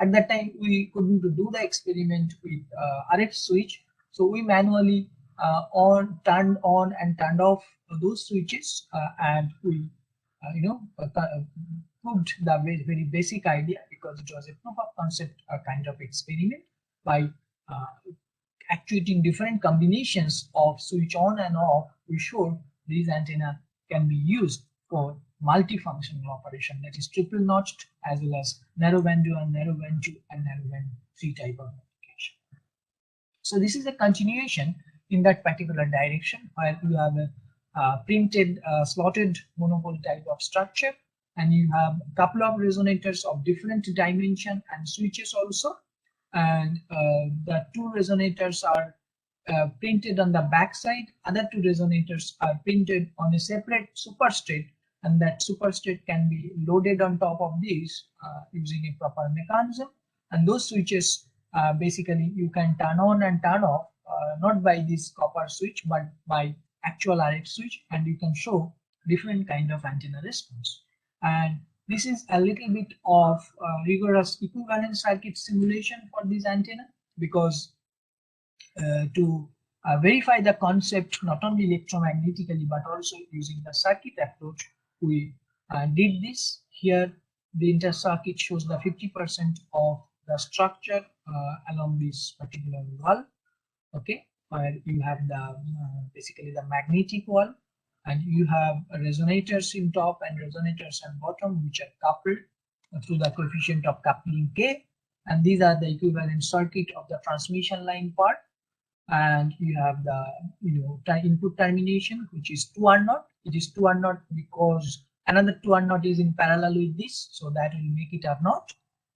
At that time, we couldn't do the experiment with RF switch, so we manually turned on and turned off those switches, and we proved the very basic idea, because it was a proof of concept kind of experiment. By actuating different combinations of switch on and off, we showed these antenna can be used for multifunctional operation, that is triple notched as well as narrowband 1, narrowband 2, and narrowband 3 type of application. So this is a continuation in that particular direction, where you have a printed slotted monopole type of structure, and you have a couple of resonators of different dimension and switches also, and the two resonators are printed on the back side. Other two resonators are printed on a separate superstrate, and that superstrate can be loaded on top of these using a proper mechanism. And those switches basically you can turn on and turn off, not by this copper switch but by actual RF switch, and you can show different kind of antenna response. And this is a little bit of rigorous equivalent circuit simulation for this antenna, because to verify the concept not only electromagnetically but also using the circuit approach, we did this. Here the inter circuit shows the 50% of the structure along this particular wall, okay, where you have the basically the magnetic wall, and you have resonators in top and resonators on bottom, which are coupled through the coefficient of coupling K, and these are the equivalent circuit of the transmission line part. And you have the input termination, which is 2R0. It is 2R0 because another 2R0 is in parallel with this, so that will make it R0.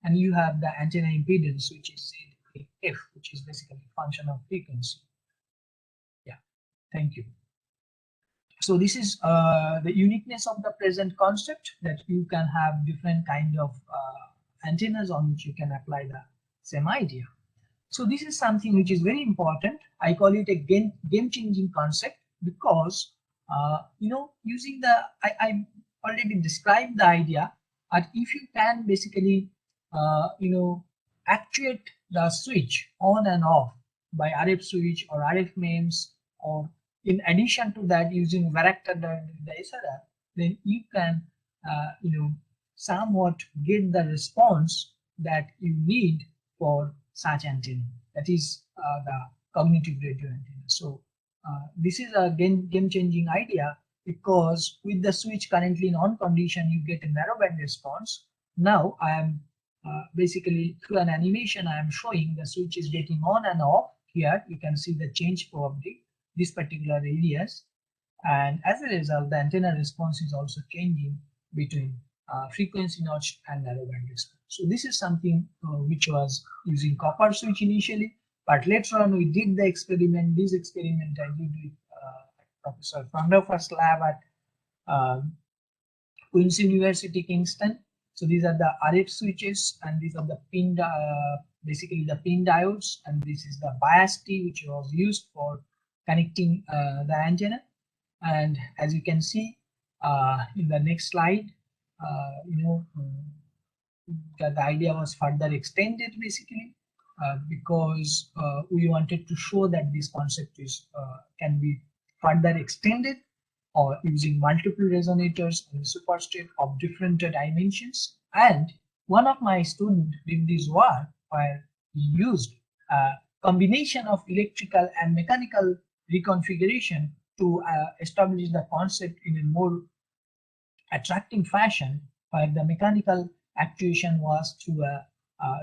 And you have the antenna impedance, which is F, which is basically a function of frequency. Yeah, thank you. So this is the uniqueness of the present concept, that you can have different kind of antennas on which you can apply the same idea. So this is something which is very important. I call it a game-changing concept, because using the I already described the idea. And if you can basically, actuate the switch on and off by RF switch or RF MEMS, or in addition to that using varactor the SRR, then you can, somewhat get the response that you need for such antenna. That is the cognitive radio antenna. So this is a game-changing idea, because with the switch currently in on condition, you get a narrowband response. Now I am basically through an animation, I am showing the switch is getting on and off. Here you can see the change probably these particular areas, and as a result, the antenna response is also changing between frequency notch and narrowband response. So this is something which was using copper switch initially, but later on we did the experiment. This experiment I did with Professor Frandhofer's lab at Queen's University, Kingston. So these are the RF switches, and these are the pin, basically the pin diodes, and this is the bias T which was used for connecting the antenna. And as you can see in the next slide, the idea was further extended basically because we wanted to show that this concept is can be further extended or using multiple resonators in the superstrate of different dimensions. And one of my students did this work where he used a combination of electrical and mechanical reconfiguration to establish the concept in a more attracting fashion, where the mechanical actuation was through a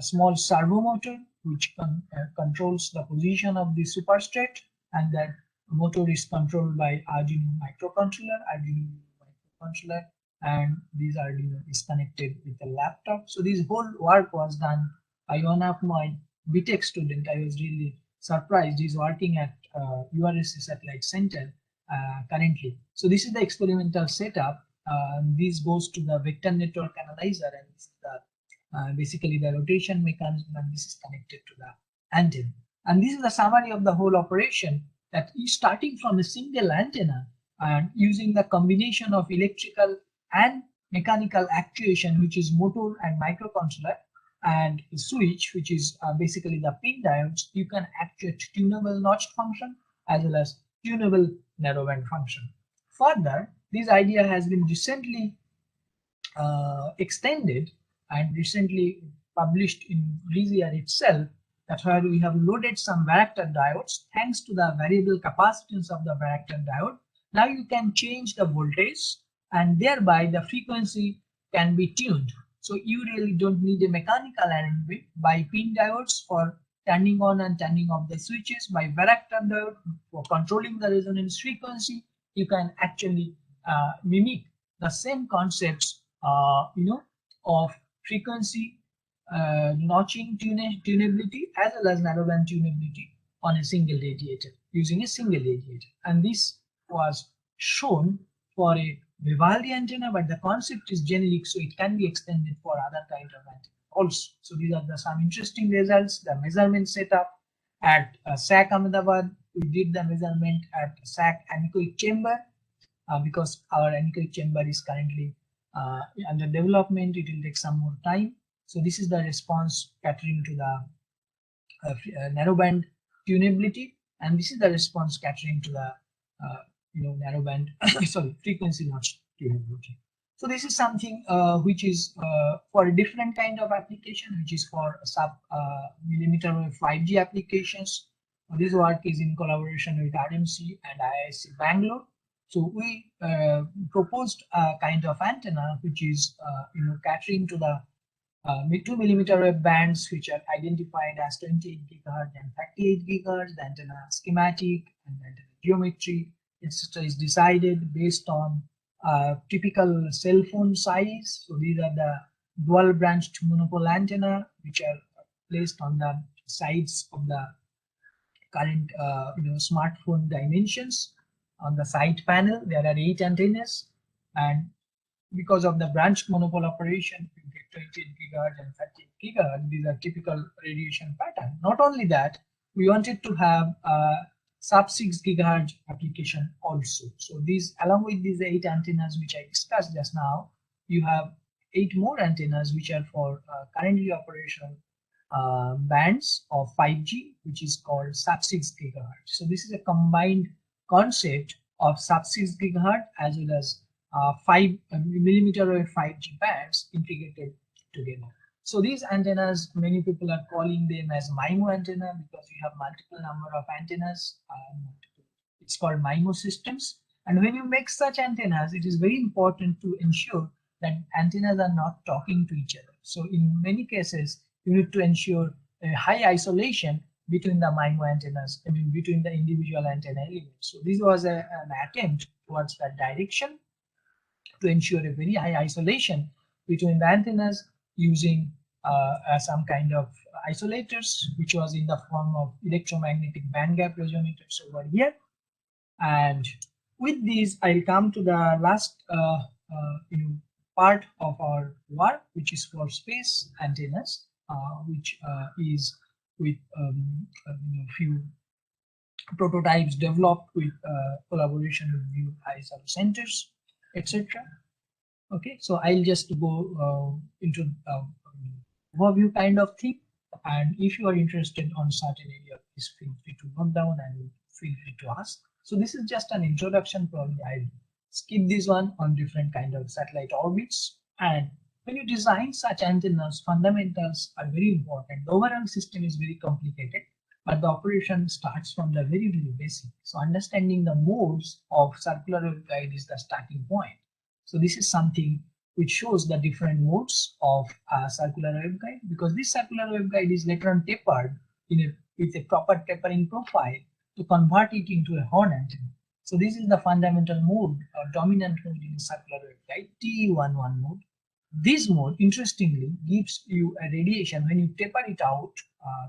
small servo motor which controls the position of the superstrate, and that motor is controlled by Arduino microcontroller, and this Arduino is connected with a laptop. So this whole work was done by one of my BTech student. I was really surprised. He's working at URSC Satellite Center currently. So this is the experimental setup. This goes to the vector network analyzer, and this is the basically the rotation mechanism, and this is connected to the antenna. And this is the summary of the whole operation, that is starting from a single antenna and using the combination of electrical and mechanical actuation, which is motor and microcontroller, and a switch, which is basically the pin diodes. You can actuate tunable notch function as well as tunable narrowband function. Further, this idea has been recently extended and recently published in this year itself, that's where we have loaded some varactor diodes. Thanks to the variable capacitance of the varactor diode, now you can change the voltage, and thereby the frequency can be tuned. So you really don't need a mechanical arrangement by pin diodes for turning on and turning off the switches, by varactor diode for controlling the resonance frequency. You can actually mimic the same concepts, of frequency notching tunability as well as narrowband tunability on a single radiator, using a single radiator. And this was shown for a Vivaldi antenna, but the concept is generic, so it can be extended for other kinds of antenna also. So these are some interesting results. The measurement setup at SAC Ahmedabad, we did the measurement at SAC anechoic chamber because our anechoic chamber is currently under development. It will take some more time. So this is the response catering to the narrowband tunability, and this is the response catering to the narrowband frequency notch tunability. So this is something which is for a different kind of application, which is for sub millimeter wave 5G applications. This work is in collaboration with RMC and IISc Bangalore. So we proposed a kind of antenna which is catering to the 2 millimeter wave bands, which are identified as 28 GHz and 38 GHz. The antenna schematic and the antenna geometry, etc., is decided based on typical cell phone size. So these are the dual branched monopole antenna, which are placed on the sides of the current smartphone dimensions. On the side panel, there are 8 antennas, and because of the branched monopole operation, you get 28 GHz and 38 GHz. These are typical radiation pattern. Not only that, we wanted to have sub 6 gigahertz application also. So these, along with these 8 antennas which I discussed just now, you have 8 more antennas which are for currently operational bands of 5G, which is called sub 6 gigahertz. So this is a combined concept of sub 6 gigahertz as well as 5 millimeter wave 5G bands integrated together. So these antennas, many people are calling them as MIMO antenna because you have multiple number of antennas. It's called MIMO systems. And when you make such antennas, it is very important to ensure that antennas are not talking to each other. So in many cases, you need to ensure a high isolation between the MIMO antennas, I mean between the individual antenna elements. So this was an attempt towards that direction to ensure a very high isolation between the antennas using some kind of isolators, which was in the form of electromagnetic band gap resonators over here. And with these, I'll come to the last part of our work, which is for space antennas, which is with few prototypes developed with collaboration with few ISR centers, etc. Okay, so I'll just go into overview kind of thing, and if you are interested on certain area, please feel free to note down and feel free to ask. So this is just an introduction. Probably I'll skip this one on different kind of satellite orbits. And when you design such antennas, fundamentals are very important. The overall system is very complicated, but the operation starts from the very, very basic. So understanding the modes of circular waveguide is the starting point. So this is something which shows the different modes of circular waveguide, because this circular waveguide is later on tapered with a proper tapering profile to convert it into a horn antenna. So this is the fundamental mode or dominant mode in circular waveguide, TE11 mode. This mode, interestingly, gives you a radiation when you taper it out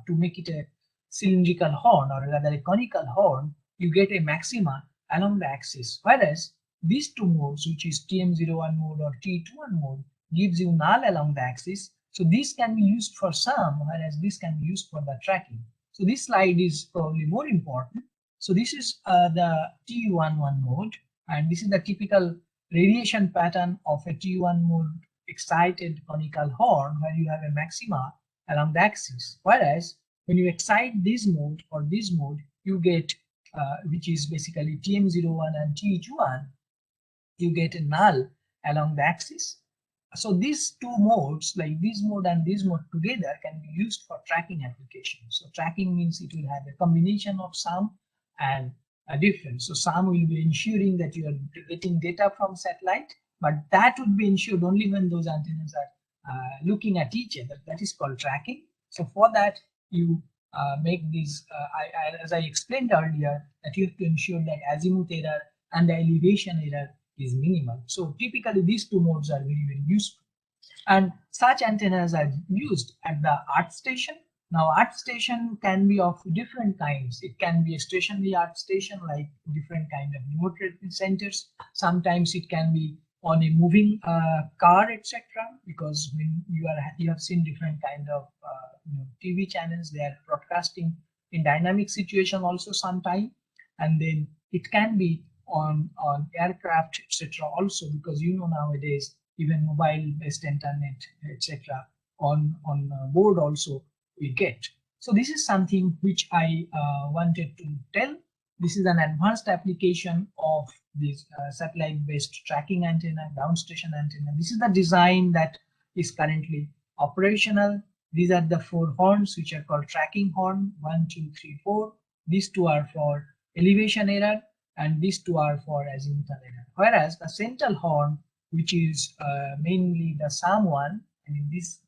to make it a cylindrical horn, or rather a conical horn. You get a maxima along the axis, whereas these two modes, which is TM01 mode or TE21 mode, gives you null along the axis. So this can be used for sum, whereas this can be used for the tracking. So this slide is probably more important. So this is the TE11 mode, and this is the typical radiation pattern of a TE1 mode excited conical horn, where you have a maxima along the axis. Whereas when you excite this mode or this mode, you get, which is basically TM01 and TE21, you get a null along the axis. So these two modes, like this mode and this mode together, can be used for tracking applications. So tracking means it will have a combination of sum and a difference. So sum will be ensuring that you are getting data from satellite, but that would be ensured only when those antennas are looking at each other. That is called tracking. So for that, you make these, as I explained earlier, that you have to ensure that azimuth error and the elevation error is minimal. So typically these two modes are very, very useful. And such antennas are used at the Earth station. Now Earth station can be of different kinds. It can be a stationary Earth station, like different kind of remote centers. Sometimes it can be on a moving car, etc. Because when you have seen different kind of TV channels, they are broadcasting in dynamic situation also sometime. And then it can be on aircraft, etc. also, because nowadays even mobile based internet, etc. on board also we get. So this is something which I wanted to tell. This is an advanced application of this satellite based tracking antenna, ground station antenna. This is the design that is currently operational. These are the 4 horns which are called tracking horn, 1, 2, 3, 4. These 2 are for elevation error, and these 2 are for azimuthal error. Whereas the central horn, which is mainly the sum one, and these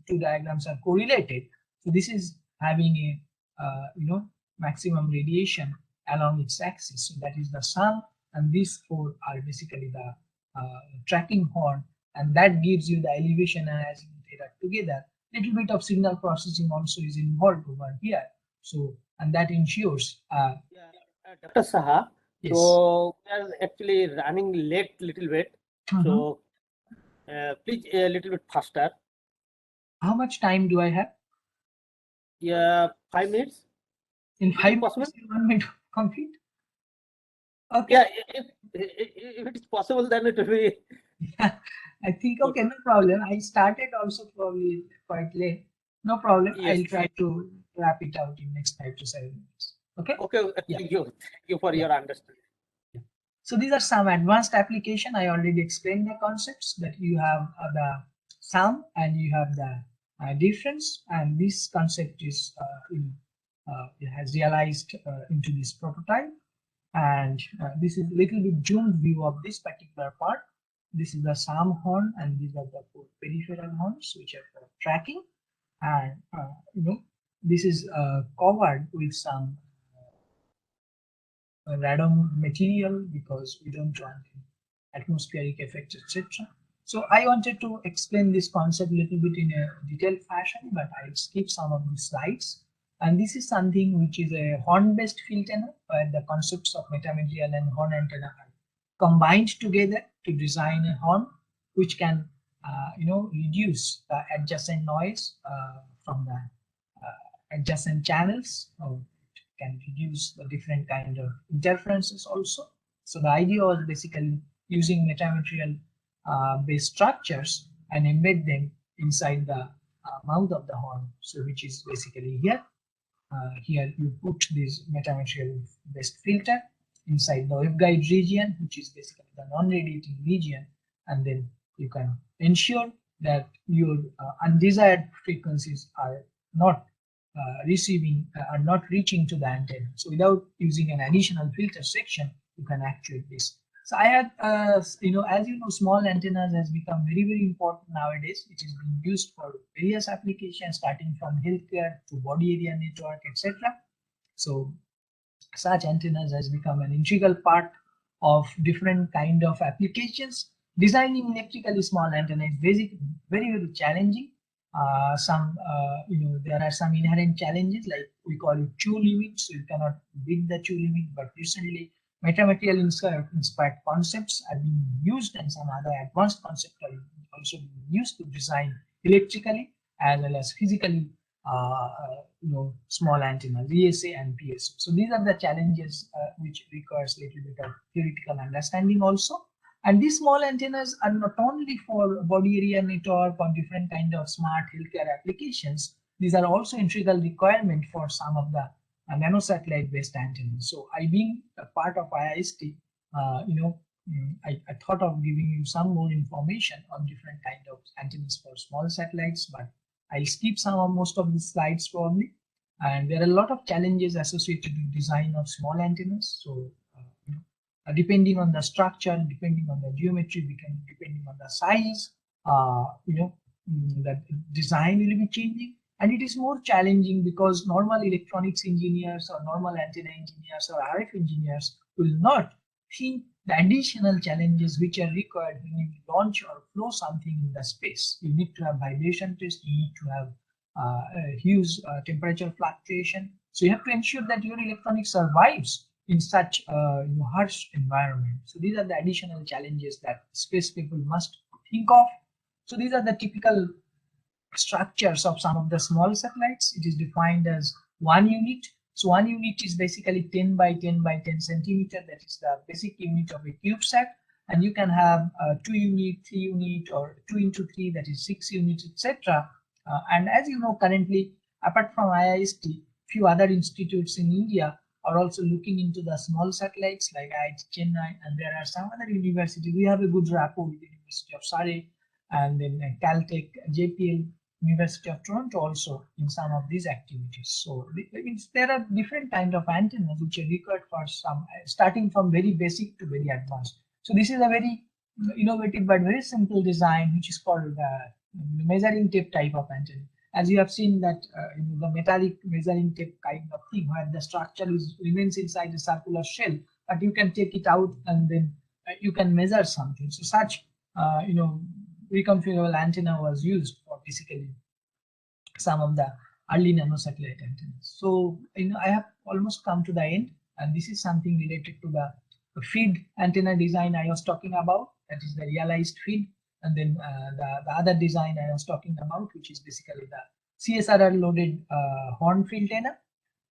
2 diagrams are correlated. So this is having a maximum radiation along its axis. So that is the sum, and these 4 are basically the tracking horn, and that gives you the elevation and azimuth error together. Little bit of signal processing also is involved over here. So, and that ensures. Dr. Saha, Yes. so we are actually running late little bit. So please a little bit faster. How much time do I have? Yeah, 5 minutes. In 5 possible? minutes, you want me to complete? Okay. Yeah, if it is possible, then it will be. I think, okay, no problem. I started also probably quite late. No problem. Yes. I'll try to wrap it out in next 5 to 7 minutes. Okay. Okay. Yeah. Thank you. Thank you for Yeah. your understanding. So these are some advanced application. I already explained the concepts that you have the sum and you have the difference, and this concept is it has realized into this prototype. And this is little bit zoomed view of this particular part. This is the sum horn, and these are the four peripheral horns which are for tracking. And this is covered with some radon material because we don't want atmospheric effects, etc. So I wanted to explain this concept a little bit in a detailed fashion, but I'll skip some of the slides. And this is something which is a horn-based field antenna, where the concepts of metamaterial and horn antenna are combined together to design a horn which can, reduce the adjacent noise from the adjacent channels, or can reduce the different kind of interferences also. So the idea was basically using metamaterial based structures and embed them inside the mouth of the horn. So which is basically here. Here you put this metamaterial based filter inside the waveguide region, which is basically the non-radiating region, and then you can ensure that your undesired frequencies are not are not reaching to the antenna. So without using an additional filter section, you can actuate this. So I had, as you know, small antennas has become very, very important nowadays. It is being used for various applications, starting from healthcare to body area network, etc. So such antennas has become an integral part of different kind of applications. Designing electrically small antenna is very, very challenging. There are some inherent challenges, like we call it Chu limit, so you cannot beat the Chu limit. But recently, metamaterial inspired concepts are being used, and some other advanced concepts are also being used to design electrically as well as physically small antennas, ESA and PSA. So these are the challenges which requires a little bit of theoretical understanding also. And these small antennas are not only for body area network or different kind of smart healthcare applications. These are also integral requirement for some of the nanosatellite based antennas. So I, being a part of IIST, I thought of giving you some more information on different kind of antennas for small satellites, but I'll skip most of the slides probably. And there are a lot of challenges associated with design of small antennas. So depending on the structure, depending on the geometry, depending on the size, the design will be changing. And it is more challenging because normal electronics engineers or normal antenna engineers or RF engineers will not think the additional challenges which are required when you launch or flow something in the space. You need to have vibration test, you need to have a huge temperature fluctuation. So you have to ensure that your electronics survives in such harsh environment. So these are the additional challenges that space people must think of. So these are the typical structures of some of the small satellites. It is defined as 1 unit. So 1 unit is basically 10 by 10 by 10 centimeter. That is the basic unit of a CubeSat. And you can have 2 unit, 3 unit, or 2 into 3, that is 6 units, etc. And as you know, currently, apart from IIST, few other institutes in India are also looking into the small satellites like IIT Chennai, and there are some other universities. We have a good rapport with the University of Surrey, and then Caltech, JPL, University of Toronto also in some of these activities. So there are different kind of antennas which are required for some, starting from very basic to very advanced. So this is a very innovative but very simple design, which is called measuring tape type of antenna. As you have seen that the metallic measuring tape kind of thing, where the structure remains inside the circular shell, but you can take it out and then you can measure something. So such reconfigurable antenna was used for basically some of the early nanosatellite antennas. So I have almost come to the end, and this is something related to the feed antenna design I was talking about. That is the realized feed. And then the other design I was talking about, which is basically the CSRR loaded horn field antenna.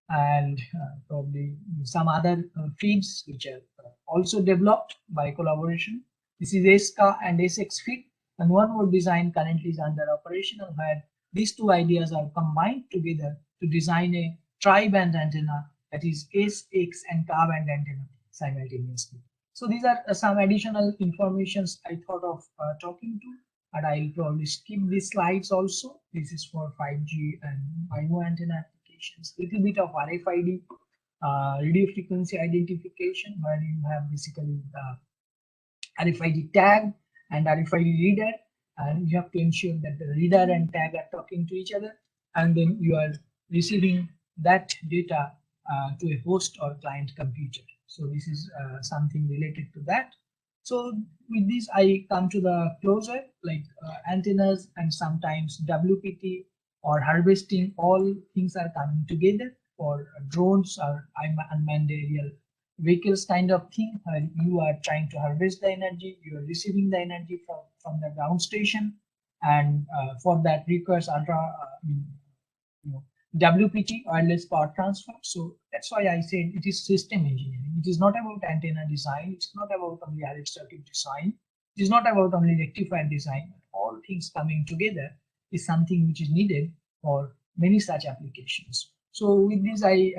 and probably some other feeds which are also developed by collaboration. This is SK and SX feed, and one more design currently is under operational where these two ideas are combined together to design a tri-band antenna, that is SX and K band antenna simultaneously. So these are some additional informations I thought of talking to, and I'll probably skip these slides also. This is for 5G and MIMO antenna applications. Little bit of RFID, radio frequency identification, where you have basically the RFID tag and RFID reader, and you have to ensure that the reader and tag are talking to each other, and then you are receiving that data to a host or client computer. So this is something related to that. So with this, I come to the closer, like antennas and sometimes WPT or harvesting, all things are coming together for drones or unmanned aerial vehicles kind of thing. You are trying to harvest the energy, you are receiving the energy from the ground station, and for that requires ultra WPT, wireless power transfer. So that's why I said it is system engineering. It is not about antenna design. It's not about only RF circuit design. It is not about only rectifier design. All things coming together is something which is needed for many such applications. So with this, I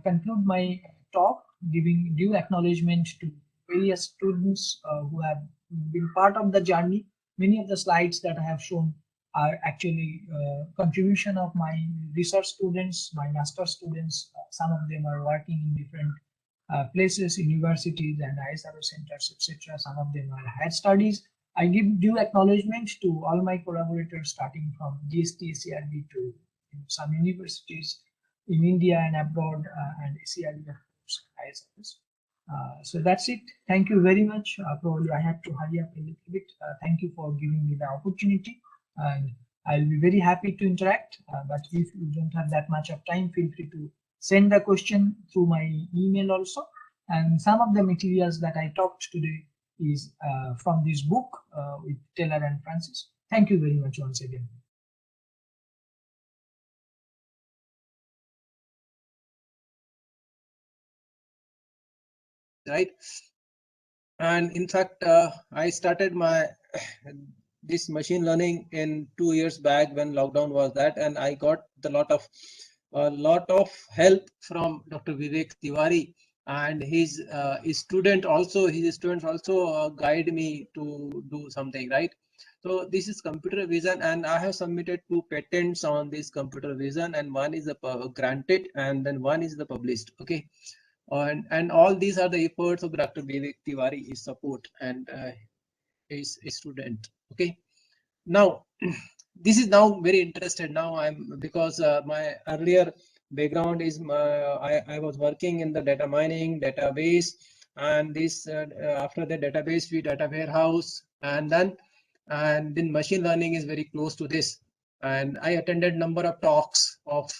conclude my talk, giving due acknowledgement to various students who have been part of the journey. Many of the slides that I have shown are actually contribution of my research students, my master students. Some of them are working in different places, universities and ISRO centers, etc. Some of them are higher studies. I give due acknowledgement to all my collaborators, starting from GST, CRB to some universities in India and abroad, and CRB, of course, ISROs. So that's it. Thank you very much. Probably I had to hurry up a little bit. Thank you for giving me the opportunity, and I'll be very happy to interact. But if you don't have that much of time, feel free to send the question through my email also. And some of the materials that I talked today is from this book with Taylor and Francis. Thank you very much once again. Right. And in fact, I started my this machine learning in 2 years back when lockdown was that, and I got a lot of help from Dr. Vivek Tiwari, and his students also guide me to do something, right? So this is computer vision, and I have submitted 2 patents on this computer vision, and one is granted and then one is the published. Okay. And all these are the efforts of Dr. Vivek Tiwari, his support, and his student. Okay. Now, this is now very interested. Now I'm, because my earlier background is I was working in the data mining database, and this after the database we data warehouse, and then machine learning is very close to this. And I attended number of talks of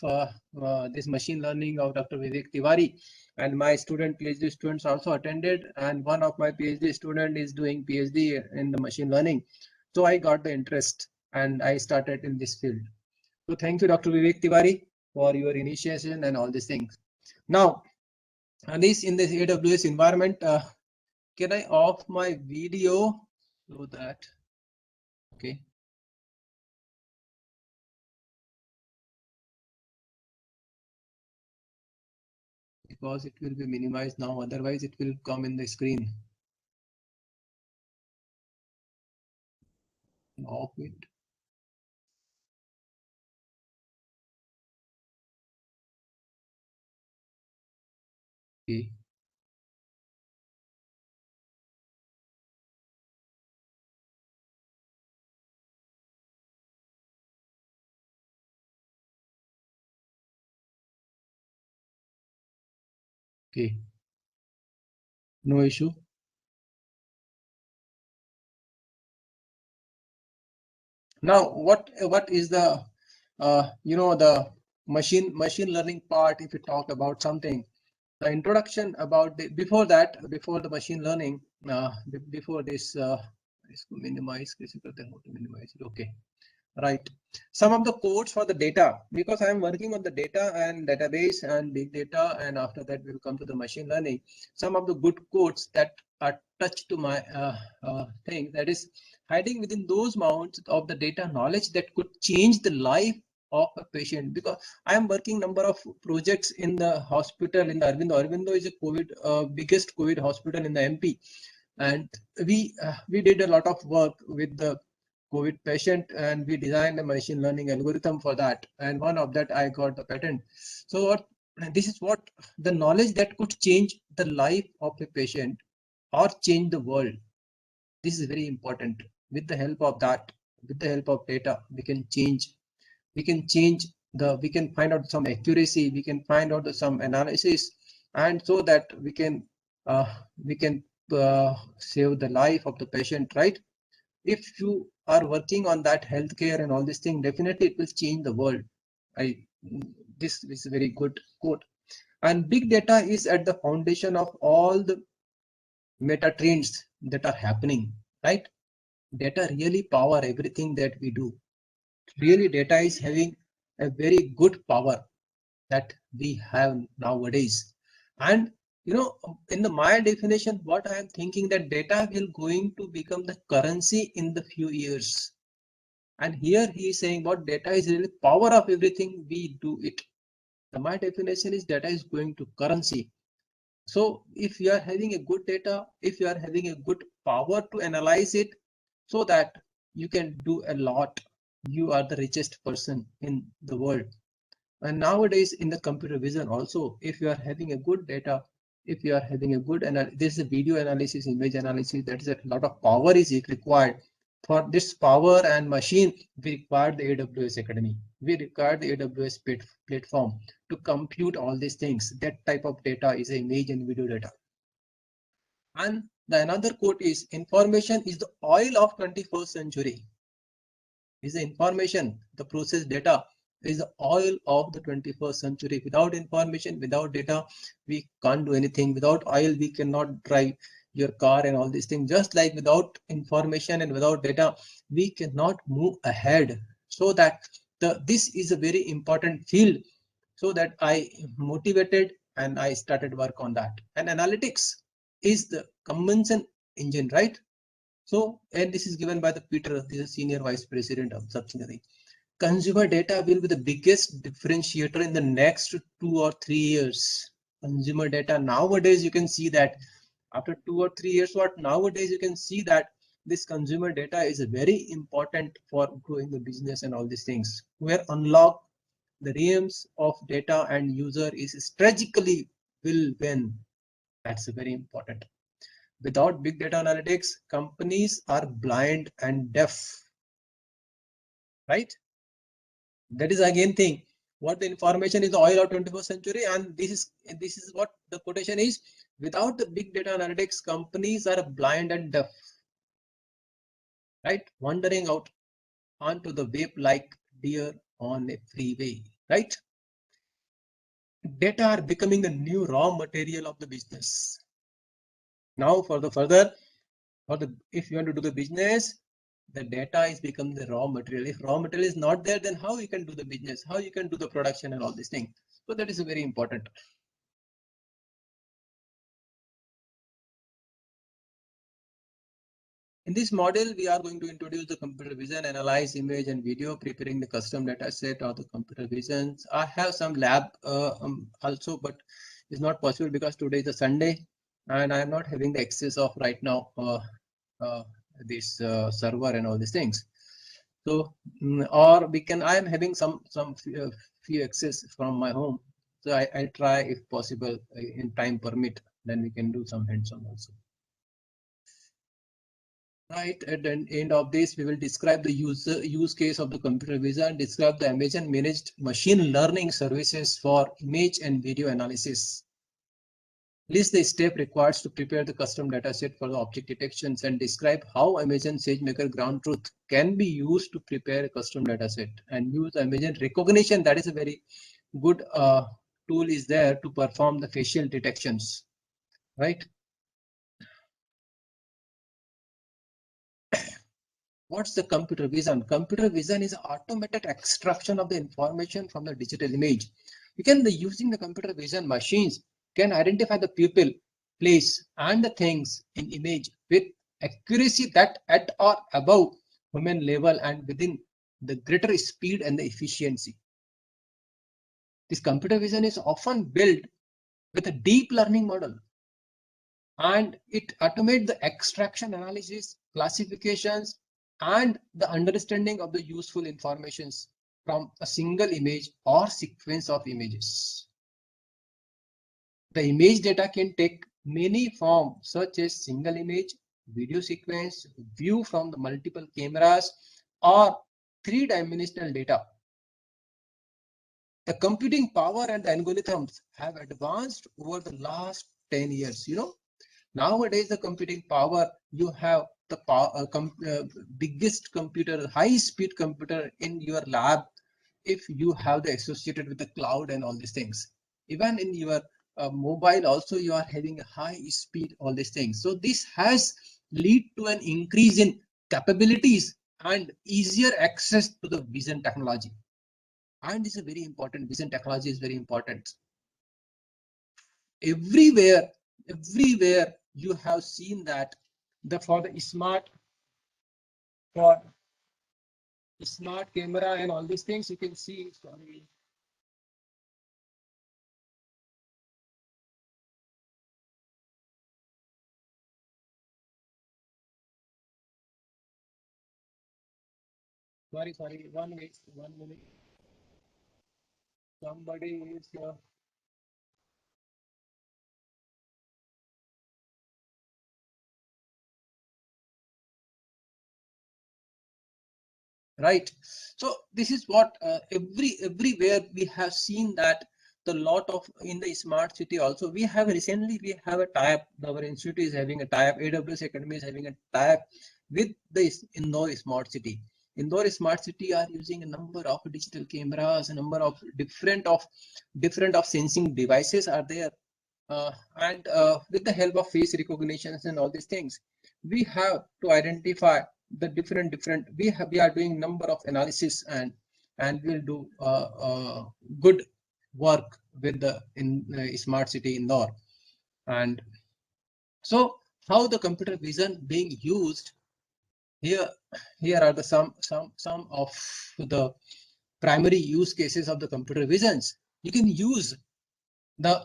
this machine learning of Dr. Vivek Tiwari, and my PhD students also attended, and one of my PhD student is doing PhD in the machine learning. So I got the interest and I started in this field. So thank you, Dr. Vivek Tiwari, for your initiation and all these things. Now, and this in this AWS environment, can I off my video so that, okay. Because it will be minimized now, otherwise it will come in the screen. Off it. Okay. Okay. No issue. Now, what is the the machine learning part? If you talk about something, the introduction about the before the machine learning, before this, minimize. Okay. right? Some of the codes for the data, because I am working on the data and database and big data, and after that we'll come to the machine learning. Some of the good codes that are touched to my thing, that is hiding within those mounts of the data knowledge that could change the life of a patient. Because I am working number of projects in the hospital in the Aurobindo. Aurobindo is a COVID biggest COVID hospital in the MP, and we did a lot of work with the COVID patient, and we designed a machine learning algorithm for that. And one of that I got the patent. So what this is what the knowledge that could change the life of a patient or change the world. This is very important. With the help of that, with the help of data, we can change we can find out some accuracy, we can find out some analysis, and so that we can save the life of the patient, right? If you are working on that healthcare and all this thing, definitely it will change the world. This is a very good quote. And big data is at the foundation of all the meta trends that are happening, right? Data really power everything that we do. Really, data is having a very good power that we have nowadays. And in my definition, what I am thinking, that data will going to become the currency in the few years. And here he is saying what data is really power of everything we do it. My definition is data is going to currency. So if you are having a good data, if you are having a good power to analyze it, so that you can do a lot, you are the richest person in the world. And nowadays in the computer vision also, if you are having a good data, if you are having a good this is a video analysis, image analysis, that is a lot of power is required. For this power and machine, we require the AWS Academy. We require the AWS platform to compute all these things. That type of data is image and video data. And the another quote is, information is the oil of 21st century. Is the information, the process data is the oil of the 21st century. Without information, without data, we can't do anything. Without oil, we cannot drive your car and all these things. Just like without information and without data, we cannot move ahead. So that this is a very important field. So that I motivated and I started work on that. And analytics is the convention engine, right? So, and this is given by the Peter, this is Senior Vice President of subsidiary. Consumer data will be the biggest differentiator in the next 2 or 3 years. Consumer data nowadays, you can see that after 2 or 3 years, what nowadays you can see that this consumer data is very important for growing the business and all these things. Where unlock the realms of data and user is strategically will win. That's very important. Without big data analytics, companies are blind and deaf, right? That is again thing. What the information is the oil of 21st century, and this is what the quotation is. Without the big data analytics, companies are blind and deaf, right? Wandering out onto the web like deer on a freeway, right? Data are becoming the new raw material of the business. Now for the further, if you want to do the business, the data is become the raw material. If raw material is not there, then how you can do the business, how you can do the production and all these things. So that is very important. In this model, we are going to introduce the computer vision, analyze image and video, preparing the custom data set or the computer visions. I have some lab also, but it's not possible because today is a Sunday and I am not having the access of right now this server and all these things. So, or we can, I am having some few access from my home. So I try if possible in time permit, then we can do some hands-on also. Right, at the end of this, we will describe the use case of the computer vision, describe the Amazon managed machine learning services for image and video analysis. List the step required to prepare the custom dataset for the object detections and describe how Amazon SageMaker Ground Truth can be used to prepare a custom dataset, and use Amazon recognition. That is a very good tool is there to perform the facial detections, right? What's the computer vision? Computer vision is automated extraction of the information from the digital image. You can, using the computer vision, machines can identify the people, place, and the things in image with accuracy that at or above human level and within the greater speed and the efficiency. This computer vision is often built with a deep learning model, and it automates the extraction, analysis, classifications, and the understanding of the useful informations from a single image or sequence of images. The image data can take many forms such as single image, video sequence, view from the multiple cameras, or three-dimensional data. The computing power and the algorithms have advanced over the last 10 years. Nowadays, the computing power, you have the biggest computer, high-speed computer in your lab if you have the associated with the cloud and all these things. Even in your mobile also, you are having a high speed, all these things. So this has lead to an increase in capabilities and easier access to the vision technology. And this is very important. Vision technology is very important. Everywhere you have seen that for the smart camera and all these things, you can see. Sorry, 1 minute. Somebody is right. So this is what everywhere we have seen that the lot of in the smart city also we have a tie-up. Our institute is having a tie-up. AWS Academy is having a tie-up with the Indore smart city. Indore smart city are using a number of digital cameras, a number of different of sensing devices are there, and with the help of face recognitions and all these things, we have to identify the different we are doing number of analysis, and we'll do good work with the smart city Indore. And so how the computer vision being used here are the some of the primary use cases of the computer visions. You can use the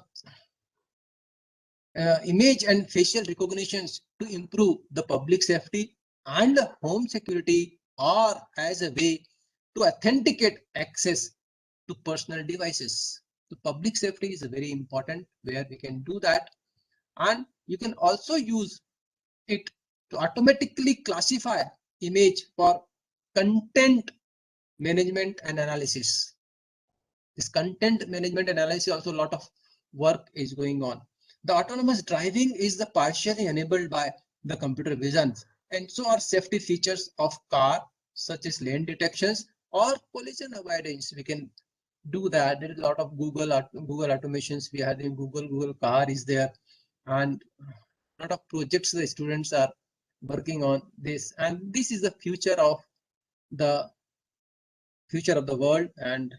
image and facial recognitions to improve the public safety and home security, or as a way to authenticate access to personal devices. The public safety is very important where we can do that, and you can also use it to automatically classify image for content management and analysis. This content management analysis also a lot of work is going on. The autonomous driving is the partially enabled by the computer vision, and so are safety features of car such as lane detections or collision avoidance. We can do that. There is a lot of Google automations. We have in Google car is there, and a lot of projects the students are working on this, and this is the future of the world, and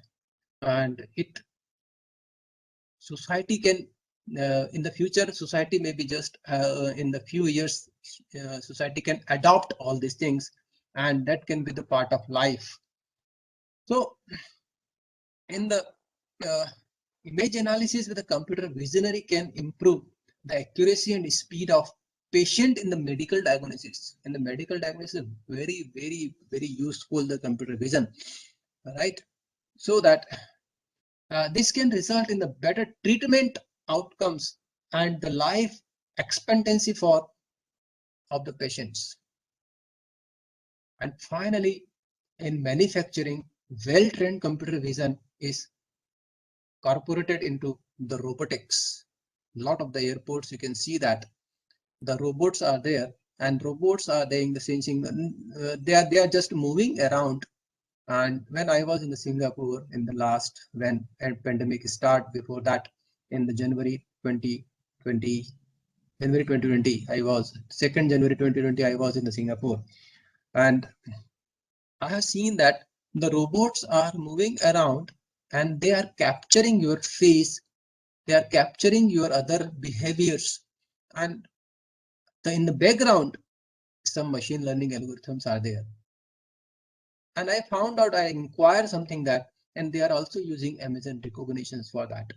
it society can in the future society maybe just in the few years society can adopt all these things, and that can be the part of life. So in the image analysis with a computer visionary can improve the accuracy and speed of patient in the medical diagnosis. And the medical diagnosis is very useful, the computer vision, right? So that this can result in the better treatment outcomes and the life expectancy of the patients. And finally, in manufacturing, well-trained computer vision is incorporated into the robotics. A lot of the airports, you can see that the robots are there, and robots are doing the sensing. They are just moving around. And when I was in the Singapore in the last, when a pandemic start, before that in the January 2020, I was 2nd January 2020, I was in the Singapore. And I have seen that the robots are moving around and they are capturing your face, they are capturing your other behaviors, and in the background some machine learning algorithms are there. And I found out, I inquired something that, and they are also using Amazon recognitions for that.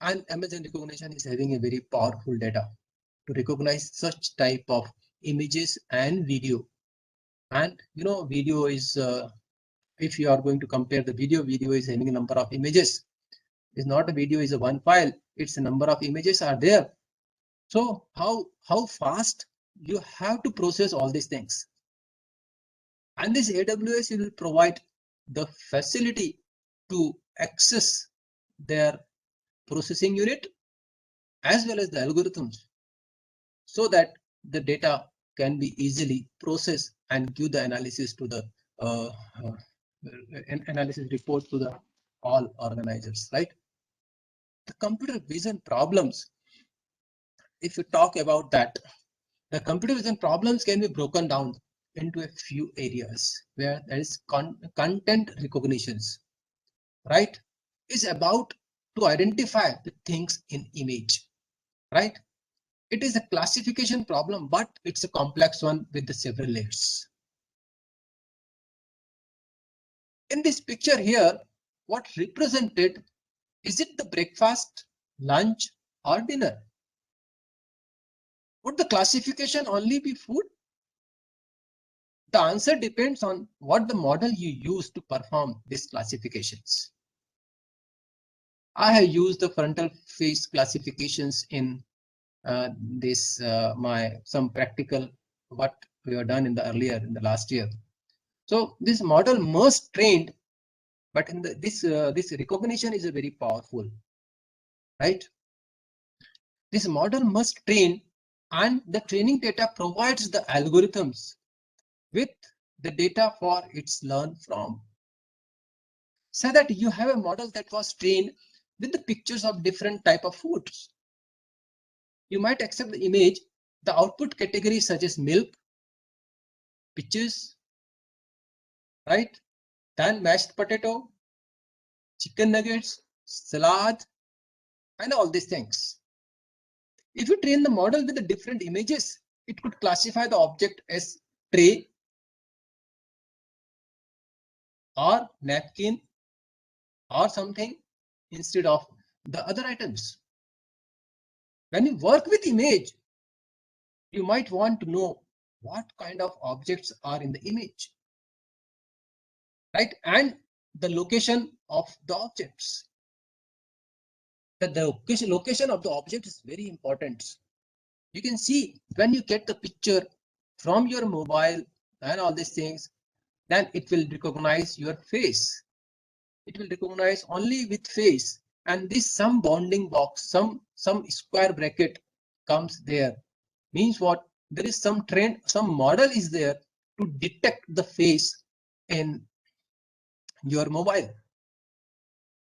And Amazon recognition is having a very powerful data to recognize such type of images and video. And you know, video is if you are going to compare the video is having a number of images. It's not a video is a one file, it's a number of images are there. So how fast you have to process all these things. And this AWS will provide the facility to access their processing unit as well as the algorithms, so that the data can be easily processed and give the analysis to the analysis report to the all organizers, right? The computer vision problems, if you talk about that, the computer vision problems can be broken down into a few areas where there is content recognitions, right? Is about to identify the things in image, right? It is a classification problem, but it's a complex one with the several layers. In this picture here, what represented, is it the breakfast, lunch, or dinner? Would the classification only be food? The answer depends on what the model you use to perform these classifications. I have used the frontal face classifications in some practical what we have done in the last year. So this model must trained, but in this recognition is a very powerful, right? This model must train, and the training data provides the algorithms with the data for its learn from. So that you have a model that was trained with the pictures of different type of foods. You might accept the image, the output categories such as milk, peaches, right? Then mashed potato, chicken nuggets, salad, and all these things. If you train the model with the different images, it could classify the object as tray or napkin or something instead of the other items. When you work with image, you might want to know what kind of objects are in the image, right? And the location of the objects. That the location of the object is very important. You can see when you get the picture from your mobile and all these things, then it will recognize your face. It will recognize only with face, and this some bounding box, some square bracket comes there. Means what? There is some trend, some model is there to detect the face in your mobile.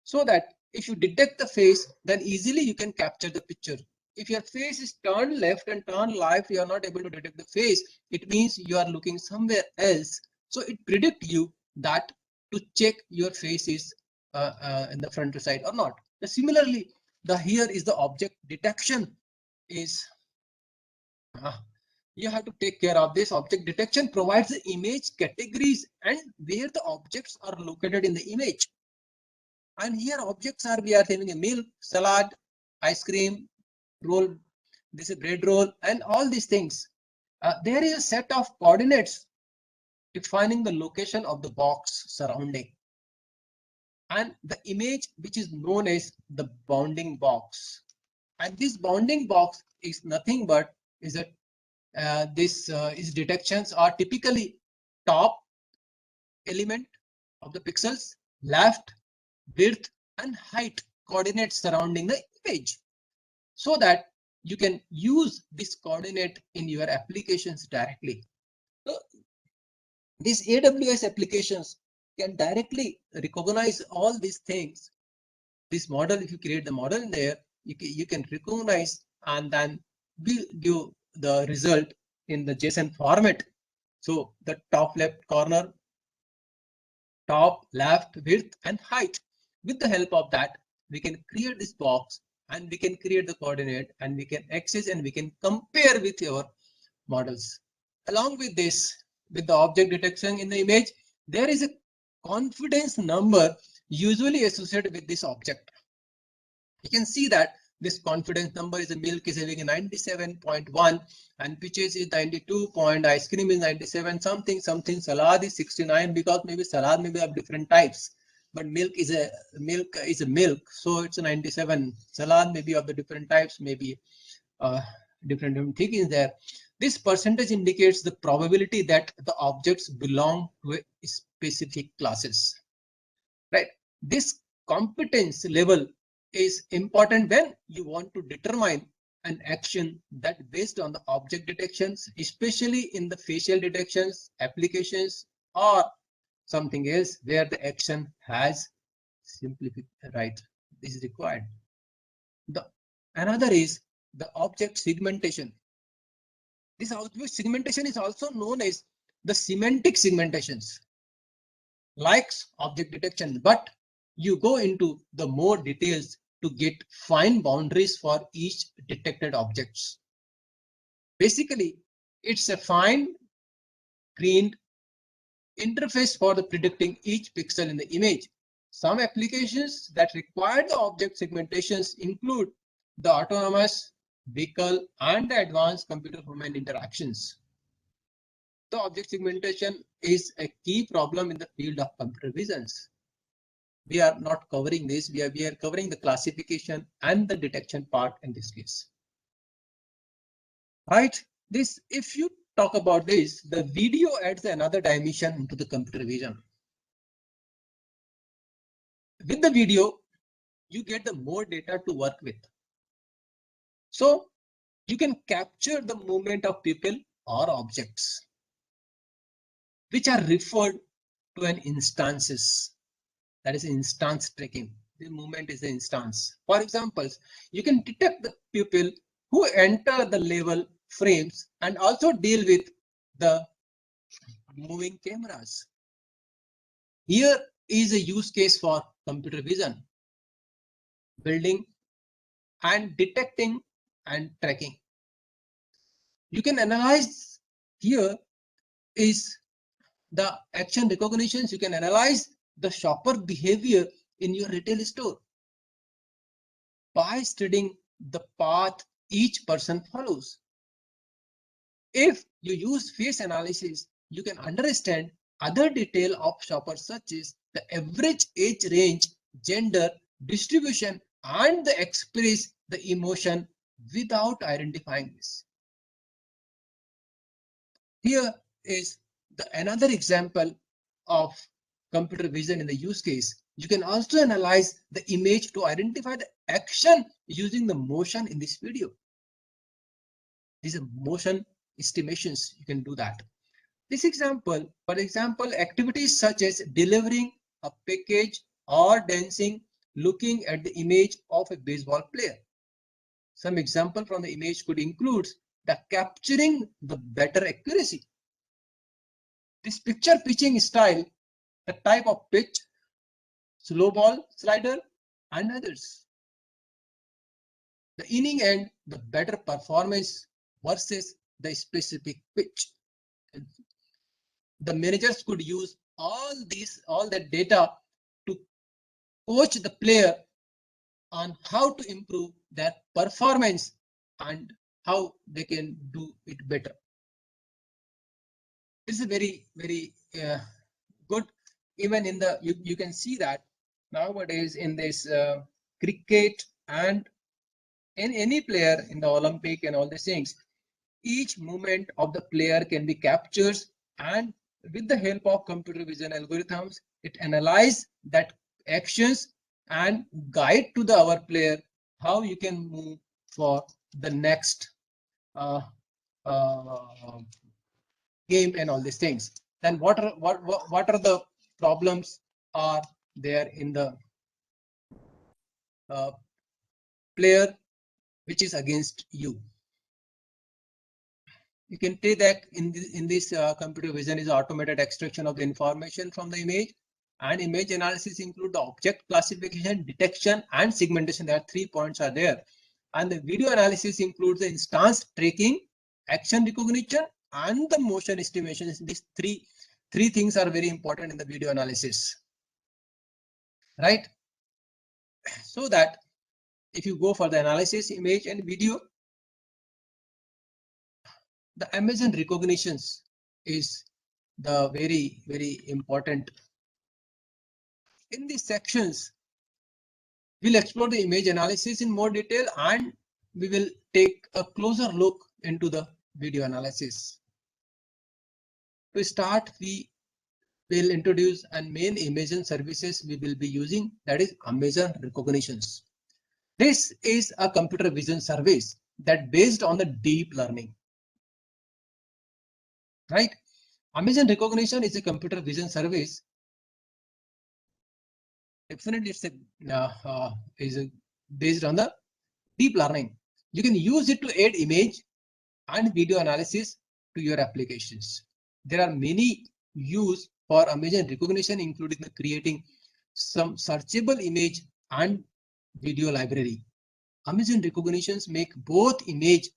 So that if you detect the face, then easily you can capture the picture. If your face is turned left and turned left, you are not able to detect the face. It means you are looking somewhere else. So it predicts you that to check your face is in the front side or not. Similarly, here is the object detection is you have to take care of this. Object detection provides the image categories and where the objects are located in the image. And here objects are, we are having a milk, salad, ice cream, roll, this is bread roll, and all these things. There is a set of coordinates defining the location of the box surrounding. And the image which is known as the bounding box. And this bounding box is nothing but is that is detections are typically top element of the pixels, left, width, and height coordinates surrounding the image, so that you can use this coordinate in your applications directly. So these AWS applications can directly recognize all these things. This model, if you create the model in there, you can recognize and then give the result in the JSON format, So the top left corner, top, left, width, and height. With the help of that, we can create this box and we can create the coordinate and we can access and we can compare with your models. Along with this, with the object detection in the image, there is a confidence number usually associated with this object. You can see that this confidence number is, the milk is having a 97.1 and peaches is 92 point, ice cream is 97, something, salad is 69, because maybe salad may be of different types, but milk is a milk, so it's a 97. Salad may be of the different types, maybe different things there. This percentage indicates the probability that the objects belong to a specific classes, right? This competence level is important when you want to determine an action that based on the object detections, especially in the facial detections applications or something else where the action has simplified, right? This is required. Another is the object segmentation. This object segmentation is also known as the semantic segmentations, like object detection, but you go into the more details to get fine boundaries for each detected objects. Basically, it's a fine grained interface for the predicting each pixel in the image. Some applications that require the object segmentations include the autonomous vehicle and the advanced computer-human interactions. The object segmentation is a key problem in the field of computer visions. We are not covering this. We are covering the classification and the detection part in this case. Right? This, if you talk about this, the video adds another dimension into the computer vision. With the video, you get the more data to work with. So you can capture the movement of people or objects, which are referred to an instances. That is instance tracking. The movement is the instance. For example, you can detect the people who enter the level frames and also deal with the moving cameras. Here is a use case for computer vision, building and detecting and tracking. You can analyze, here is the action recognitions. You can analyze the shopper behavior in your retail store by studying the path each person follows. If you use face analysis, you can understand other detail of shoppers such as the average age range, gender, distribution, and the express the emotion without identifying this. Here is another example of computer vision in the use case. You can also analyze the image to identify the action using the motion in this video. These are motion estimations. You can do that. This example, for example, activities such as delivering a package or dancing, looking at the image of a baseball player. Some example from the image could include the capturing the better accuracy. This picture pitching style, the type of pitch, slow ball slider, and others. The inning end, the better performance versus the specific pitch. The managers could use all that data to coach the player on how to improve their performance and how they can do it better. This is very, very good. Even in the, you can see that nowadays in this cricket and in any player in the Olympic and all these things, each movement of the player can be captured, and with the help of computer vision algorithms, it analyzes that actions and guide to our player how you can move for the next game and all these things. Then what are the problems are there in the player which is against you? You can take that in this computer vision is automated extraction of the information from the image, and image analysis include the object classification, detection, and segmentation. There are 3 points are there. And the video analysis includes the instance tracking, action recognition, and the motion estimation. These three things are very important in the video analysis, right? So that if you go for the analysis, image and video, the Amazon recognitions is the very important. In these sections, we'll explore the image analysis in more detail, and we will take a closer look into the video analysis. To start, we will introduce and main Amazon services we will be using, that is Amazon recognitions. This is a computer vision service that based on the deep learning, right? Amazon recognition is a computer vision service. Definitely, it's based on the deep learning. You can use it to add image and video analysis to your applications. There are many use for Amazon recognition, including the creating some searchable image and video library. Amazon recognitions make both image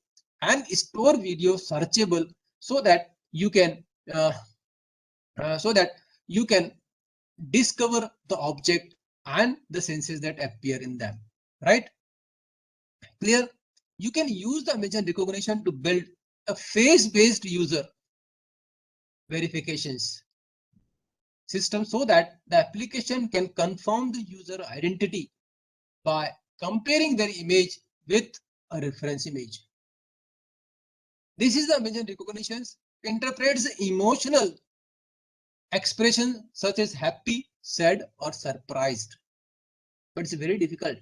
and store video searchable so that you can discover the object and the senses that appear in them, right? Clear? You can use the Amazon recognition to build a face-based user verifications system so that the application can confirm the user identity by comparing their image with a reference image. This is the Amazon recognitions interprets the emotional expression such as happy, sad, or surprised. But it's very difficult.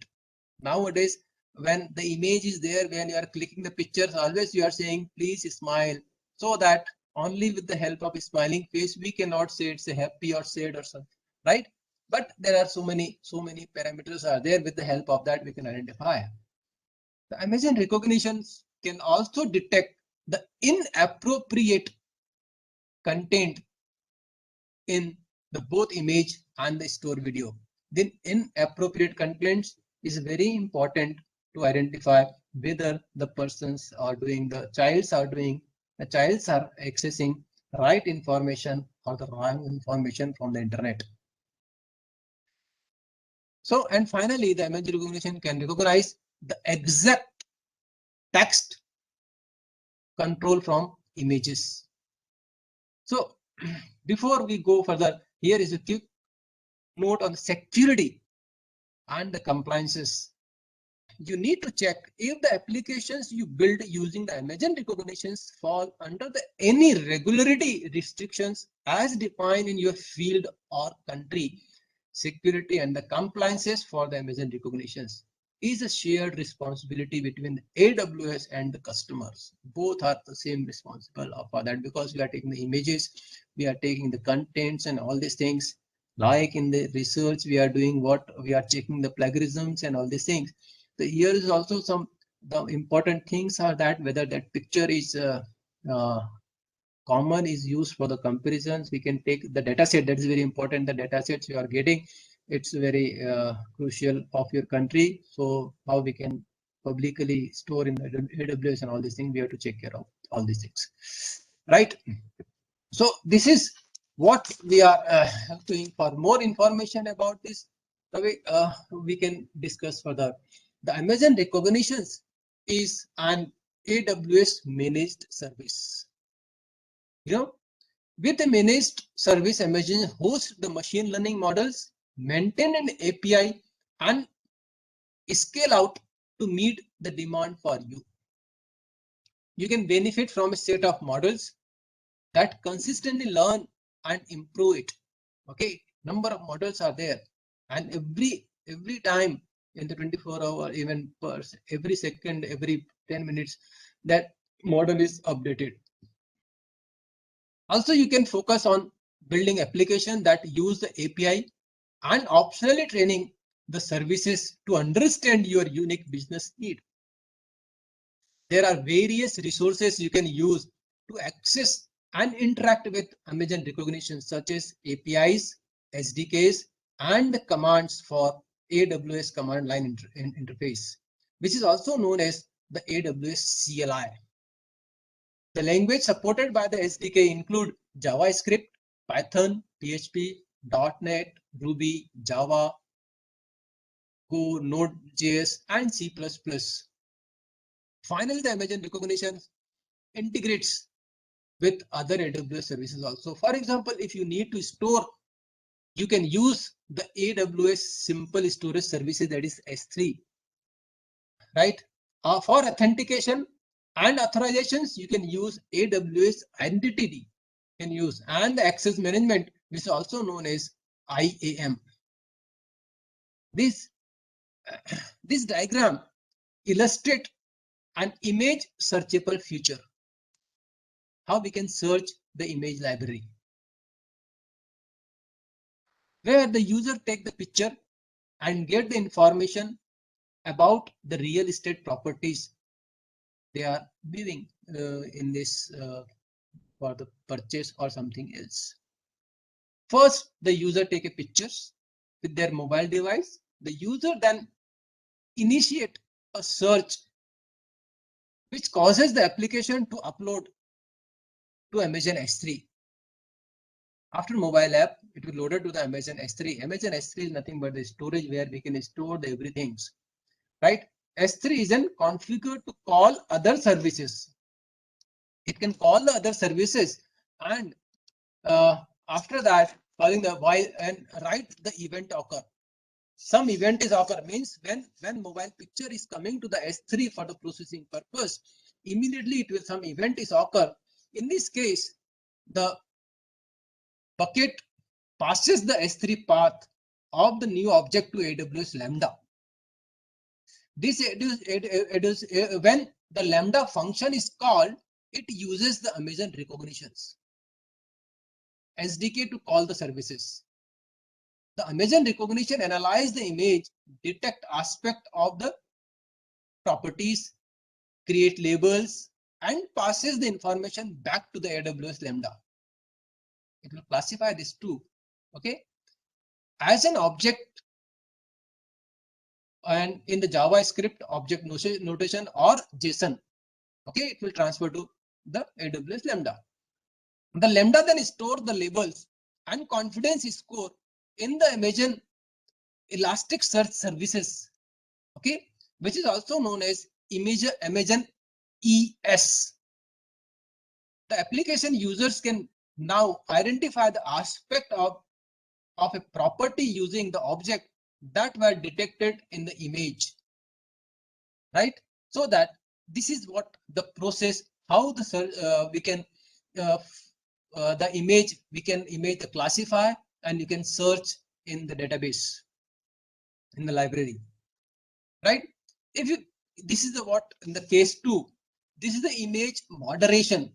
Nowadays, when the image is there, when you are clicking the pictures, always you are saying, please smile, so that only with the help of a smiling face, we cannot say it's a happy or sad or something, right? But there are so many parameters are there. With the help of that, we can identify. The Amazon recognitions can also detect the inappropriate content in the both image and the store video. Then inappropriate contents is very important to identify whether the persons are doing, the childs are accessing right information or the wrong information from the internet. So, and finally, the image recognition can recognize the exact text control from images. So before we go further, here is a quick note on the security and the compliances. You need to check if the applications you build using the Amazon recognitions fall under the any regularity restrictions as defined in your field or country. Security and the compliances for the Amazon recognitions is a shared responsibility between the AWS and the customers. Both are the same responsible for that, because we are taking the images, we are taking the contents and all these things. Like in the research, we are doing what we are checking the plagiarisms and all these things. So here is also the important things are that whether that picture is common is used for the comparisons. We can take the data set, that is very important. The data sets you are getting, it's very crucial of your country. So how we can publicly store in the AWS and all these things, we have to check care of all these things, right? So this is what we are doing. For more information about this, we can discuss further. The Amazon recognitions is an AWS managed service. With a managed service, Amazon hosts the machine learning models, maintain an API, and scale out to meet the demand for you. You can benefit from a set of models that consistently learn and improve it. Okay, number of models are there, and every time in the 24-hour, even per every second, every 10 minutes, that model is updated. Also, you can focus on building applications that use the API and optionally training the services to understand your unique business need. There are various resources you can use to access and interact with Amazon recognition such as APIs, SDKs, and commands for AWS command line interface, which is also known as the AWS CLI. The language supported by the SDK include JavaScript, Python, PHP, .NET, Ruby, Java, Go, Node.js, and C++. Finally, the Amazon recognition integrates with other AWS services also. For example, if you need to store, you can use the AWS simple storage services, that is S3, right? For authentication and authorizations, you can use AWS Entity, can use, and the access management, which is also known as IAM. This diagram illustrates an image searchable feature. How we can search the image library, where the user take the picture and get the information about the real estate properties they are viewing in this for the purchase or something else. First, the user take a pictures with their mobile device. The user then initiate a search which causes the application to upload to Amazon S3. After mobile app, it will load it to the Amazon S3. Amazon S3 is nothing but the storage where we can store the everything, right? S3 is then configured to call other services. It can call the other services, and after that, calling the while and write the event occur. Some event is occur means when mobile picture is coming to the S3 for the processing purpose, immediately it will some event is occur. In this case, the bucket passes the S3 path of the new object to AWS Lambda. This when the Lambda function is called, it uses the Amazon recognitions SDK to call the services. The Amazon recognition analyze the image, detect aspect of the properties, create labels, and passes the information back to the AWS Lambda. It will classify this too, okay, as an object, and in the JavaScript object notation or JSON, okay, it will transfer to the AWS Lambda. The Lambda then stores the labels and confidence score in the Amazon Elasticsearch services, okay, which is also known as Amazon ES. The application users can now identify the aspect of a property using the object that were detected in the image, right? So that this is what the process, how the we can the image, we can image the classify, and you can search in the database, in the library, right? If you, this is the what in the case 2, this is the image moderation.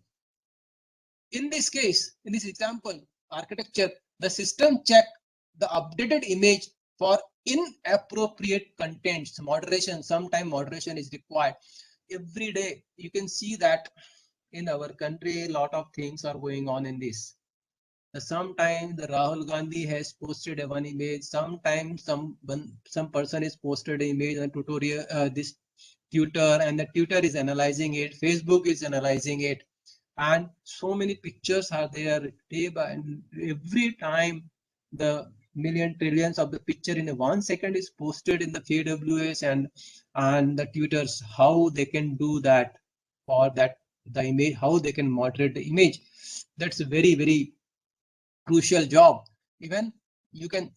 In this case, in this example architecture, the system check the updated image for inappropriate contents. Moderation, sometime moderation is required. Every day you can see that in our country a lot of things are going on in this. Sometimes the Rahul Gandhi has posted a one image, sometimes some person is posted an image and tutorial, this tutor, and the tutor is analyzing it, Facebook is analyzing it, and so many pictures are there day by, and every time the trillions of the picture in a 1 second is posted in the AWS, and the tutors, how they can do that, or that the image, how they can moderate the image. That's a very, very crucial job. Even you can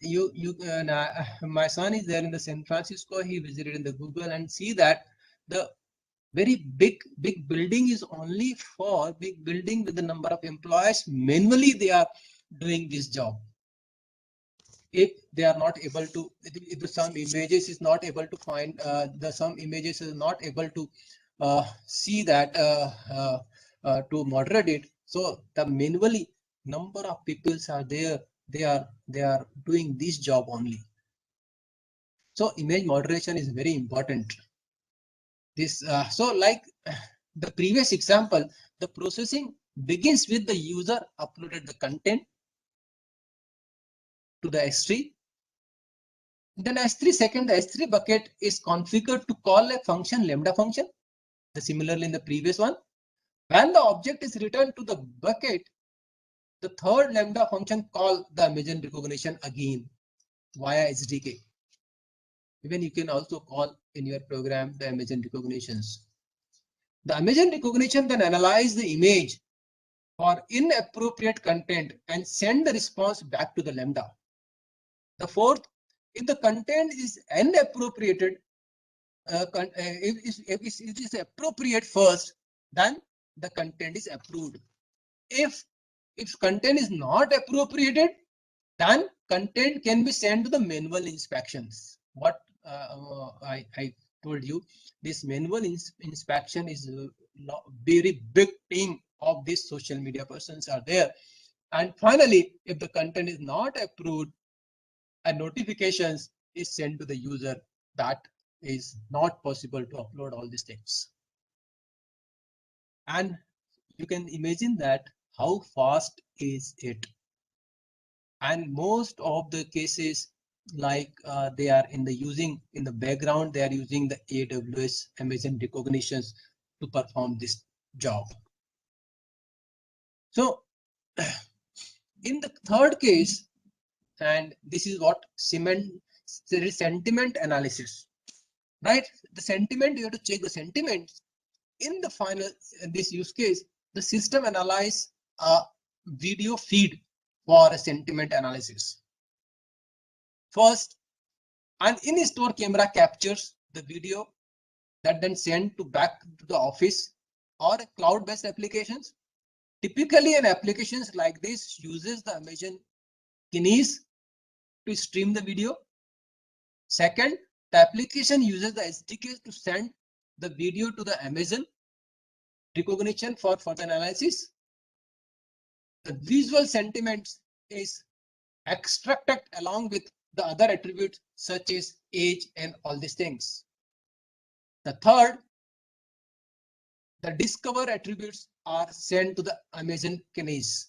my son is there in the San Francisco. He visited in the Google and see that the very big building is only for big building with the number of employees. Manually they are doing this job. If they are not able to, if some images is not able to find, some images is not able to see that to moderate it, so the manually number of people are there, they are doing this job only. So image moderation is very important. This so like the previous example, the processing begins with the user uploaded the content to the S3. Then S3 second, the S3 bucket is configured to call a function, lambda function. Similarly in the previous one, when the object is returned to the bucket, the third lambda function call the image recognition again via SDK. Even you can also call in your program the image recognitions. The image recognition then analyze the image for inappropriate content and send the response back to the lambda. The fourth, if the content is inappropriated, if it is appropriate first, then the content is approved. If content is not appropriated, then content can be sent to the manual inspections. What I told you, this manual inspection is a very big team of these social media persons are there. And finally, if the content is not approved, a notifications is sent to the user that is not possible to upload all these things. And you can imagine that how fast is it. And most of the cases, like they are in the background, they are using the AWS image recognitions to perform this job. So in the third case, and this is what there is sentiment analysis, right? The sentiment, you have to check the sentiments. In the final, in this use case, the system analyze a video feed for a sentiment analysis. First, an in-store camera captures the video that then sent back to the office or a cloud-based applications. Typically, an applications like this uses the Amazon keys to stream the video. Second, the application uses the SDK to send the video to the Amazon recognition for further analysis. The visual sentiments is extracted along with the other attributes such as age and all these things. The third, the discover attributes are sent to the Amazon keys.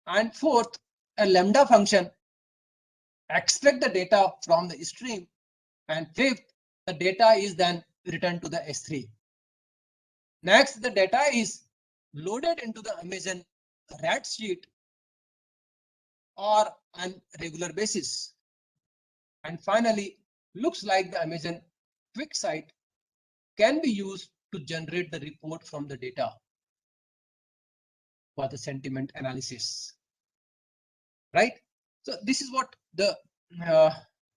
And fourth, a lambda function extract the data from the stream. And fifth, the data is then returned to the S3. Next, the data is loaded into the Amazon red sheet or on regular basis. And finally, looks like the Amazon quick site can be used to generate the report from the data for the sentiment analysis, right? So this is what the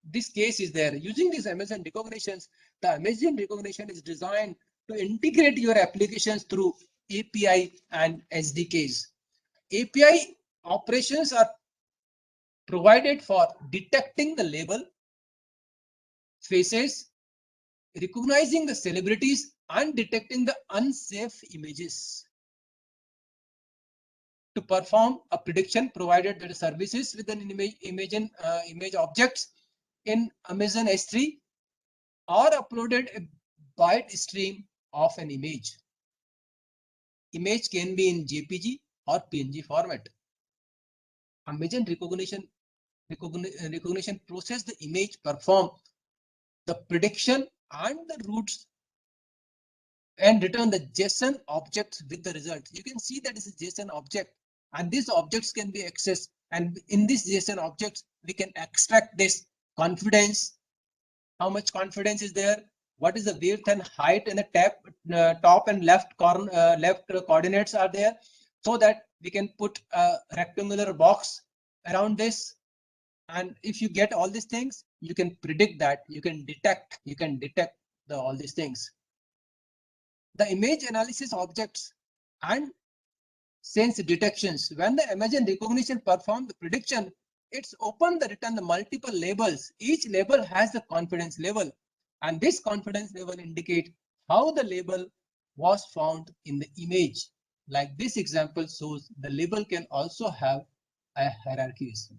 this case is there. Using these Amazon recognitions, the Amazon recognition is designed to integrate your applications through API and SDKs. API operations are provided for detecting the label, faces, recognizing the celebrities, and detecting the unsafe images. To perform a prediction, provided that the services with an image objects in Amazon S3 or uploaded a byte stream of an image. Image can be in JPG or PNG format. Amazon recognition process the image, perform the prediction and the routes, and return the JSON objects with the result. You can see that this is JSON object, and these objects can be accessed. And in this JSON objects, we can extract this confidence. How much confidence is there? What is the width and height, and the top and left coordinates are there, so that we can put a rectangular box around this. And if you get all these things, you can predict that, you can detect all these things. The image analysis objects and sense detections. When the Amazon recognition performs the prediction, it's return the multiple labels. Each label has the confidence level, and this confidence level indicates how the label was found in the image. Like this example shows, the label can also have a hierarchies.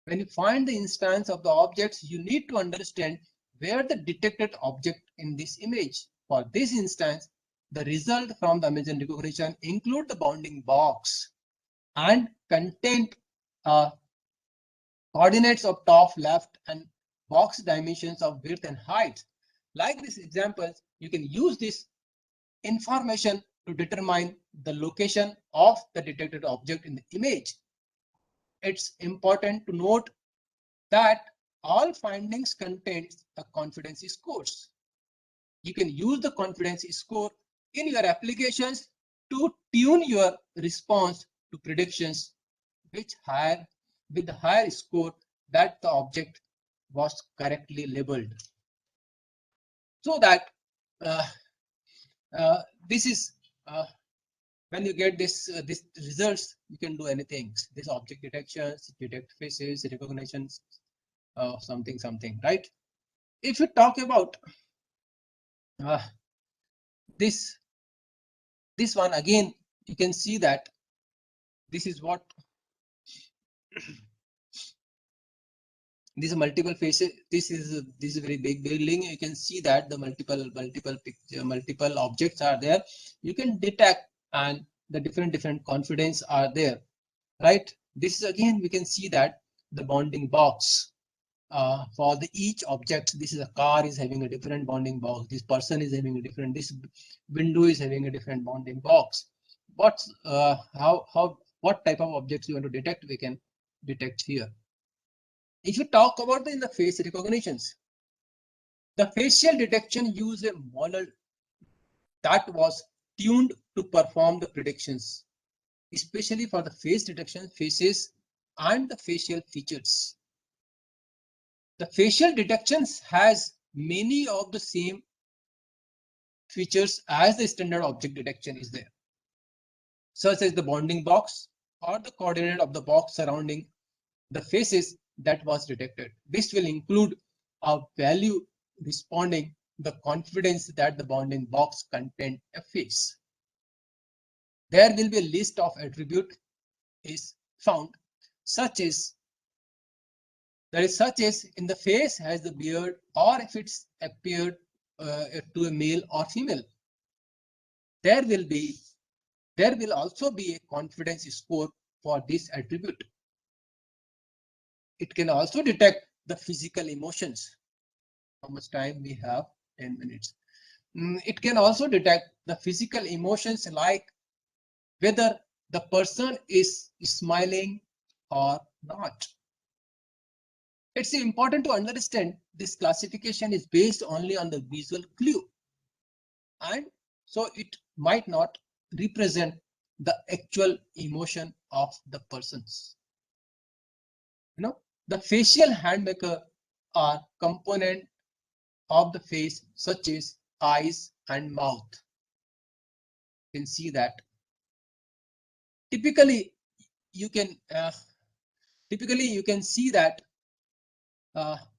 When you find the instance of the objects, you need to understand where the detected object in this image. For this instance, the result from the image recognition include the bounding box and contain coordinates of top, left, and box dimensions of width and height. Like this example, you can use this information to determine the location of the detected object in the image. It's important to note that all findings contain a confidence scores. You can use the confidence score in your applications to tune your response to predictions with the higher score that the object was correctly labeled. So that this is when you get this results, you can do anything. This object detections, detect faces, recognitions, something, right? If you talk about this one again, you can see that this is what these multiple faces. This is a very big building. You can see that the multiple objects are there. You can detect, and the different confidence are there, right? This is again, we can see that the bounding box for the each object. This is a car is having a different bounding box. This person is having a different. This window is having a different bounding box. What type of objects you want to detect? We can detect here. If you talk about in the face recognitions, the facial detection use a model that was tuned to perform the predictions, especially for the face detection, faces, and the facial features. The facial detections has many of the same features as the standard object detection is there, such as the bounding box or the coordinate of the box surrounding the faces that was detected. This will include a value responding the confidence that the bounding box contained a face. There will be a list of attribute is found, such as in the face has the beard, or if it's appeared to a male or female. There will also be a confidence score for this attribute. It can also detect the physical emotions. How much time we have? 10 minutes. It can also detect the physical emotions, like whether the person is smiling or not. It's important to understand this classification is based only on the visual clue, and so it might not represent the actual emotion of the persons. The facial handmaker are component of the face, such as eyes and mouth. You can see that. Typically, you can see that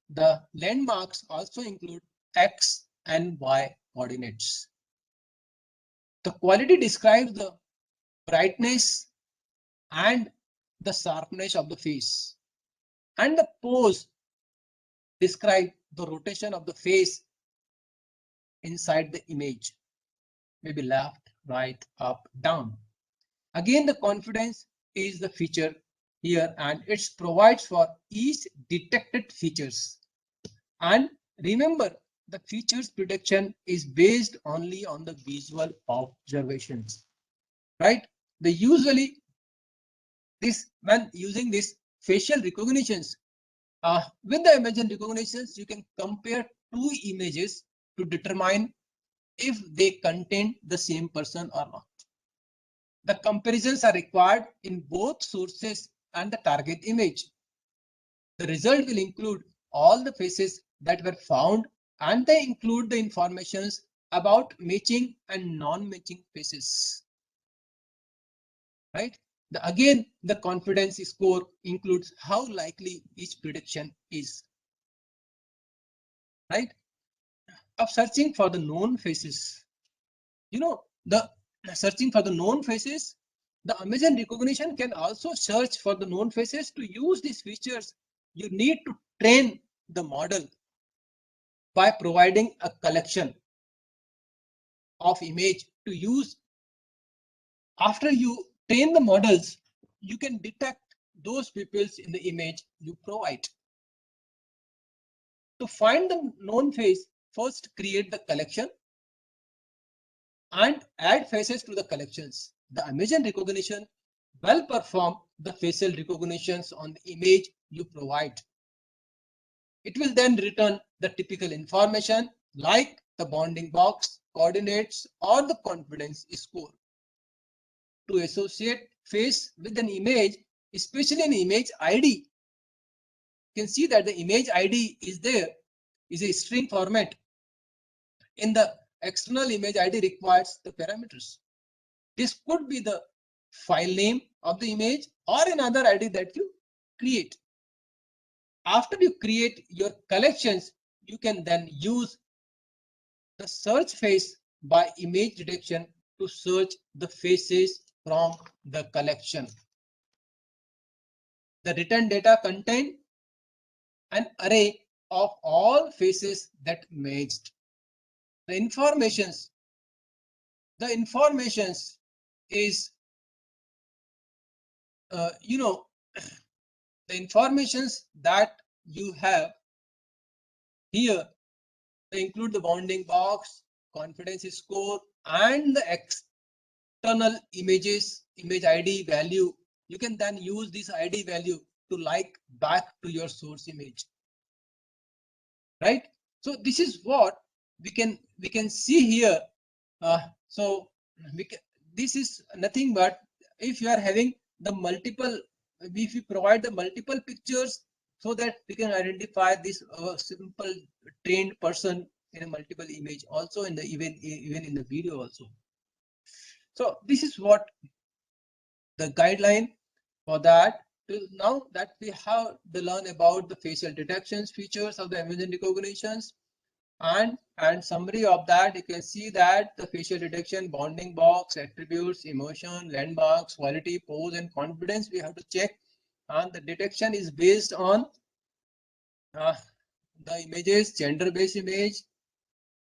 the landmarks also include X and Y coordinates. The quality describes the brightness and the sharpness of the face, and the pose describe the rotation of the face inside the image, maybe left, right, up, down. Again, the confidence is the feature here, and it provides for each detected features. And remember, the features prediction is based only on the visual observations, right? Usually when using this facial recognitions with the image recognitions, you can compare two images to determine if they contain the same person or not. The comparisons are required in both sources and the target image. The result will include all the faces that were found, and they include the informations about matching and non-matching faces, right? Again, the confidence score includes how likely each prediction is, right? Of searching for the known faces, the searching for the known faces, the image recognition can also search for the known faces. To use these features, you need to train the model by providing a collection of image to use. After you train the models, you can detect those pupils in the image you provide. To find the known face, first create the collection and add faces to the collections. The Image recognition will perform the facial recognitions on the image you provide. It will then return the typical information like the bounding box, coordinates, or the confidence score. To associate face with an image, especially an image ID, you can see that the image ID is there, is a string format. In the external image ID requires the parameters. This could be the file name of the image or another ID that you create. After you create your collections, you can then use the search face by image detection to search the faces from the collection. The return data contain an array of all faces that matched. The informations is the informations that you have here, they include the bounding box, confidence score, and the external images, image ID value. You can then use this ID value to like back to your source image, right? So this is what we can see here. So this is nothing but if you are having the multiple, if you provide the multiple pictures so that we can identify this simple trained person in a multiple image, also in the even in the video also. So this is what the guideline for that. Now that we have to learn about the facial detections features of the image recognitions, and summary of that, you can see that the facial detection, bounding box, attributes, emotion, landmarks, quality, pose, and confidence we have to check, and the detection is based on the images, gender-based image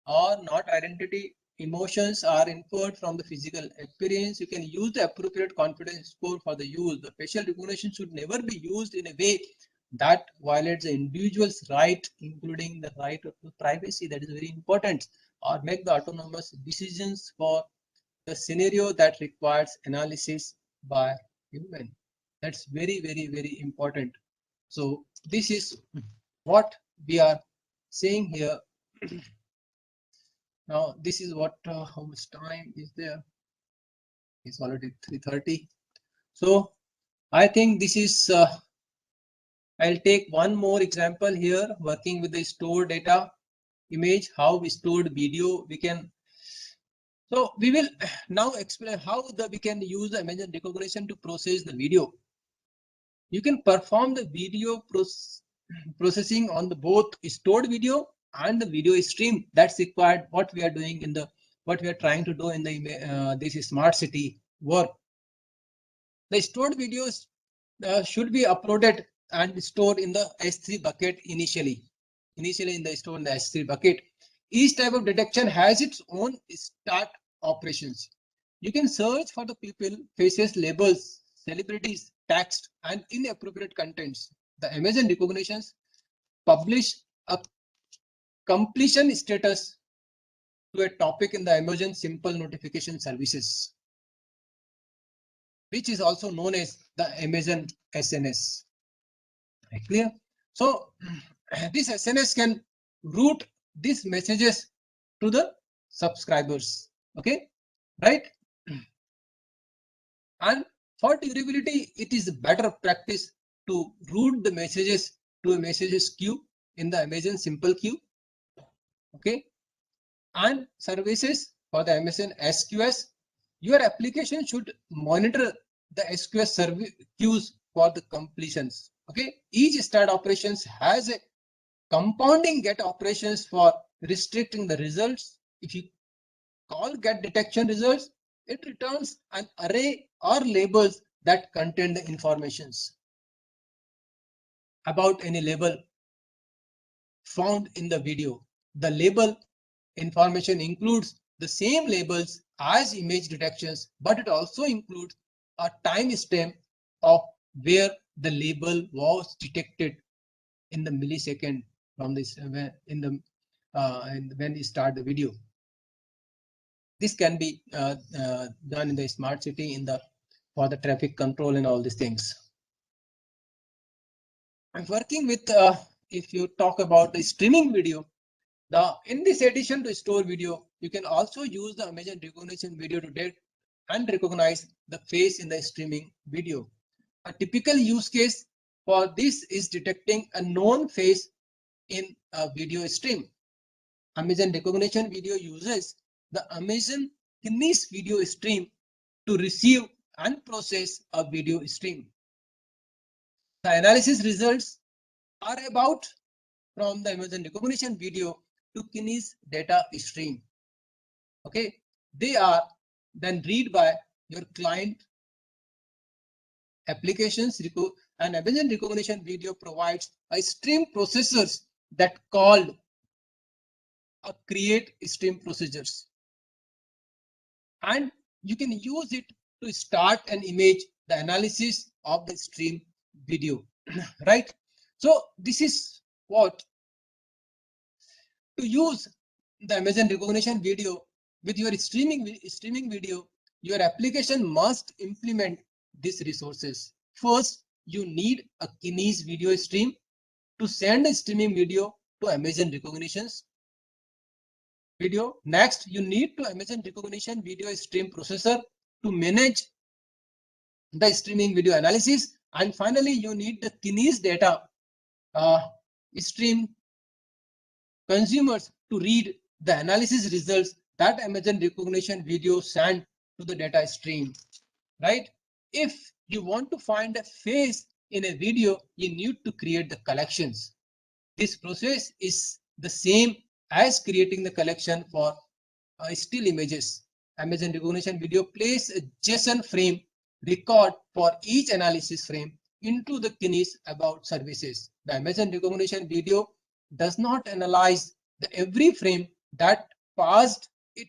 or not identity. Emotions are inferred from the physical appearance. You can use the appropriate confidence score for the use. The facial recognition should never be used in a way that violates the individual's right, including the right of privacy. That is very important. Or make the autonomous decisions for the scenario that requires analysis by human. That's very, very, very important. So this is what we are saying here. Now this is what how much time is there? It's already 3:30. So I think this is I'll take one more example here, working with the stored data image, how we stored video. We can, so we will now explain how we can use the image recognition to process the video. You can perform the video processing on the both stored video and the video stream. That's required what we are doing in the, what we are trying to do in the this is smart city work. The stored videos should be uploaded and stored in the S3 bucket initially in the store in the S3 bucket. Each type of detection has its own start operations. You can search for the people, faces, labels, celebrities, text, and inappropriate contents. The Amazon recognitions publish a completion status to a topic in the Amazon simple notification services, which is also known as the Amazon SNS. Clear? So this SNS can route these messages to the subscribers. Okay, right? And for durability, it is better practice to route the messages to a messages queue in the Amazon simple queue. Okay, and services for the Amazon SQS. Your application should monitor the SQS service queues for the completions. Okay, each start operations has a compounding get operations for restricting the results. If you call get detection results, it returns an array or labels that contain the informations about any label found in the video. The label information includes the same labels as image detections, but it also includes a timestamp of where the label was detected in the millisecond from this when you start the video. This can be done in the smart city for the traffic control and all these things. I'm working with if you talk about the streaming video, in this addition to store video, you can also use the image recognition video to detect and recognize the face in the streaming video. A typical use case for this is detecting a known face in a video stream. Amazon recognition video uses the Amazon Kinesis video stream to receive and process a video stream. The analysis results are about from the Amazon recognition video to Kinesis data stream. Okay, they are then read by your client applications, and Amazon recognition video provides a stream processors that called a create stream procedures, and you can use it to start an image the analysis of the stream video. Right, so this is what to use the Amazon recognition video with your streaming video. Your application must implement these resources. First, you need a Kinesis video stream to send a streaming video to Amazon recognitions video. Next, you need to Amazon recognition video stream processor to manage the streaming video analysis. And finally, you need the Kinesis data stream consumers to read the analysis results that Amazon recognition video sent to the data stream. Right? If you want to find a face in a video, you need to create the collections. This process is the same as creating the collection for still images. Amazon recognition video plays a JSON frame record for each analysis frame into the Kinesis about services. The Amazon recognition video does not analyze every frame that passed it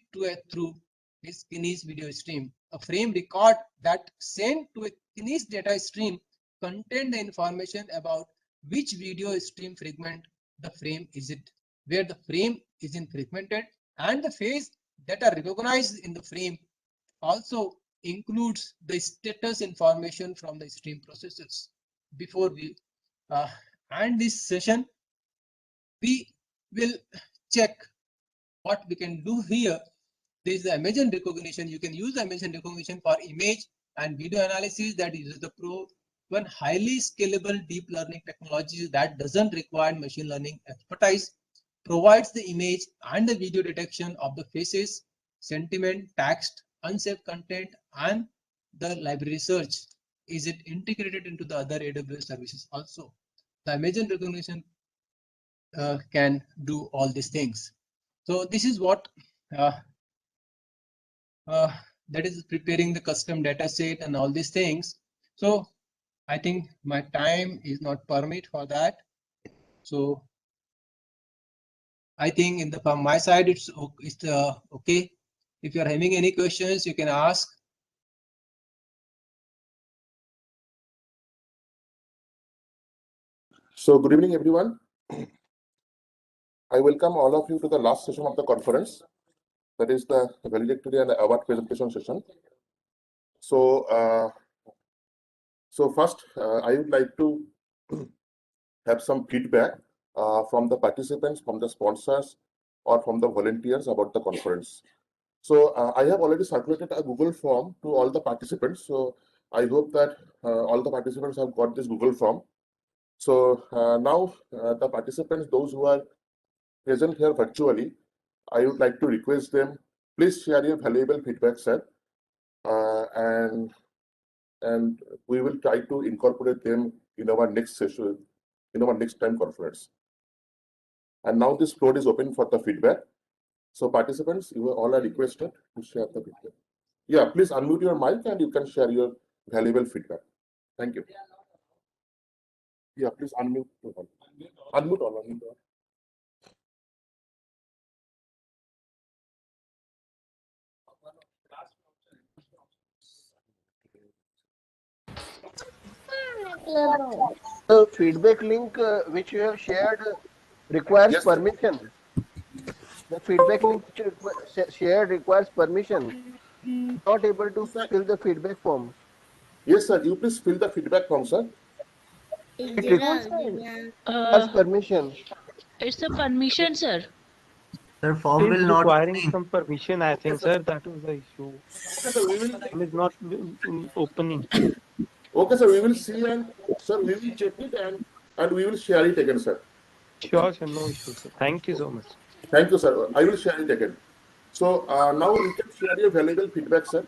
through this Kinesis video stream. A frame record that sent to a Kinesis data stream contain the information about which video stream fragment the frame is it, where the frame is in fragmented, and the face that are recognized in the frame also includes the status information from the stream processes. Before we end this session, we will check what we can do here. There is the Amazon recognition. You can use the Amazon recognition for image and video analysis that uses the proven highly scalable deep learning technology that doesn't require machine learning expertise, provides the image and the video detection of the faces, sentiment, text, unsafe content, and the library search. Is it integrated into the other AWS services also? The Amazon recognition can do all these things. So this is what that is preparing the custom data set and all these things. So I think my time is not permit for that. So I think in the from my side it's okay. If you are having any questions, you can ask. So good evening, everyone. I welcome all of you to the last session of the conference, that is the valedictory and award presentation session. So, first, I would like to have some feedback from the participants, from the sponsors, or from the volunteers about the conference. So I have already circulated a Google form to all the participants. So I hope that all the participants have got this Google form. So now the participants, those who are present here virtually, I would like to request them, please share your valuable feedback, sir, and we will try to incorporate them in our next session, in our next time conference. And now this floor is open for the feedback. So participants, you all are requested to share the feedback. Yeah, please unmute your mic and you can share your valuable feedback. Thank you. Yeah, please unmute. Unmute all. The feedback link which you have shared requires Yes, sir. permission. The feedback link which you shared requires permission. Not able to Sir. fill the feedback form. Yes, sir. You please fill the feedback form, sir. It requires Uh, permission. it's a permission, sir. The form Is will not requiring open. some permission, I think, Yes, sir. sir. That was the issue. Okay, sir. We will. Form is not opening. Okay, sir. We will see and sir, we will check it and we will share it again, sir. Sure, sir. No issue, sir. Thank you so much. Thank you, sir. I will share it again. So now you can share your valuable feedback, sir,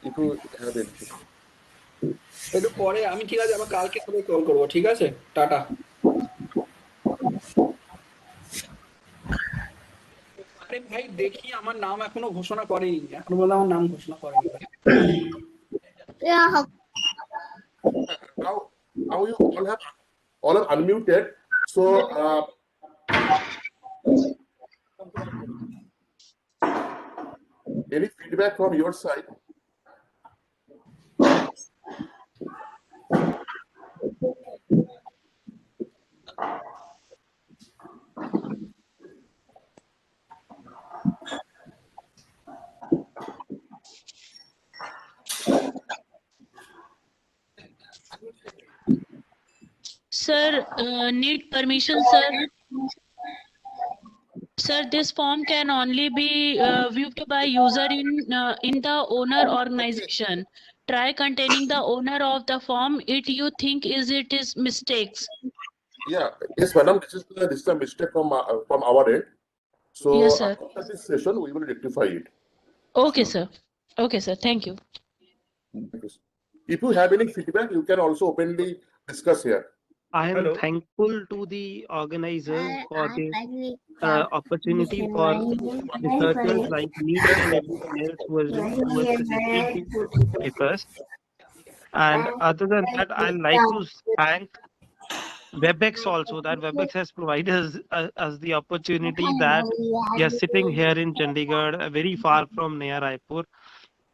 if you have anything. একটু পরে আমি ঠিক আছে আবার কালকে সবাই call করবো, ঠিক আছে, টাটা। আরে ভাই দেখি আমার নাম এখনো ঘোষণা করেনি, এখনো বলে আমার নাম ঘোষণা করেনি ভাই। Now you all are unmuted. So any feedback from your side? Sir, need permission, sir. Sir, this form can only be viewed by user in the owner organization. Try containing the owner of the form. It you think it is mistakes. Yeah, yes, madam. This is a mistake from our end. So Yes, sir. after this session, we will rectify it. Okay, sir. Okay, sir. Thank you. Thank you, sir. If you have any feedback, you can also openly discuss here. I am Hello. thankful to the organizers for this opportunity for researchers like me and everyone else who was suggesting these papers. And other than that, I'd like to thank WebEx also. That WebEx has provided us the opportunity that we are sitting here in Chandigarh, very far from near Raipur,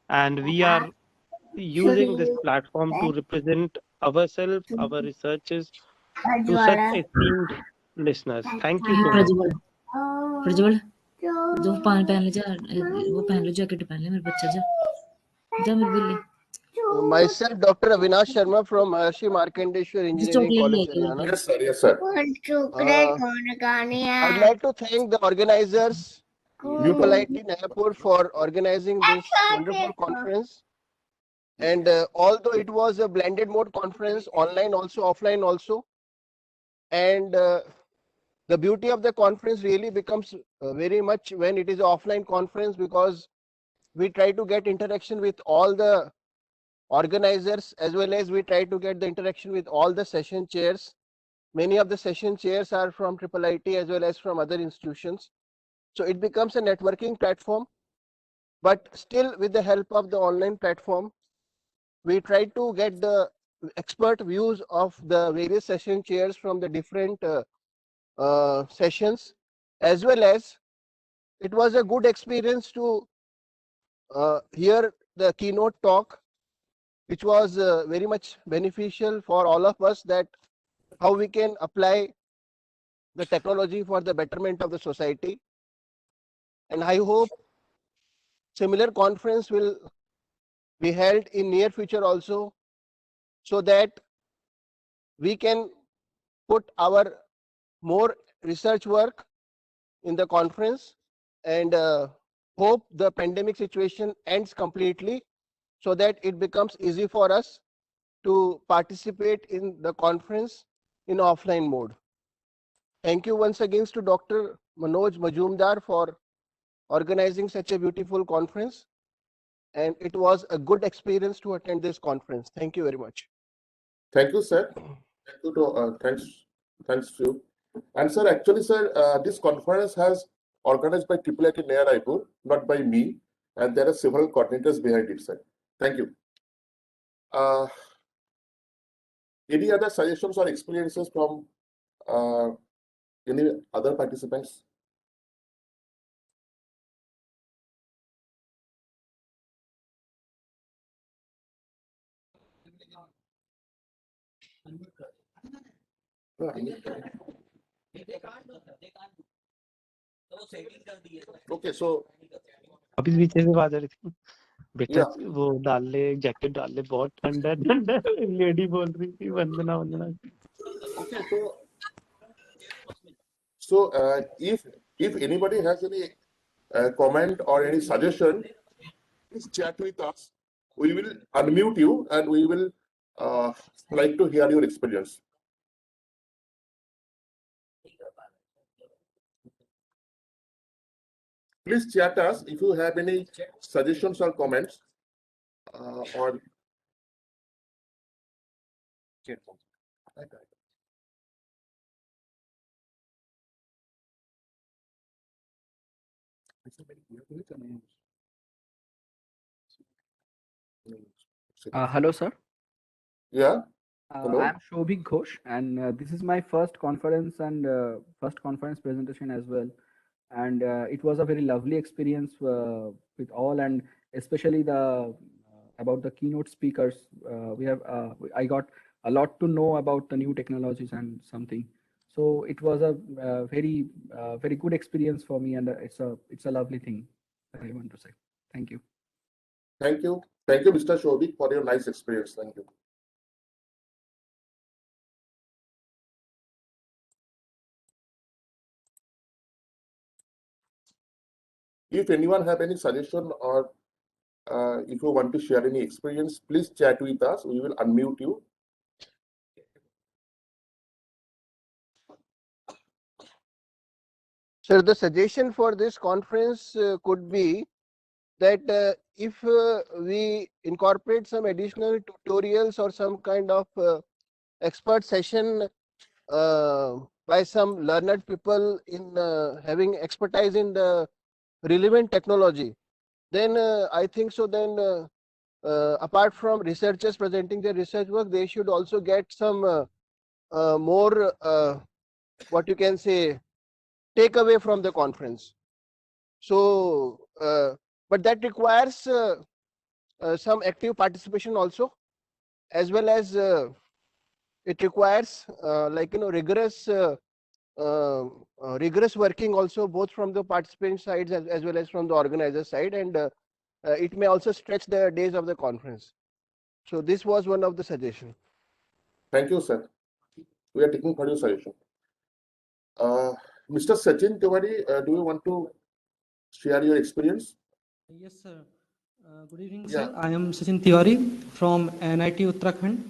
and we are using this platform to represent ourselves, our researchers, to such esteemed listeners. Thank you so much. Prajwal जो पानी पहन ले जा वो पहन लो jacket पहन ले मेरे बच्चा जा मेरे बिल्ली Myself, Dr. Avinash Sharma from Maharshi Markandeeshwar Engineering College, Haryana. Yes, sir. Yes, sir. I'd like to thank the organizers, Polity Nagpur, for organizing this wonderful conference. And although it was a blended mode conference, online also, offline also, and the beauty of the conference really becomes very much when it is an offline conference, because we try to get interaction with all the organizers, as well as we try to get the interaction with all the session chairs. Many of the session chairs are from IIIT as well as from other institutions. So it becomes a networking platform, but still with the help of the online platform, we try to get the expert views of the various session chairs from the different sessions, as well as it was a good experience to hear the keynote talk, which was very much beneficial for all of us, that how we can apply the technology for the betterment of the society. And I hope similar conference will be held in near future also, so that we can put our more research work in the conference, and hope the pandemic situation ends completely, so that it becomes easy for us to participate in the conference in offline mode. Thank you once again to Dr. Manoj Majumdar for organizing such a beautiful conference, and it was a good experience to attend this conference. Thank you very much. Thank you, sir. Thank you to, thanks to you. And sir, actually, sir, this conference has organized by IIIT Near Raipur, not by me, and there are several coordinators behind it, sir. Thank you. Any other suggestions or experiences from any other participants? Okay, so अभी पीछे से आवाज आ रही थी बेटा yeah, वो डाल ले जैकेट डाल ले बहुत ठंडा है ठंडा है लेडी बोल रही थी वंदना वंदना okay, so if anybody has any comment or any suggestion, please chat with us. We will unmute you and we will like to hear your experience. Please chat us if you have any suggestions or comments or Hello, sir. yeah. Hello. I'm Shobhik Ghosh, and this is my first conference and first conference presentation as well. And it was a very lovely experience with all, and especially the about the keynote speakers. I got a lot to know about the new technologies and something. So it was a very good experience for me, and it's a lovely thing that I want to say. Thank you. Thank you. Thank you, Mr. Shobhik, for your nice experience. Thank you. If anyone have any suggestion or if you want to share any experience, please chat with us. We will unmute you. So the suggestion for this conference could be that if we incorporate some additional tutorials or some kind of expert session by some learned people in having expertise in the relevant technology, then I think so then apart from researchers presenting their research work, they should also get some more what you can say takeaway from the conference. So but that requires some active participation also, as well as it requires like rigorous working also, both from the participant sides as well as from the organizer side, and it may also stretch the days of the conference. So this was one of the suggestions. Thank you, sir. We are taking for your suggestion. Mr. Sachin Tiwari, do you want to share your experience? Yes, sir. Good evening, Yeah. sir. I am Sachin Tiwari from NIT Uttarakhand.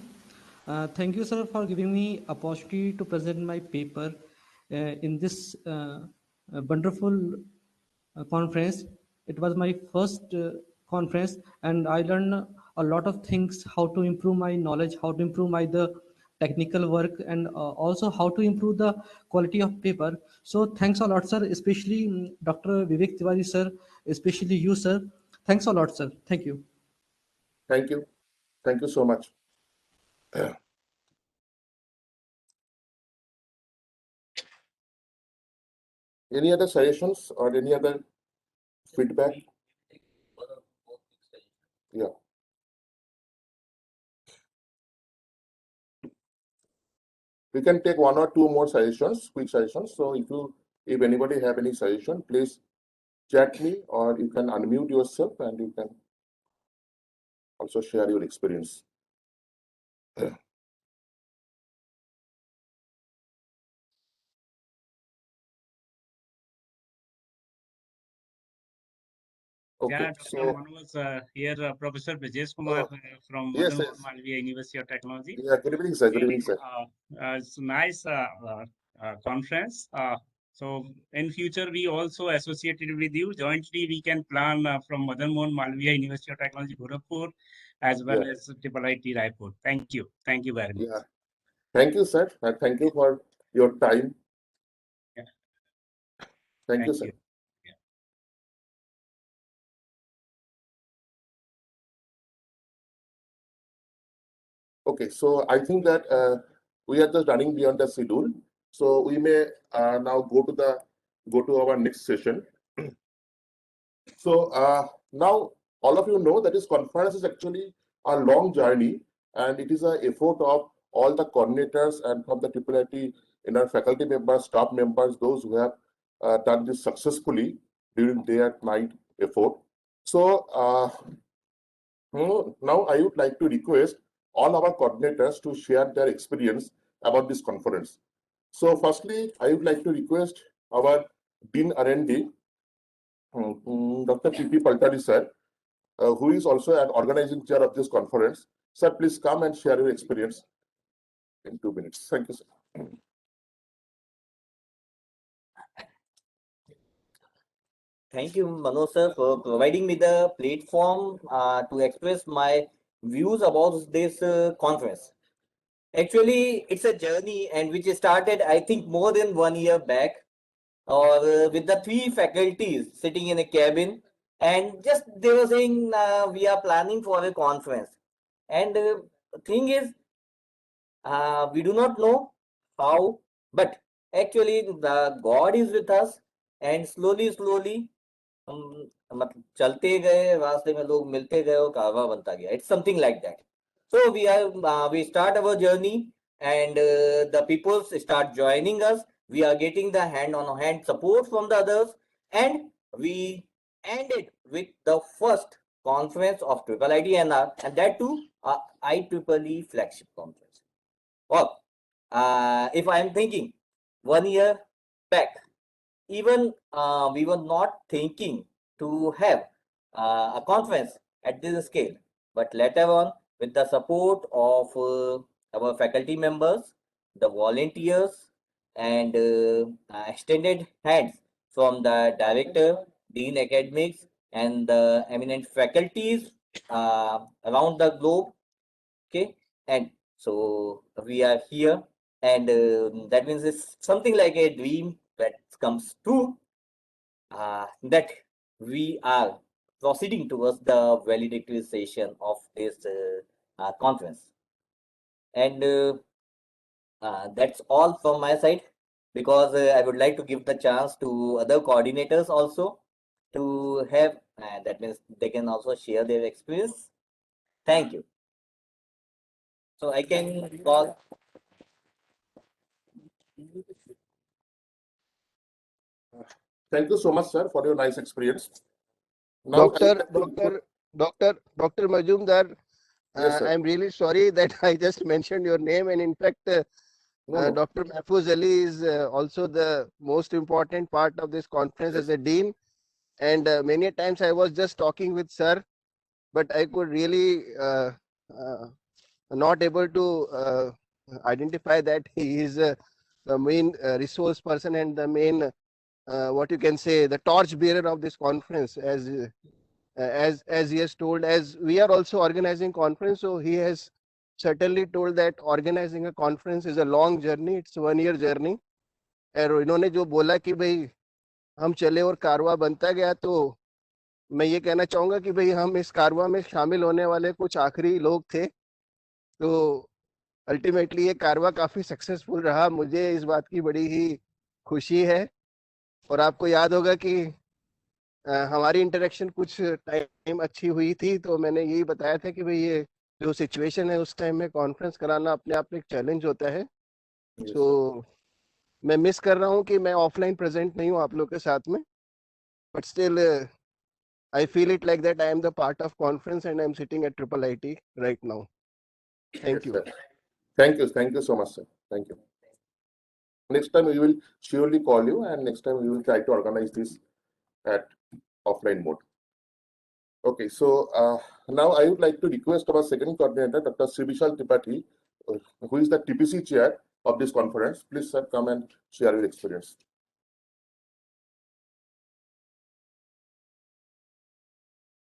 Thank you, sir, for giving me opportunity to present my paper in this wonderful conference. It was my first conference, and I learned a lot of things: how to improve my knowledge, how to improve my the technical work, and also how to improve the quality of paper. So thanks a lot, sir, especially Dr. Vivek Tiwari, sir, especially you, sir. Thanks a lot, sir. Thank you. Thank you. Thank you so much. Any other suggestions or any other feedback? Yeah. We can take one or two more suggestions, quick suggestions. So if anybody have any suggestion, please chat me, or you can unmute yourself and you can also share your experience. Okay, Yeah, Dr. so Manoj, here Professor Brajesh Kumar from yes, Madan yes. Malviya University of Technology. Yeah, good evening, sir. Good Really, evening, sir. it's a nice conference. So in future, we also associated with you. Jointly, we can plan from Madan Malviya University of Technology, Gorakhpur, as well Yeah. as IIIT Raipur. Thank you. Thank you very much. Yeah. Thank you, sir. And thank you for your time. Yeah. Thank you, sir. Yeah. Okay, so I think that we are just running beyond the schedule. So we may now go to our next session. So now all of you know that this conference is actually a long journey, and it is an effort of all the coordinators and from the IEEE inner faculty members, staff members, those who have done this successfully during day and night effort. So now I would like to request all our coordinators to share their experience about this conference. So firstly, I would like to request our Dean R&D, Dr. P.P. Paltani sir, who is also an organizing chair of this conference. Sir, please come and share your experience in 2 minutes. Thank you, sir. Thank you, Manoj sir, for providing me the platform to express my views about this conference. Actually, it's a journey and which started, I think, more than 1 year back, or with the 3 faculties sitting in a cabin, and just they were saying we are planning for a conference. And the thing is, we do not know how, but actually the God is with us, and slowly मतलब चलते गए रास्ते में लोग मिलते गए और कारवा बनता गया. It's something like that. So we start our journey, and the people start joining us. We are getting the hand-on-hand support from the others, and we ended with the first conference of IIT and that too IEEE flagship conference. Well, if I am thinking 1 year back, even we were not thinking to have a conference at this scale, but later on, with the support of our faculty members, the volunteers, and extended hands from the director, dean academics, and the eminent faculties around the globe. Okay, and so we are here, and that means it's something like a dream that comes true, that we are proceeding towards the valedictory session of this conference. And that's all from my side, because I would like to give the chance to other coordinators also to have, that means they can also share their experience. Thank you. So I can call. Thank you so much, sir, for your nice experience. Now, Dr. Majumdar, yes, sir. I'm really sorry that I just mentioned your name, and in fact, No. Dr. Mahfouz Ali is also the most important part of this conference as a dean. And many times I was just talking with sir, but I could really not able to identify that he is the main resource person and the main what you can say, the torch bearer of this conference, as he has told, as we are also organizing conference, so he has certainly told that organizing a conference is a long journey. It's 1 year journey. और इन्होंने जो बोला कि भाई हम चले और कारवा बनता गया, तो मैं ये कहना चाहूंगा कि भाई हम इस कारवा में शामिल होने वाले कुछ आखिरी लोग थे. तो अल्टीमेटली ये कारवा काफी सक्सेसफुल रहा. मुझे इस बात की बड़ी ही खुशी है. और आपको याद होगा कि हमारी इंटरेक्शन कुछ टाइम अच्छी हुई थी, तो मैंने यही बताया था कि भाई ये जो सिचुएशन है उस टाइम में कॉन्फ्रेंस कराना अपने आप में एक चैलेंज होता है. तो मैं मिस कर रहा हूँ कि मैं ऑफलाइन प्रेजेंट नहीं हूँ आप लोग के साथ में, but still I feel it like that I am the part of conference and I am sitting at IIT right now. Thank you. Sir. Thank you so much, sir. Thank you. Next time we will surely call you, and next time we will try to organize this at offline mode. Okay, so now I would like to request our second coordinator, Dr. Srivishal Tripathi, who is the TPC chair of this conference. Please, sir, come and share your experience.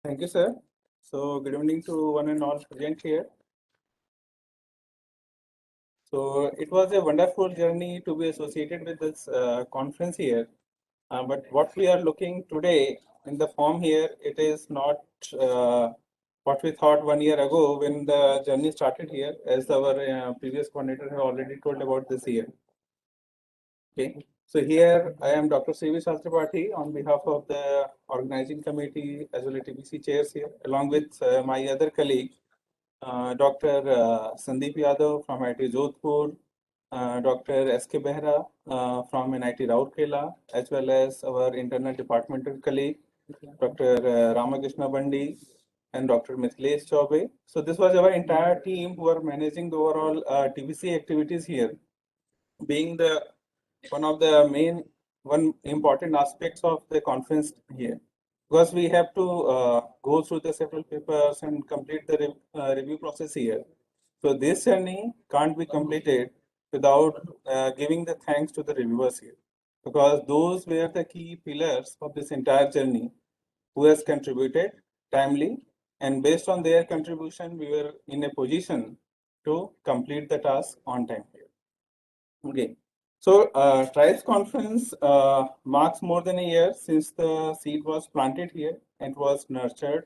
Thank you, sir. So good evening to one and all present here. So it was a wonderful journey to be associated with this conference here. But what we are looking today in the form here, it is not what we thought 1 year ago when the journey started here, as our previous coordinator have already told about this year. Okay, so here I am Dr. C.V. Shastripathi on behalf of the organizing committee as well as TPC chairs here, along with my other colleague, Dr. Sandeep Yadav from IIT Jodhpur, Dr. S.K. Behra from NIT Rourkela, as well as our internal departmental colleague, Dr. Ramakrishna Bandi and Dr. Mithilesh Chaube. So this was our entire team who are managing the overall TBC activities here, being the one of the main important aspects of the conference here, because we have to go through the several papers and complete the review process here. So this journey can't be completed without giving the thanks to the reviewers here, because those were the key pillars of this entire journey who has contributed timely, and based on their contribution, we were in a position to complete the task on time here. Okay. So TRIBES conference marks more than a year since the seed was planted here and was nurtured.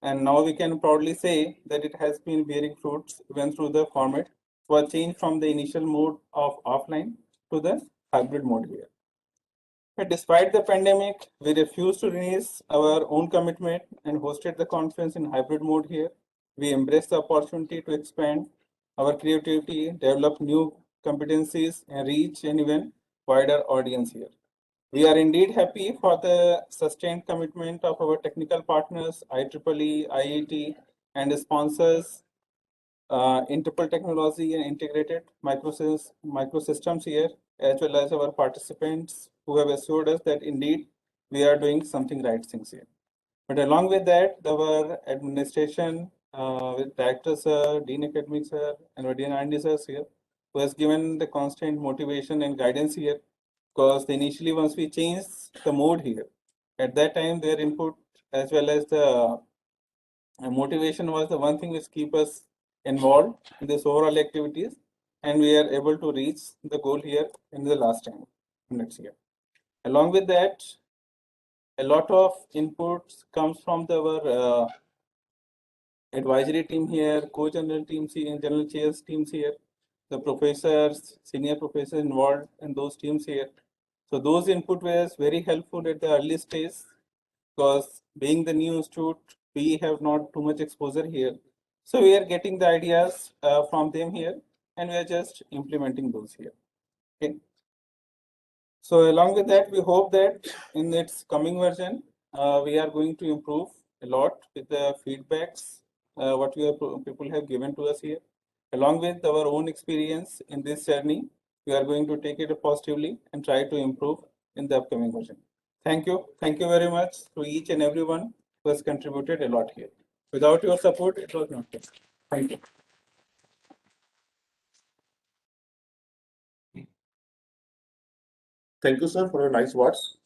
And now we can proudly say that it has been bearing fruits even through the format was changed from the initial mode of offline to the hybrid mode here. But despite the pandemic, we refused to release our own commitment and hosted the conference in hybrid mode here. We embraced the opportunity to expand our creativity, develop new competencies, and reach an even wider audience here. We are indeed happy for the sustained commitment of our technical partners, IEEE, IET, and the sponsors, Interpol Technology and Integrated Microsystems here, as well as our participants who have assured us that indeed we are doing something right things here. But along with that, our administration with Director Sir, Dean Academic Sir, and our Dean R&D Sir here, who has given the constant motivation and guidance here, because initially once we changed the mode here, at that time their input as well as the motivation was the one thing which keep us involved in this overall activities, and we are able to reach the goal here in the last time next year. Along with that, a lot of inputs comes from our advisory team here, co-general teams here, general chairs teams here, the professors, senior professors involved in those teams here. So those input was very helpful at the early stage, because being the new institute, we have not too much exposure here. So we are getting the ideas from them here, and we are just implementing those here. Okay. So along with that, we hope that in its coming version, we are going to improve a lot with the feedbacks, what people have given to us here. Along with our own experience in this journey, we are going to take it positively and try to improve in the upcoming version. Thank you. Thank you very much to each and everyone who has contributed a lot here. Without your support, it was not possible. Thank you. Thank you, sir, for your nice words.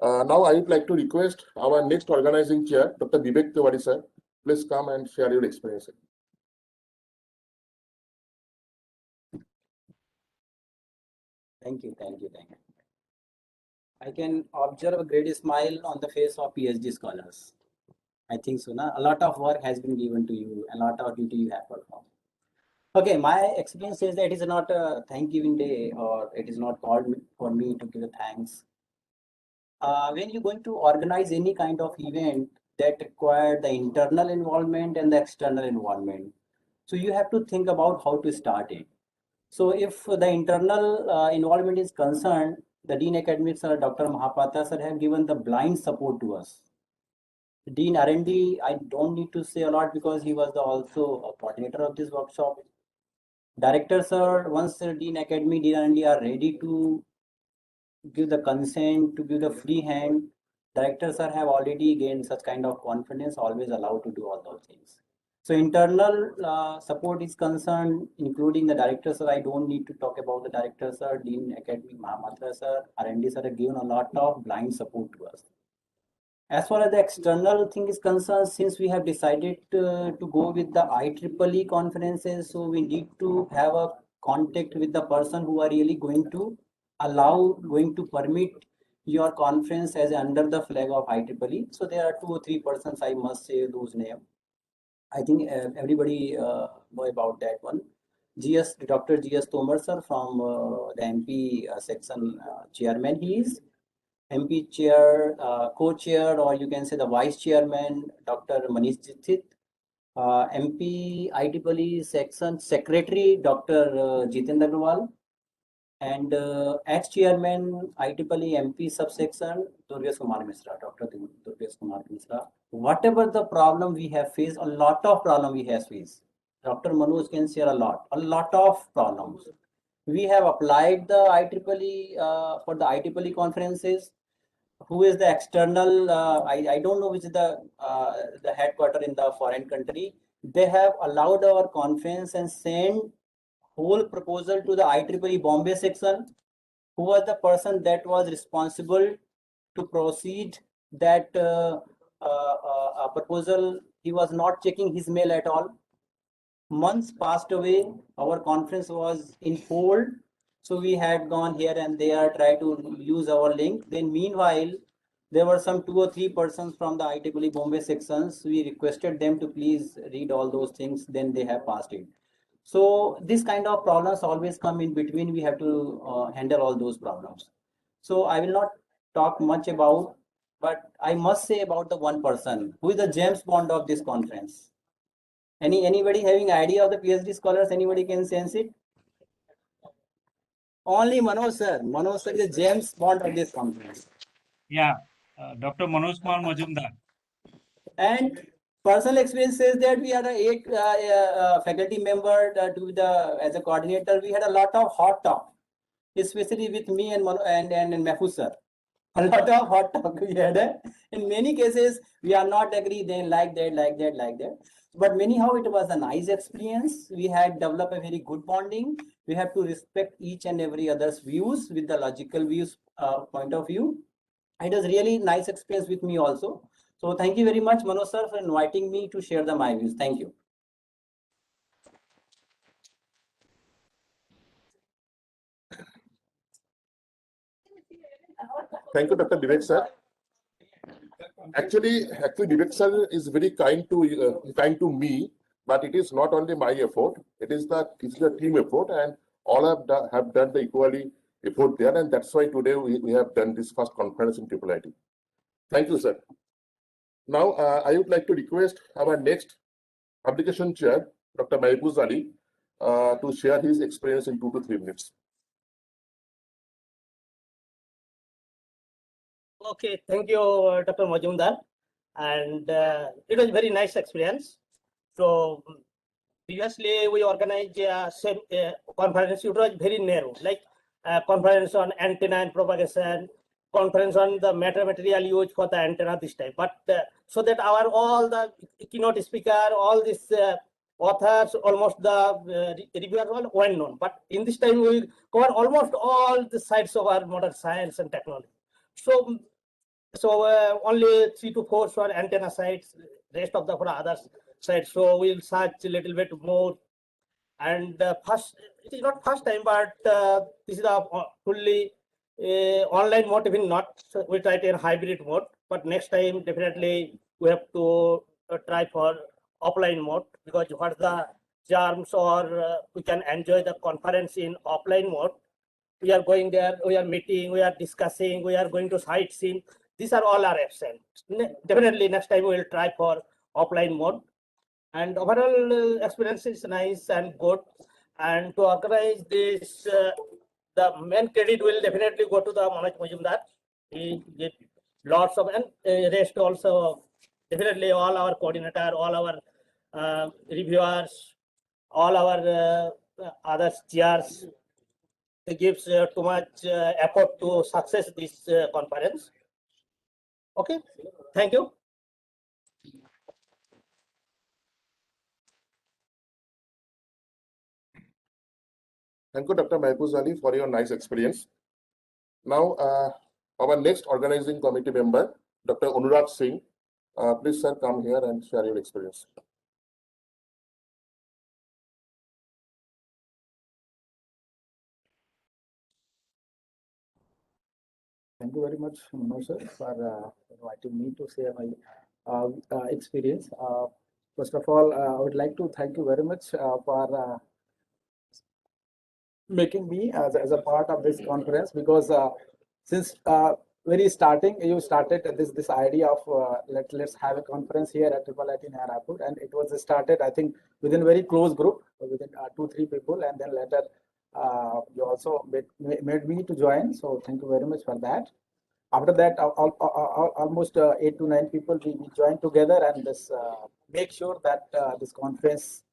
Now I would like to request our next organizing chair, Dr. Vivek Tiwari, sir. Please come and share your experience. Thank you. I can observe a great smile on the face of PhD scholars. I think so. A lot of work has been given to you, a lot of duty you have performed. Okay, my experience says that it is not a thank-giving day, or it is not called for me to give thanks. When you're going to organize any kind of event that require the internal involvement and the external involvement, so you have to think about how to start it. So if the internal involvement is concerned, the Dean Academic Sir, Dr. Mahapatra Sir, have given the blind support to us. Dean R&D, I don't need to say a lot because he was also a coordinator of this workshop. Director Sir, once Dean Academy, Dean R&D are ready to give the consent, to give the free hand, Director Sir have already gained such kind of confidence, always allowed to do all those things. So internal support is concerned, including the Director Sir. I don't need to talk about the Director Sir, Dean Academy, Mahapatra Sir, R&D Sir have given a lot of blind support to us. As far as the external thing is concerned, since we have decided to go with the IEEE conferences, so we need to have a contact with the person who are really going to permit your conference as under the flag of IEEE. So there are 2 or 3 persons, I must say those names. I think everybody know about that one. Dr. G.S. Tomar sir from the MP section chairman. He is MP chair, co-chair, or you can say the vice chairman, Dr. Manish Jithit, MP IEEE section secretary Dr. Jitendra Agrawal, and ex-chairman IEEE MP subsection Durgesh Kumar Misra, Dr. Durgesh Kumar Misra. Whatever the problem we have faced, a lot of problem we have faced. Dr. Manoj can share a lot of problems. We have applied the IEEE for the IEEE conferences. Who is the external? I don't know which is the headquarter in the foreign country. They have allowed our conference and sent whole proposal to the IEEE Bombay section, who was the person that was responsible to proceed that proposal. He was not checking his mail at all. Months passed away, our conference was in hold, so we had gone here and there, try to use our link. Then meanwhile, there were some 2 or 3 persons from the IEEE Bombay sections. We requested them to please read all those things, then they have passed it. So this kind of problems always come in between. We have to handle all those problems. So I will not talk much about, but I must say about the one person who is the James Bond of this conference. Anybody having idea of the PhD scholars? Anybody can sense it? Only Manoj sir. Manoj sir is the James Bond of this conference. Yeah, Dr. Manoj Kumar Majumdar. And personal experience says that we had a 8 faculty member as a coordinator. We had a lot of hot talk, especially with me and Mahfuz sir. A lot of hot talk we had. In many cases, we are not agree. Then like that. But anyhow, it was a nice experience. We had developed a very good bonding. We have to respect each and every other's views with the logical views point of view. It was really nice experience with me also. So thank you very much, Manoj sir, for inviting me to share my views. Thank you. Thank you, Dr. Vivek sir. Actually, Vivek sir is very kind to me, but it is not only my effort. It's the team effort, and all have done the equally effort there, and that's why today we have done this first conference in IIIT. Thank you, sir. Now, I would like to request our next publication chair, Dr. Mahfuz Ali, to share his experience in 2 to 3 minutes. Okay, thank you, Dr. Majumdar. And it was very nice experience. So previously we organized same conference. It was very narrow, like conference on antenna and propagation, conference on the material used for the antenna this time. But so that all the keynote speaker, all these authors, almost the reviewers all well known. But in this time we cover almost all the sides of our modern science and technology. So only 3 to 4 for antenna sites, rest of the for other sites. So we'll search a little bit more. And first, it is not first time, but this is a fully online mode. Even not, we try to in hybrid mode. But next time, definitely we have to try for offline mode, because what the charms, or we can enjoy the conference in offline mode. We are going there, we are meeting, we are discussing, we are going to sightseeing. These are all are absent. Definitely next time we will try for offline mode. And overall experience is nice and good. And to organize this, the main credit will definitely go to the Manoj Majumdar. He did lots of, and rest also definitely all our coordinator, all our reviewers, all our other chairs. It gives too much effort to success this conference. Okay, thank you. Thank you, Dr. Mahfuz Ali, for your nice experience. Now, our next organizing committee member, Dr. Anurag Singh. Please, sir, come here and share your experience. Thank you very much, Manoj sir, for inviting me to share my experience. First of all, I would like to thank you very much for making me as a part of this conference, because since very starting, you started this idea of let's have a conference here at IIT in Airport, and it was started, I think, within a very close group, within 2-3 people, and then later you also made me to join. So thank you very much for that. After that, almost 8 to 9 people we joined together, and this make sure that this conference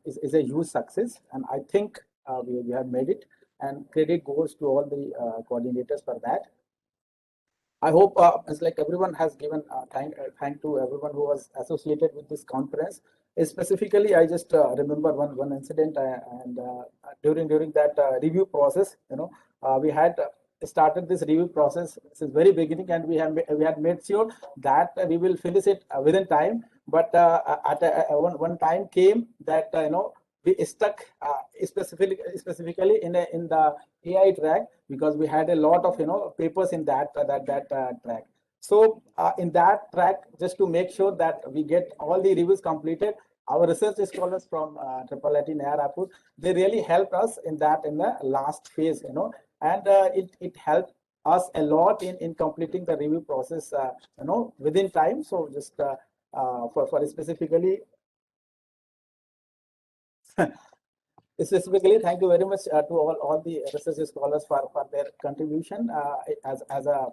is a huge success. And I think we have made it, and credit goes to all the coordinators for that. I hope it's like everyone has given thank to everyone who was associated with this conference. Specifically, I just remember one incident, and during that review process, we had started this review process since very beginning, and we had made sure that we will finish it within time. But at one time came that we stuck specifically in the AI track, because we had a lot of papers in that track. So in that track, just to make sure that we get all the reviews completed, our research scholars from IIT Airport, they really helped us in the last phase, and it helped us a lot in completing the review process, within time. So just for specifically. Specifically, thank you very much to all the research scholars for their contribution as a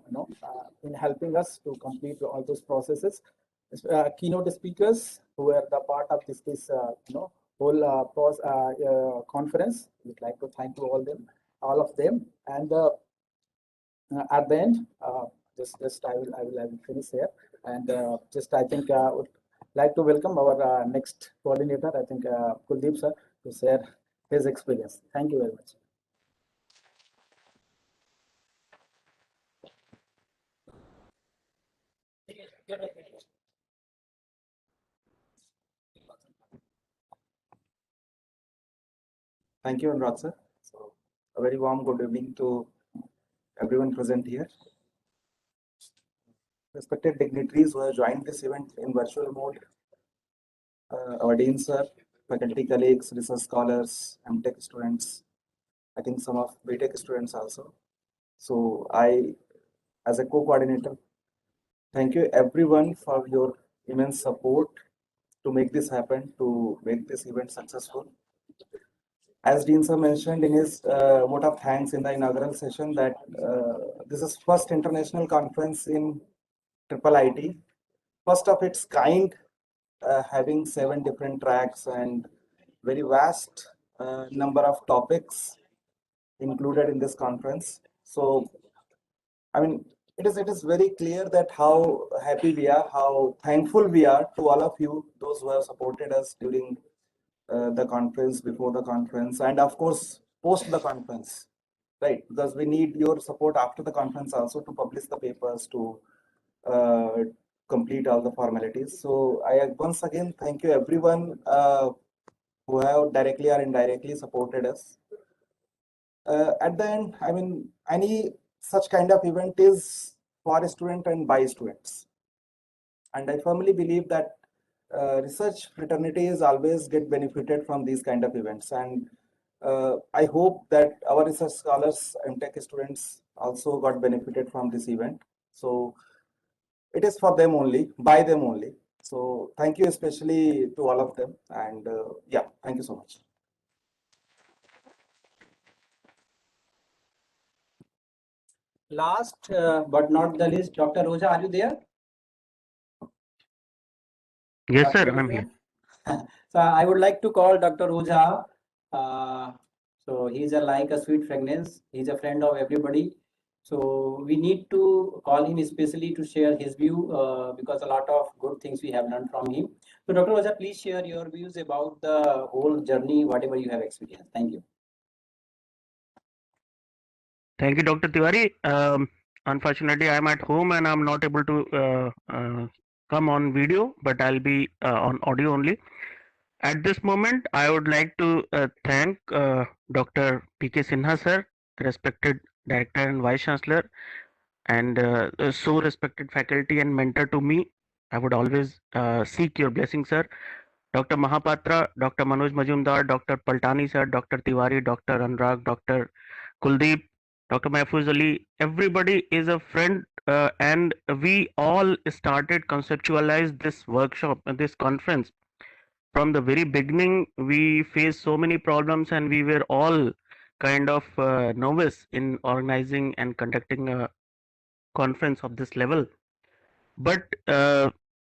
in helping us to complete all those processes. Keynote speakers who were the part of this whole conference, we'd like to thank you all of them. And at the end, just I will finish here, and just I think would like to welcome our next coordinator, I think Kuldeep sir, to share his experience. Thank you very much. Thank you, Anurag sir. So, a very warm good evening to everyone present here. Respected dignitaries who have joined this event in virtual mode, our Dean sir, faculty colleagues, research scholars, MTech students, I think some of BTech students also. So I, as a co-coordinator, thank you everyone for your immense support to make this happen, to make this event successful. As Dean sir mentioned in his vote of thanks in the inaugural session, that this is first international conference in IIIT, first of its kind, having 7 different tracks and very vast number of topics included in this conference. So, I mean, it is very clear that how happy we are, how thankful we are to all of you, those who have supported us during the conference, before the conference, and of course post the conference, right? Because we need your support after the conference also to publish the papers, to complete all the formalities. So I once again thank you everyone who have directly or indirectly supported us. At the end, I mean, any such kind of event is for a student and by students, and I firmly believe that research fraternities always get benefited from these kind of events, and I hope that our research scholars and tech students also got benefited from this event. So it is for them only, by them only. So thank you especially to all of them, and yeah, thank you so much. Last but not the least, Dr. Roja, are you there? Yes, Dr. sir, I'm here. So I would like to call Dr. Roja. So he's like a sweet fragrance. He's a friend of everybody. So we need to call him especially to share his view because a lot of good things we have learned from him. So Dr. Roja, please share your views about the whole journey, whatever you have experienced. Thank you. Thank you, Dr. Tiwari. Unfortunately, I'm at home and I'm not able to come on video, but I'll be on audio only. At this moment, I would like to thank Dr. P.K. Sinha sir, respected Director and Vice Chancellor, and so respected faculty and mentor to me. I would always seek your blessing, sir. Dr. Mahapatra, Dr. Manoj Majumdar, Dr. Paltani sir, Dr. Tiwari, Dr. Anurag, Dr. Kuldeep, Dr. Mahfouz Ali, everybody is a friend, and we all started conceptualize this workshop and this conference. From the very beginning, we faced so many problems, and we were all kind of novice in organizing and conducting a conference of this level. But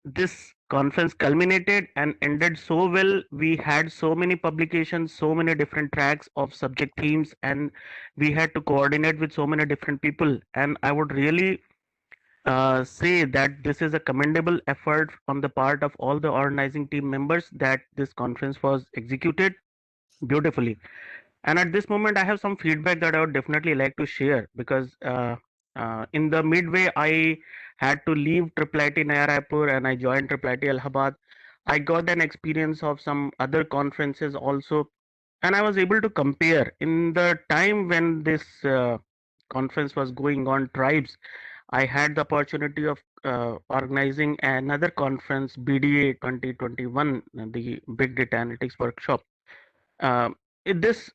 this conference culminated and ended so well. We had so many publications, so many different tracks of subject themes, and we had to coordinate with so many different people. And I would really say that this is a commendable effort on the part of all the organizing team members, that this conference was executed beautifully. And at this moment, I have some feedback that I would definitely like to share, because in the midway, I had to leave IIIT Naya Raipur and I joined IIIT Allahabad. I got an experience of some other conferences also, and I was able to compare. In the time when this conference was going on, Tribes, I had the opportunity of organizing another conference, BDA 2021, the Big Data Analytics Workshop. Uh, this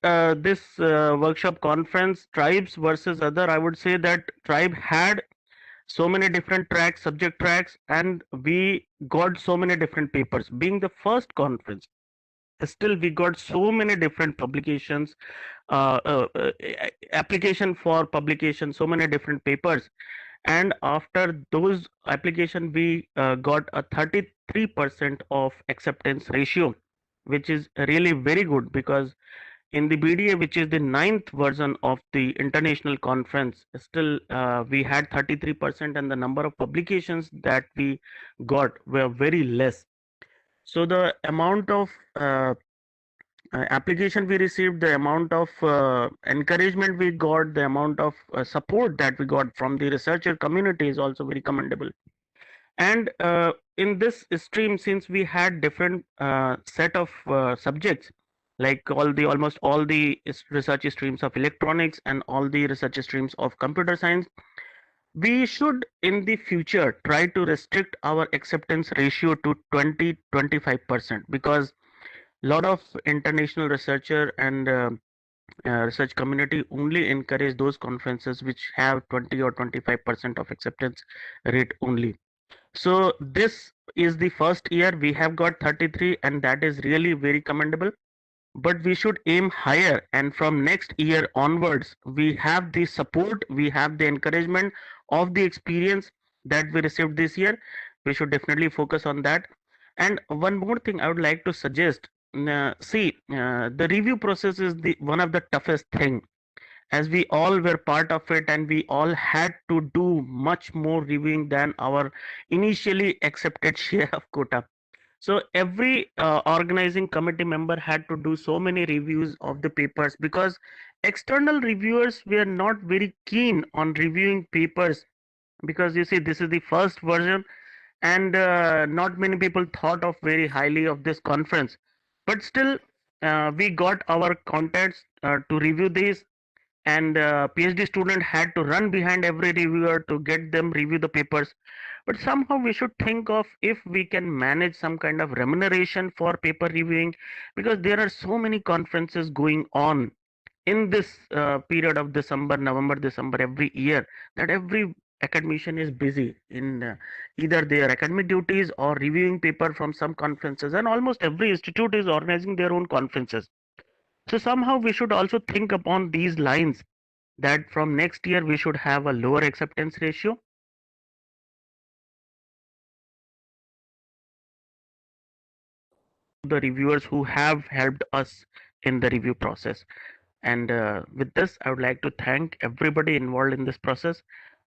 workshop conference, Tribes versus other, I would say that Tribe had so many different tracks, subject tracks, and we got so many different papers. Being the first conference, still we got so many different publications, application for publication, so many different papers. And after those application, we got a 33% of acceptance ratio, which is really very good, because in the BDA, which is the ninth version of the international conference, still we had 33%, and the number of publications that we got were very less. So the amount of application we received, the amount of encouragement we got, the amount of support that we got from the researcher community is also very commendable. And in this stream, since we had different set of subjects, like almost all the research streams of electronics and all the research streams of computer science, we should in the future try to restrict our acceptance ratio to 20-25%, because a lot of international researcher and research community only encourage those conferences which have 20 or 25% of acceptance rate only. So this is the first year we have got 33, and that is really very commendable. But we should aim higher, and from next year onwards, we have the support, we have the encouragement of the experience that we received this year. We should definitely focus on that. And one more thing I would like to suggest. The review process is the one of the toughest thing, as we all were part of it, and we all had to do much more reviewing than our initially accepted share of quota. So every organizing committee member had to do so many reviews of the papers, because external reviewers were not very keen on reviewing papers, because you see, this is the first version, and not many people thought of very highly of this conference. But still, we got our contacts to review these, and PhD student had to run behind every reviewer to get them review the papers. But somehow we should think of if we can manage some kind of remuneration for paper reviewing, because there are so many conferences going on in this period of December, November, December every year, that every academician is busy in either their academic duties or reviewing paper from some conferences, and almost every institute is organizing their own conferences. So somehow we should also think upon these lines, that from next year we should have a lower acceptance ratio. The reviewers who have helped us in the review process. And with this, I would like to thank everybody involved in this process,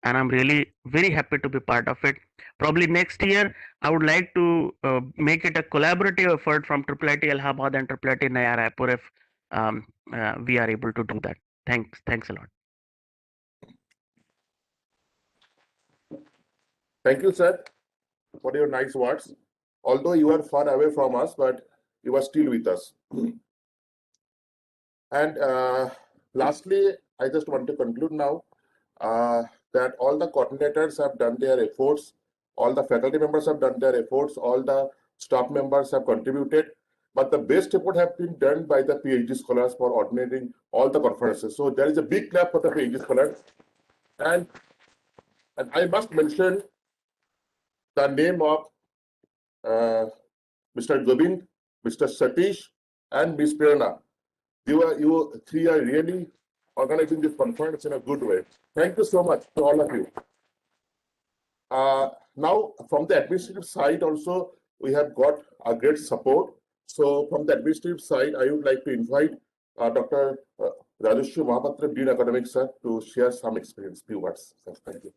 and I'm really very happy to be part of it. Probably next year, I would like to make it a collaborative effort from IIIT Allahabad and IIIT Naya Raipur, if we are able to do that. Thanks a lot. Thank you, sir, for your nice words. Although you are far away from us, but you are still with us. And lastly, I just want to conclude now that all the coordinators have done their efforts, all the faculty members have done their efforts, all the staff members have contributed. but the best effort have been done by the PhD scholars for ordinating all the conferences. So there is a big clap for the PhD scholars. And I must mention the name of Mr. Govind, Mr. Satish, and Ms. Prerna. You three are really organizing this conference in a good way. Thank you so much to all of you. Now, from the administrative side also, we have got a great support. So from the administrative side, I would like to invite Dr. Rajeshwar Mahapatra, Dean Academics, sir, to share some experience, few words. Sir, thank you.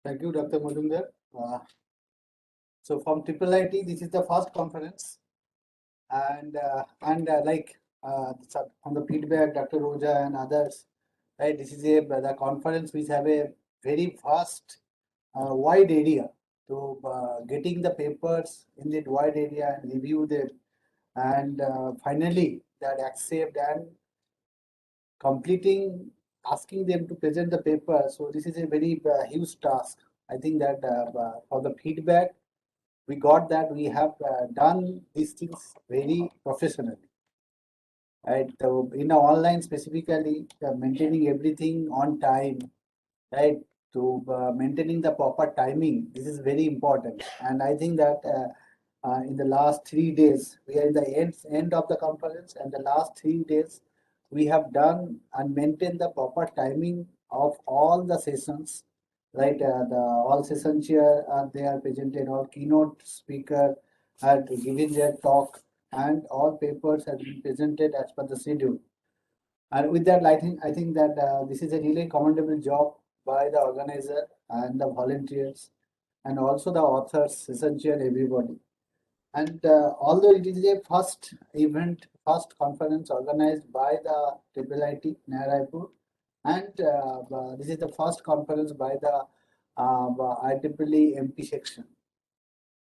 Thank you, Dr. Majumdar. So from IIIT, this is the first conference, and from the feedback, Dr. Roja and others, right? This is the conference which have a very vast, wide area to getting the papers in that wide area and review them, and finally that accept and completing, asking them to present the paper. So this is a very huge task. I think that for the feedback, we got that we have done these things very professionally. Right, so in the online specifically, maintaining everything on time, right? To maintaining the proper timing, this is very important. And I think that in the last 3 days, we are in the end of the conference, and the last 3 days, we have done and maintained the proper timing of all the sessions, right? The all session chair they are presented, all keynote speaker had given their talk, and all papers have been presented as per the schedule. And with that, I think that this is a really commendable job by the organizer and the volunteers, and also the authors, essential everybody. And although it is a first event, first conference organized by the IIIT Raipur, and this is the first conference by the IEEE MP section.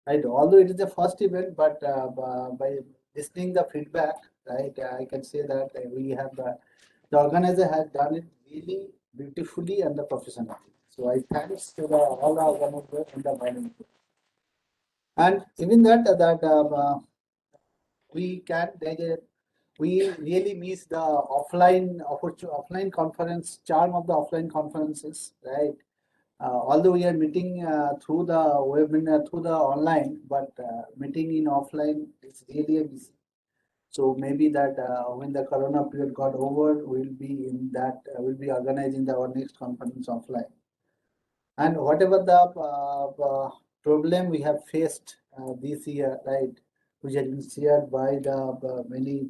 Right, although it is the first event, but by listening the feedback, right, I can say that we have the organizer has done it really beautifully and professionally. So I thanks to all the organizers and the volunteers. And even that we really miss the offline conference charm of the offline conferences, right? Although we are meeting through the webinar, through the online, but meeting in offline is really a busy. So maybe that when the Corona period got over, we'll be in that, we'll be organizing our next conference offline. And whatever the problem we have faced this year, right, which has been shared by the many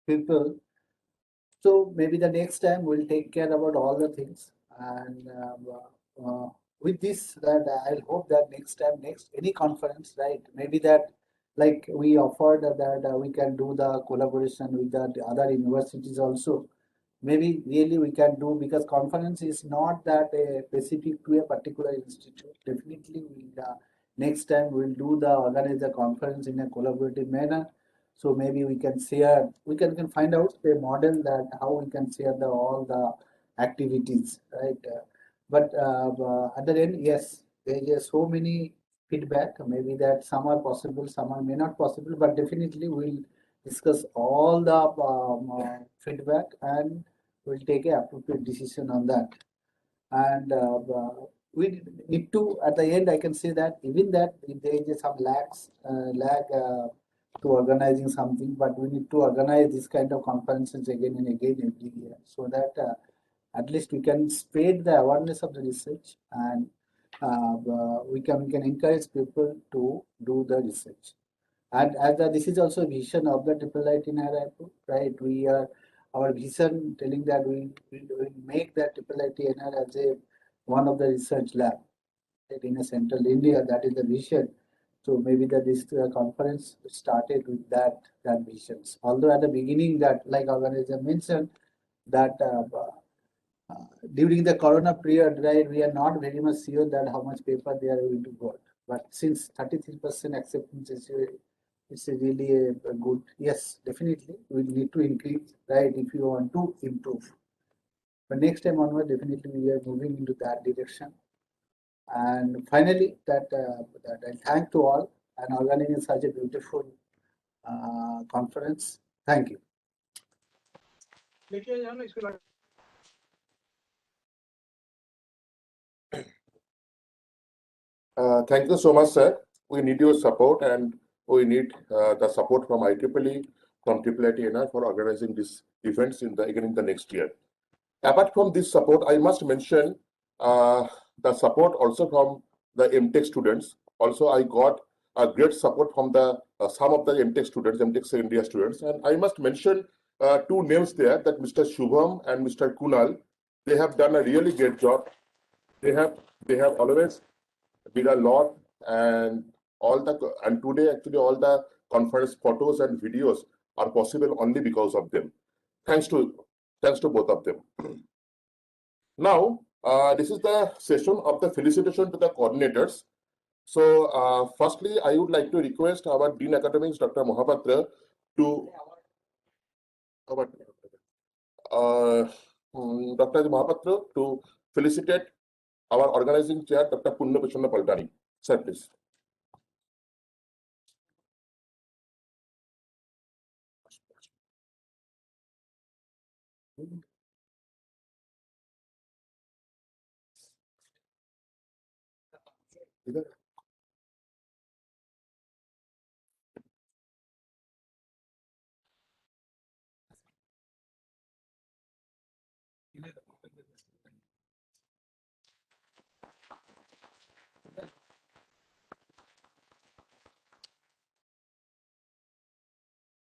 people. So maybe the next time we'll take care about all the things. And with this, that I'll hope that next any conference, right? Maybe that like we offered that we can do the collaboration with the other universities also. Maybe really we can do, because conference is not that specific to a particular institute. Definitely, next time we'll do the organize the conference in a collaborative manner. So maybe we can share, we can find out a model that how we can share all the activities, right? But at the end, yes, there is so many feedback. Maybe that some are possible, some are may not possible, but definitely we'll discuss all the feedback, and we'll take an appropriate decision on that. And we need to, at the end, I can say that even that if there is some lag to organizing something, but we need to organize this kind of conferences again and again every year, so that at least we can spread the awareness of the research, and we can encourage people to do the research. And as this is also a vision of the IIIT Raipur, right? We are our vision telling that we make that IIIT NR as a one of the research lab in a central India. That is the vision. So maybe this conference started with that visions. Although at the beginning, that like organizer mentioned, that during the Corona period, right, we are not very much sure that how much paper they are going to got. But since 33% acceptance is it's really a good, yes, definitely we need to increase, right, if you want to improve. But next time onward, definitely we are moving into that direction. And finally, that I thank to all and organizing such a beautiful conference. Thank you. Thank you so much, sir. We need your support and we need the support from IEEE, from IIIT for organizing these events again in the next year. Apart from this support, I must mention the support also from the MTech students. Also, I got a great support from the some of the MTech students, MTech India students, and I must mention two names there, that Mr. Shubham and Mr. Kunal. They have done a really great job. They have always did a lot, and today actually all the conference photos and videos are possible only because of them. Thanks to both of them. Now, this is the session of the felicitation to the coordinators. So, firstly, I would like to request our Dean Academics, Dr. Mohapatra, to Dr. Mohapatra to felicitate our organizing chair, Dr. Punna Pachanna Paltani. Sir, please.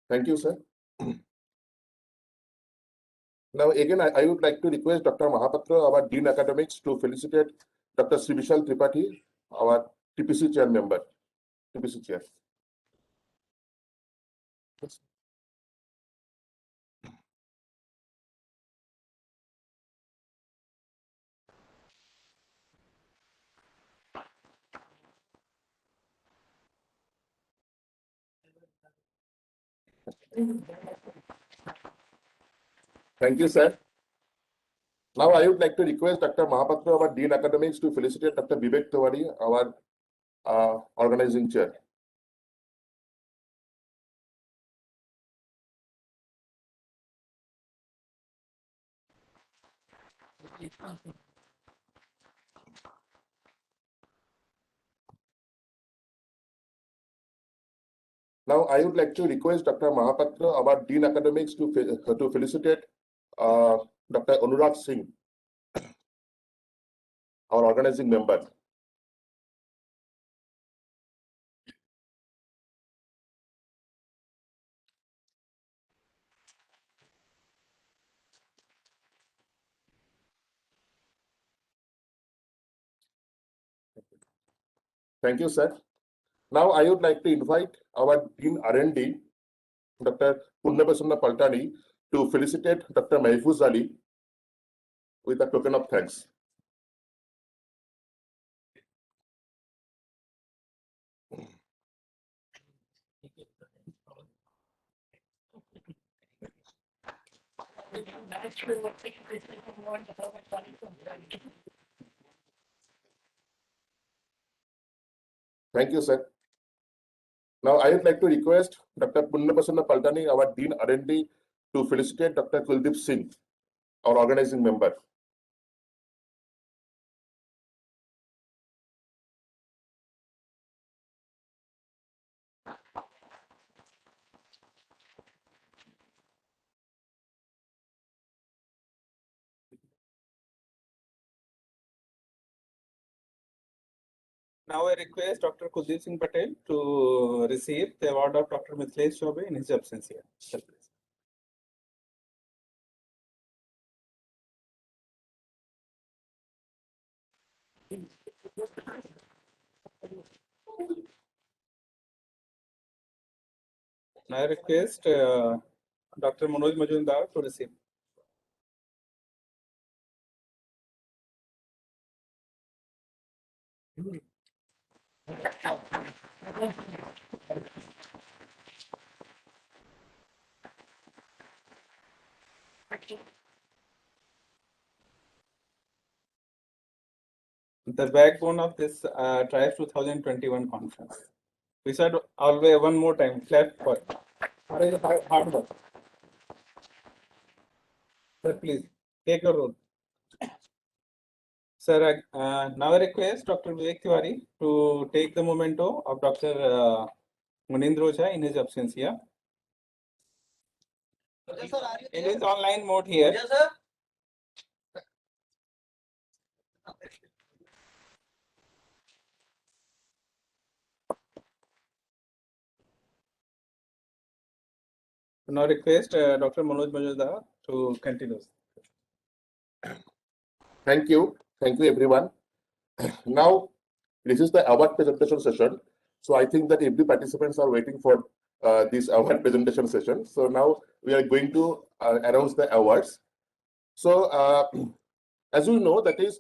Thank you, sir. Now, again, I would like to request Dr. Mahapatra, our Dean Academics, to felicitate Dr. Sri Vishal Tripathi, our TPC chair member. TPC chair. Thank you, sir. Now, I would like to request Dr. Mahapatra, our Dean Academics, to felicitate Dr. Vivek Tiwari, our organizing chair. Now, I would like to request Dr. Mahapatra, our Dean Academics, to felicitate Dr. Anurag Singh, our organizing member. Thank you, sir. Now, I would like to invite our Dean R&D, Dr. Punnabasanna Paltani, to felicitate Dr. Mahfuz Ali with a token of thanks. Thank you, sir. Now, I would like to request Dr. Punnabasanna Paltani, our Dean R&D, to felicitate Dr. Kuldeep Singh, our organizing member. Now I request Dr. Kuldeep Singh Patel to receive the award of Dr. Mithilesh Chaubey in his absence here. Sir, please. Now I request Dr. Manoj Majumdar to receive. the backbone of this TRIBES 2021 conference. We said always one more time, clap for hard work. Sir, please take a role. Sir, now I request Dr. Vivek Tiwari to take the memento of Dr. Munindra Oza in his absence here. In his online mode here. Now request Dr. Manoj Majumdar to continue. Thank you everyone. Now, this is the award presentation session. So I think that every participants are waiting for this award presentation session. So now we are going to announce the awards. So as you know, that is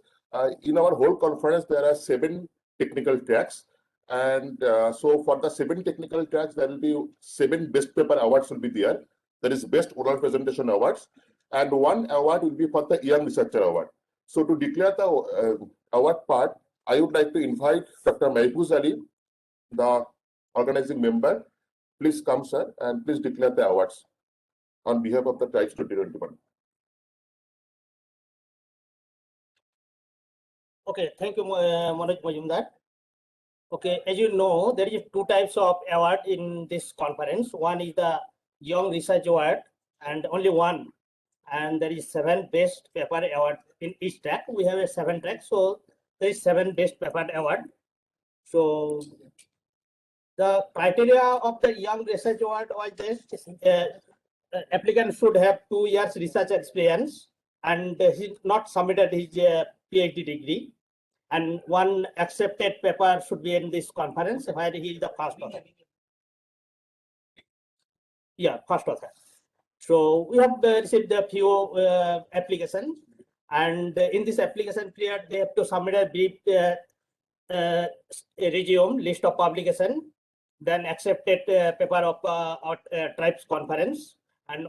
in our whole conference, there are 7 technical tracks. And so for the 7 technical tracks, there will be 7 best paper awards will be there. That is best oral presentation awards. And 1 award will be for the young researcher award. So to declare the award part, I would like to invite Dr. Mahfuz Ali, the organizing member. Please come, sir, and please declare the awards on behalf of the TRIBES 2021. Okay, thank you, Manoj Majumdar. Okay, as you know, there is 2 types of award in this conference. One is the Young Research Award, and only one. And there is 7 best paper award in each track. We have a 7 tracks, so there is 7 best paper award. So the criteria of the Young Research Award was this: applicant should have 2 years research experience, and he not submitted his PhD degree. And 1 accepted paper should be in this conference where he is the first author. Yeah, first author. So we have received a few applications, and in this application period, they have to submit a brief resume, list of publication, then accepted paper of our TRIBES conference, and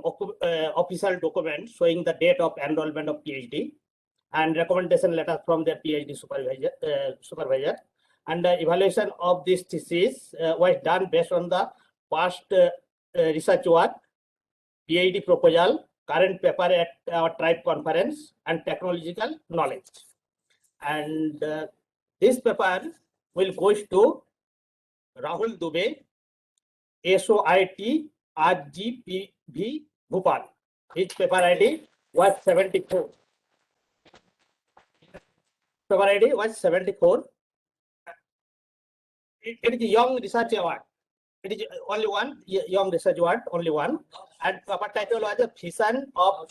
official document showing the date of enrollment of PhD, and recommendation letter from the PhD supervisor. And the evaluation of this thesis was done based on the past research work, PhD proposal, current paper at our TRIBE conference, and technological knowledge. And this paper will go to Rahul Dubey, SOIT RGPV Bhopal. His paper ID was 74. Paper ID was 74. It is a Young Research Award. It is only one, Young Research Award, only one. And paper title was a vision of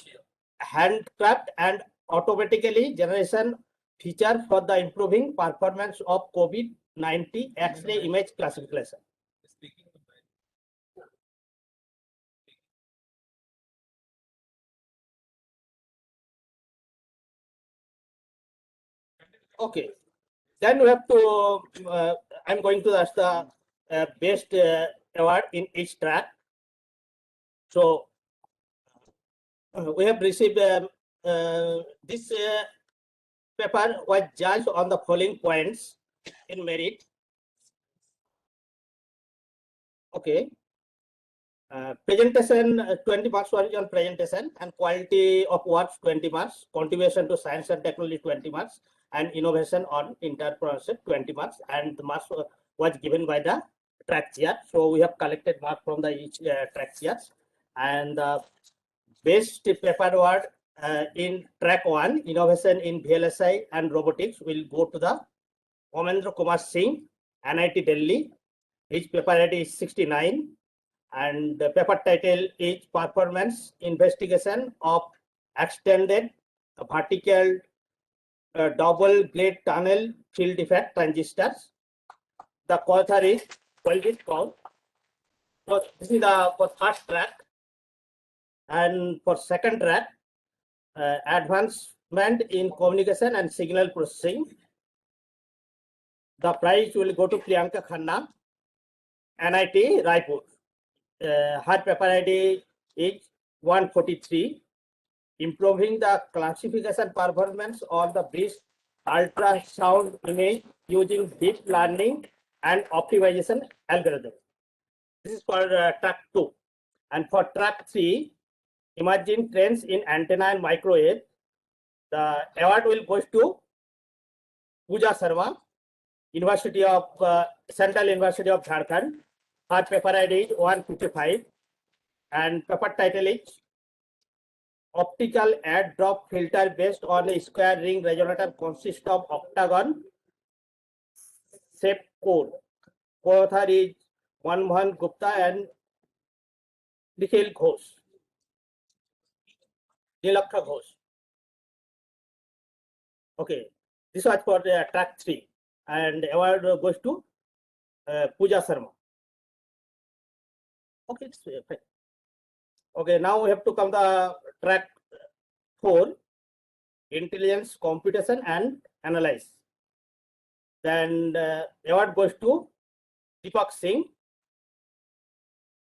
handcraft and automatically generation feature for the improving performance of COVID-19 X-ray image classification. Okay, then we have to, I'm going to ask the best award in each track. So we have received this paper was judged on the following points in merit. Okay. Presentation 20 marks was on presentation, and quality of works 20 marks, contribution to science and technology 20 marks, and innovation on entrepreneurship 20 marks, and the marks was given by the track chair. So we have collected marks from the each track chairs, and best paper award in track 1, innovation in VLSI and robotics, will go to the Omendra Kumar Singh, NIT Delhi. His paper ID is 69. And the paper title is Performance Investigation of Extended Vertical Double Gate Tunnel Field Effect Transistors. The author is Baljeet Kaur. So this is the for first track. And for second track, Advancement in Communication and Signal Processing. The prize will go to Priyanka Khanna, NIT Raipur. Her paper ID is 143, improving the classification performance of the bridge ultrasound image using deep learning and optimization algorithm. This is for track 2. And for track 3, emerging trends in antenna and microwave, the award will go to Pooja Sharma, Central University of Jharkhand. Her paper ID is 155 and paper title is Optical Add Drop Filter based on a square ring resonator consists of octagon shape core. Co-author is Manmohan Gupta and Nikhil Ghosh. Nilakha Ghosh. Okay, this was for the track 3 and award goes to Pooja Sharma. Okay, it's fine. Okay, now we have to come to track 4, intelligence, computation and analyze. Then award goes to Deepak Singh,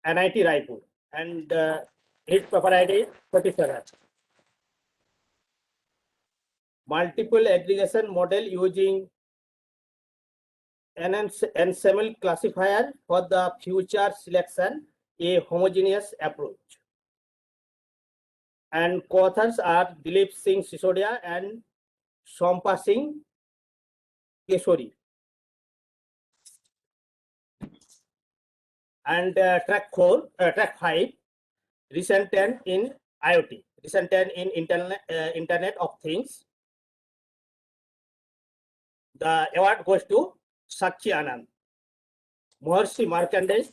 NIT Raipur, and his paper ID is 47. Multiple aggregation model using ensemble classifier for the future selection, a homogeneous approach. And co-authors are Dilip Singh Sisodia and Sompa Singh Keshori. And track 5, recent trend in IoT, recent trend in Internet of Things. The award goes to Sakshi Anand, Maharshi Markandesh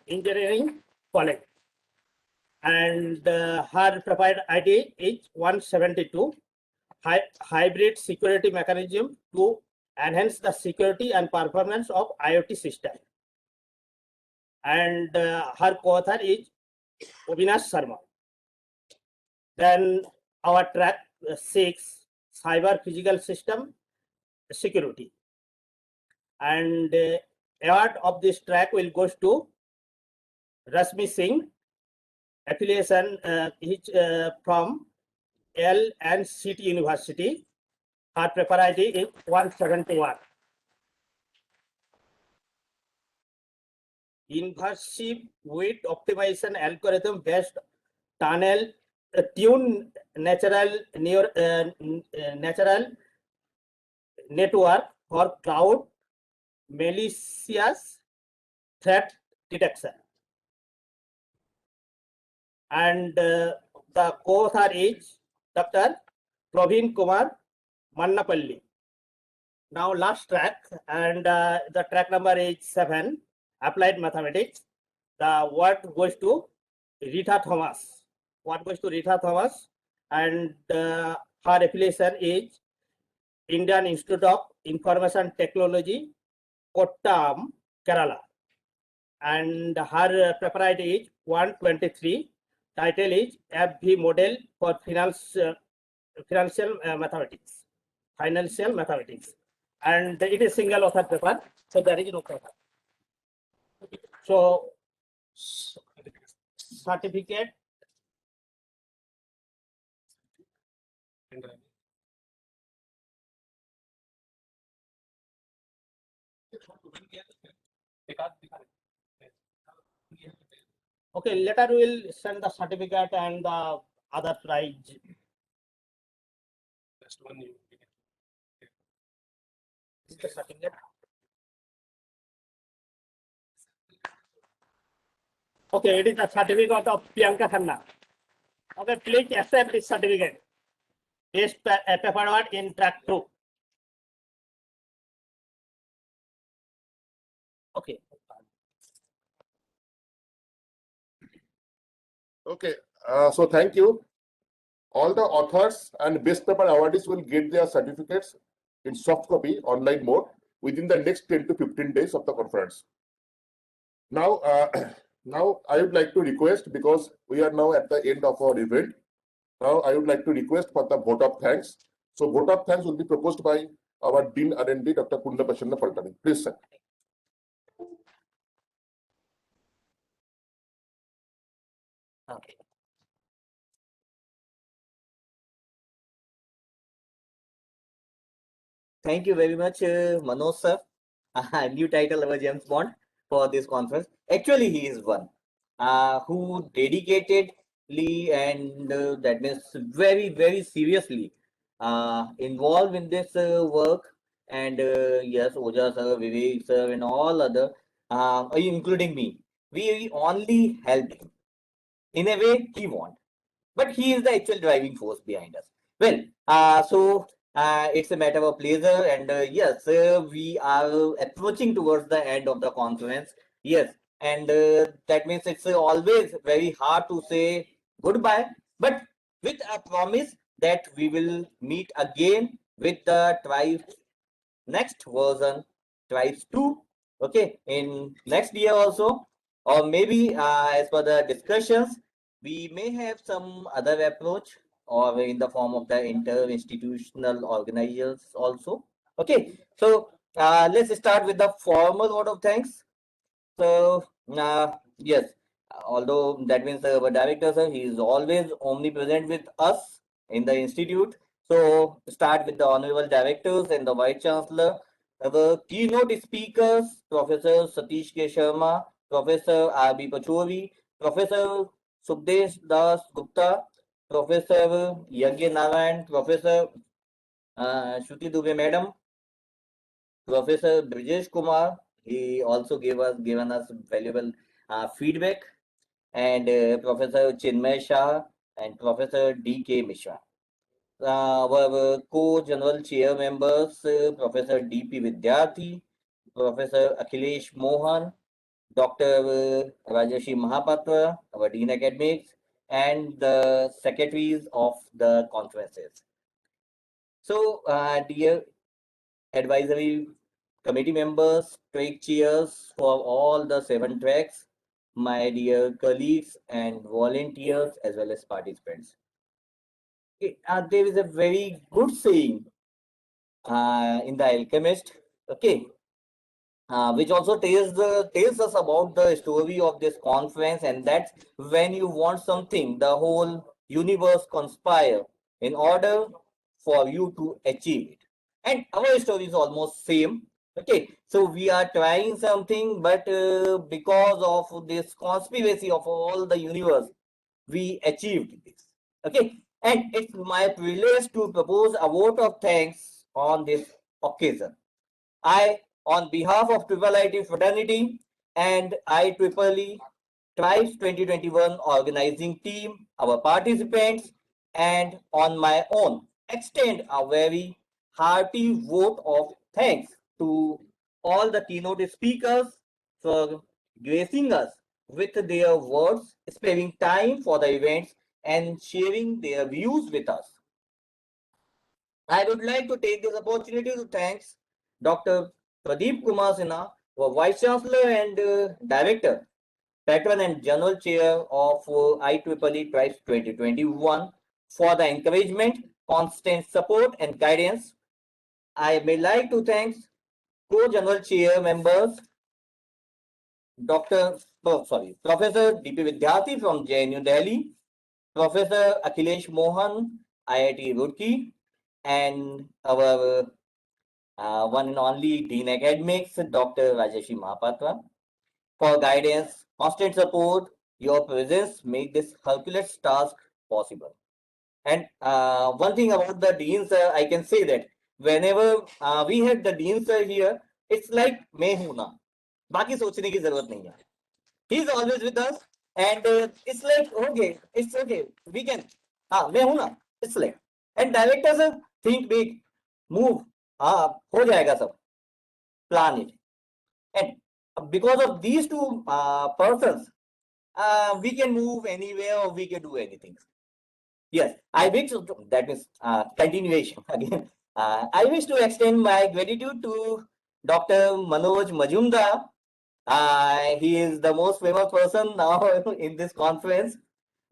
Engineering College. And her preferred ID is 172, hybrid security mechanism to enhance the security and performance of IoT system. And her co-author is Avinash Sharma. Then our track 6, cyber physical system security. And award of this track will go to Rashmi Singh, affiliation from L and City University. Her paper ID is 171. Inversive weight optimization algorithm based tune natural network for cloud malicious threat detection. And the co-author is Dr. Praveen Kumar Mannapalli. Now last track, and the track number is 7, applied mathematics. The word goes to Rita Thomas. What goes to Rita Thomas? And her affiliation is Indian Institute of Information Technology, Kottam, Kerala. And her paper ID is 123. Title is FV Model for Financial Mathematics. Financial Mathematics. And it is single author paper, so there is no paper. So certificate okay, later we will send the certificate and the other prize. Just one you. This is the certificate. Okay, it is the certificate of Priyanka Khanna. Okay, please accept this certificate. Best paper award in track 2. Okay. Okay, so thank you. All the authors and best paper awardees will get their certificates in soft copy online mode within the next 10 to 15 days of the conference. Now, now I would like to request, because we are now at the end of our event, now I would like to request for the vote of thanks. So vote of thanks will be proposed by our Dean R&D, Dr. Kunda Pashanna Paltani. Please, sir. Okay. Thank you very much, Manoj sir. New title our James Bond for this conference. Actually, he is one who dedicatedly and that means very, very seriously involved in this work. And yes, Oja sir, Vivek sir, and all other, including me, we only helped him in a way he want, but he is the actual driving force behind us. Well, it's a matter of pleasure, and yes, we are approaching towards the end of the conference. Yes, and that means it's always very hard to say goodbye, but with a promise that we will meet again with the tribe next version, tribes 2, okay, in next year also, or maybe as per the discussions we may have some other approach or in the form of the inter-institutional organizers also. Okay, so let's start with the formal word of thanks. So yes, although that means our director sir, he is always omnipresent with us in the institute. So start with the honorable directors and the vice chancellor. Our keynote speakers, Professor Satish K. Sharma, Professor R.B. Pachori, Professor Subdesh Das Gupta, Professor Yagya Narayan, Professor Shruti Dubey Madam, Professor Brijesh Kumar. He also given us valuable feedback, and Professor Chinmay Shah and Professor D.K. Mishra. Our co-general chair members, Professor D.P. Vidyarthi, Professor Akhilesh Mohan, Dr. Rajashi Mahapatra, our Dean Academics, and the secretaries of the conferences. So, dear advisory committee members, track chairs for all the 7 tracks, my dear colleagues and volunteers as well as participants. There is a very good saying in The Alchemist, okay, which also tells us about the story of this conference, and that's when you want something, the whole universe conspire in order for you to achieve it. And our story is almost same. Okay, so we are trying something, but because of this conspiracy of all the universe, we achieved this. Okay, and it's my privilege to propose a vote of thanks on this occasion. I, on behalf of Triple IT Fraternity and IEEE Tribes 2021 organizing team, our participants, and on my own, extend a very hearty vote of thanks to all the keynote speakers for gracing us with their words, sparing time for the events, and sharing their views with us. I would like to take this opportunity to thank Dr. Pradeep Kumar Sinha, our Vice Chancellor and Director, Patron and General Chair of IEEE Tribes 2021 for the encouragement, constant support and guidance. I may like to thank Co-General Chair members, Professor D.P. Vidyarthi from JNU Delhi, Professor Akhilesh Mohan, IIT Roorkee, and our one and only Dean Academics, Dr. Rajeshi Mahapatra, for guidance, constant support. Your presence make this Hercules task possible. And one thing about the deans, I can say that whenever we had the deans here, it's like मैं हूं ना, बाकी सोचने की जरूरत नहीं है. He's always with us, and it's like okay, we can. मैं हूं ना, it's like. And directors think big, move, हो जाएगा सब, plan it. And because of these two persons, we can move anywhere or we can do anything. Yes, I wish that means continuation again. I wish to extend my gratitude to Dr. Manoj Majumdar. He is the most famous person now in this conference.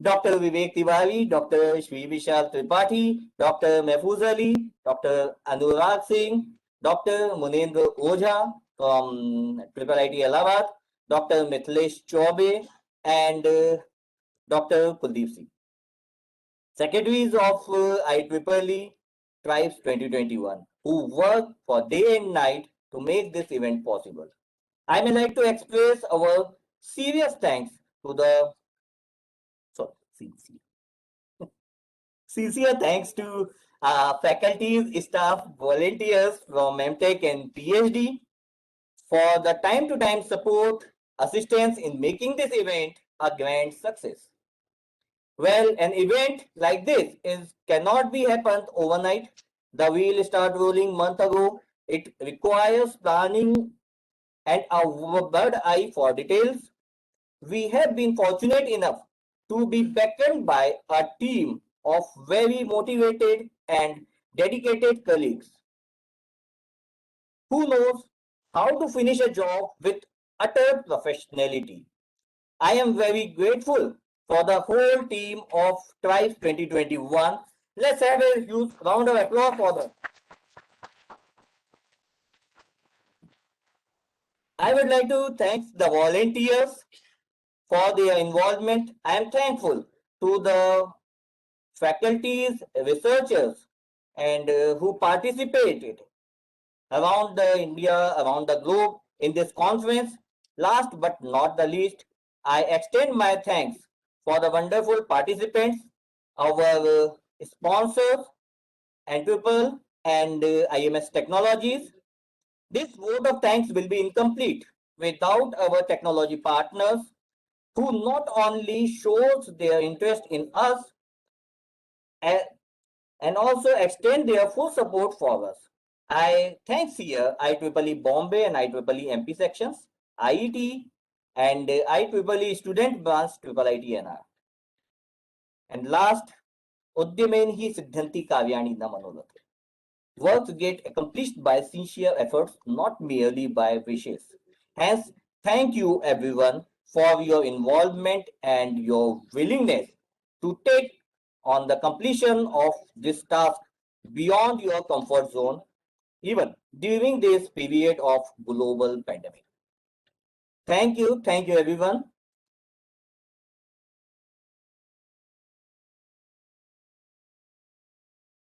Dr. Vivek Tiwari, Dr. Shri Vishal Tripathi, Dr. Mehfooz Ali, Dr. Anurag Singh, Dr. Munendra Ojha from Triple IT Allahabad, Dr. Mithilesh Chaube, and Dr. Kuldeep Singh. Secretaries of IEEE Tribes 2021, who work for day and night to make this event possible. I may like to express our serious thanks to the sincere thanks to faculties, staff, volunteers from MTech and PhD for the time-to-time support, assistance in making this event a grand success. Well, an event like this cannot be happened overnight. The wheel start rolling month ago. It requires planning and a bird eye for details. We have been fortunate enough to be backed by a team of very motivated and dedicated colleagues who knows how to finish a job with utter professionality. I am very grateful for the whole team of Tribe 2021. Let's have a huge round of applause for them. I would like to thank the volunteers for their involvement. I am thankful to the faculties, researchers, and who participated around the India, around the globe in this conference. Last but not the least, I extend my thanks for the wonderful participants, our sponsors, and people, and IMS Technologies. This vote of thanks will be incomplete without our technology partners who not only shows their interest in us and also extend their full support for us. I thanks here IEEE Bombay and IEEE MP sections, IET and IEEE student branch IIIT-NR. And last, Udyameni hi Siddhanti Kavyani na Manorat. Works get accomplished by sincere efforts, not merely by wishes. Hence, thank you everyone for your involvement and your willingness to take on the completion of this task beyond your comfort zone, even during this period of global pandemic. Thank you everyone.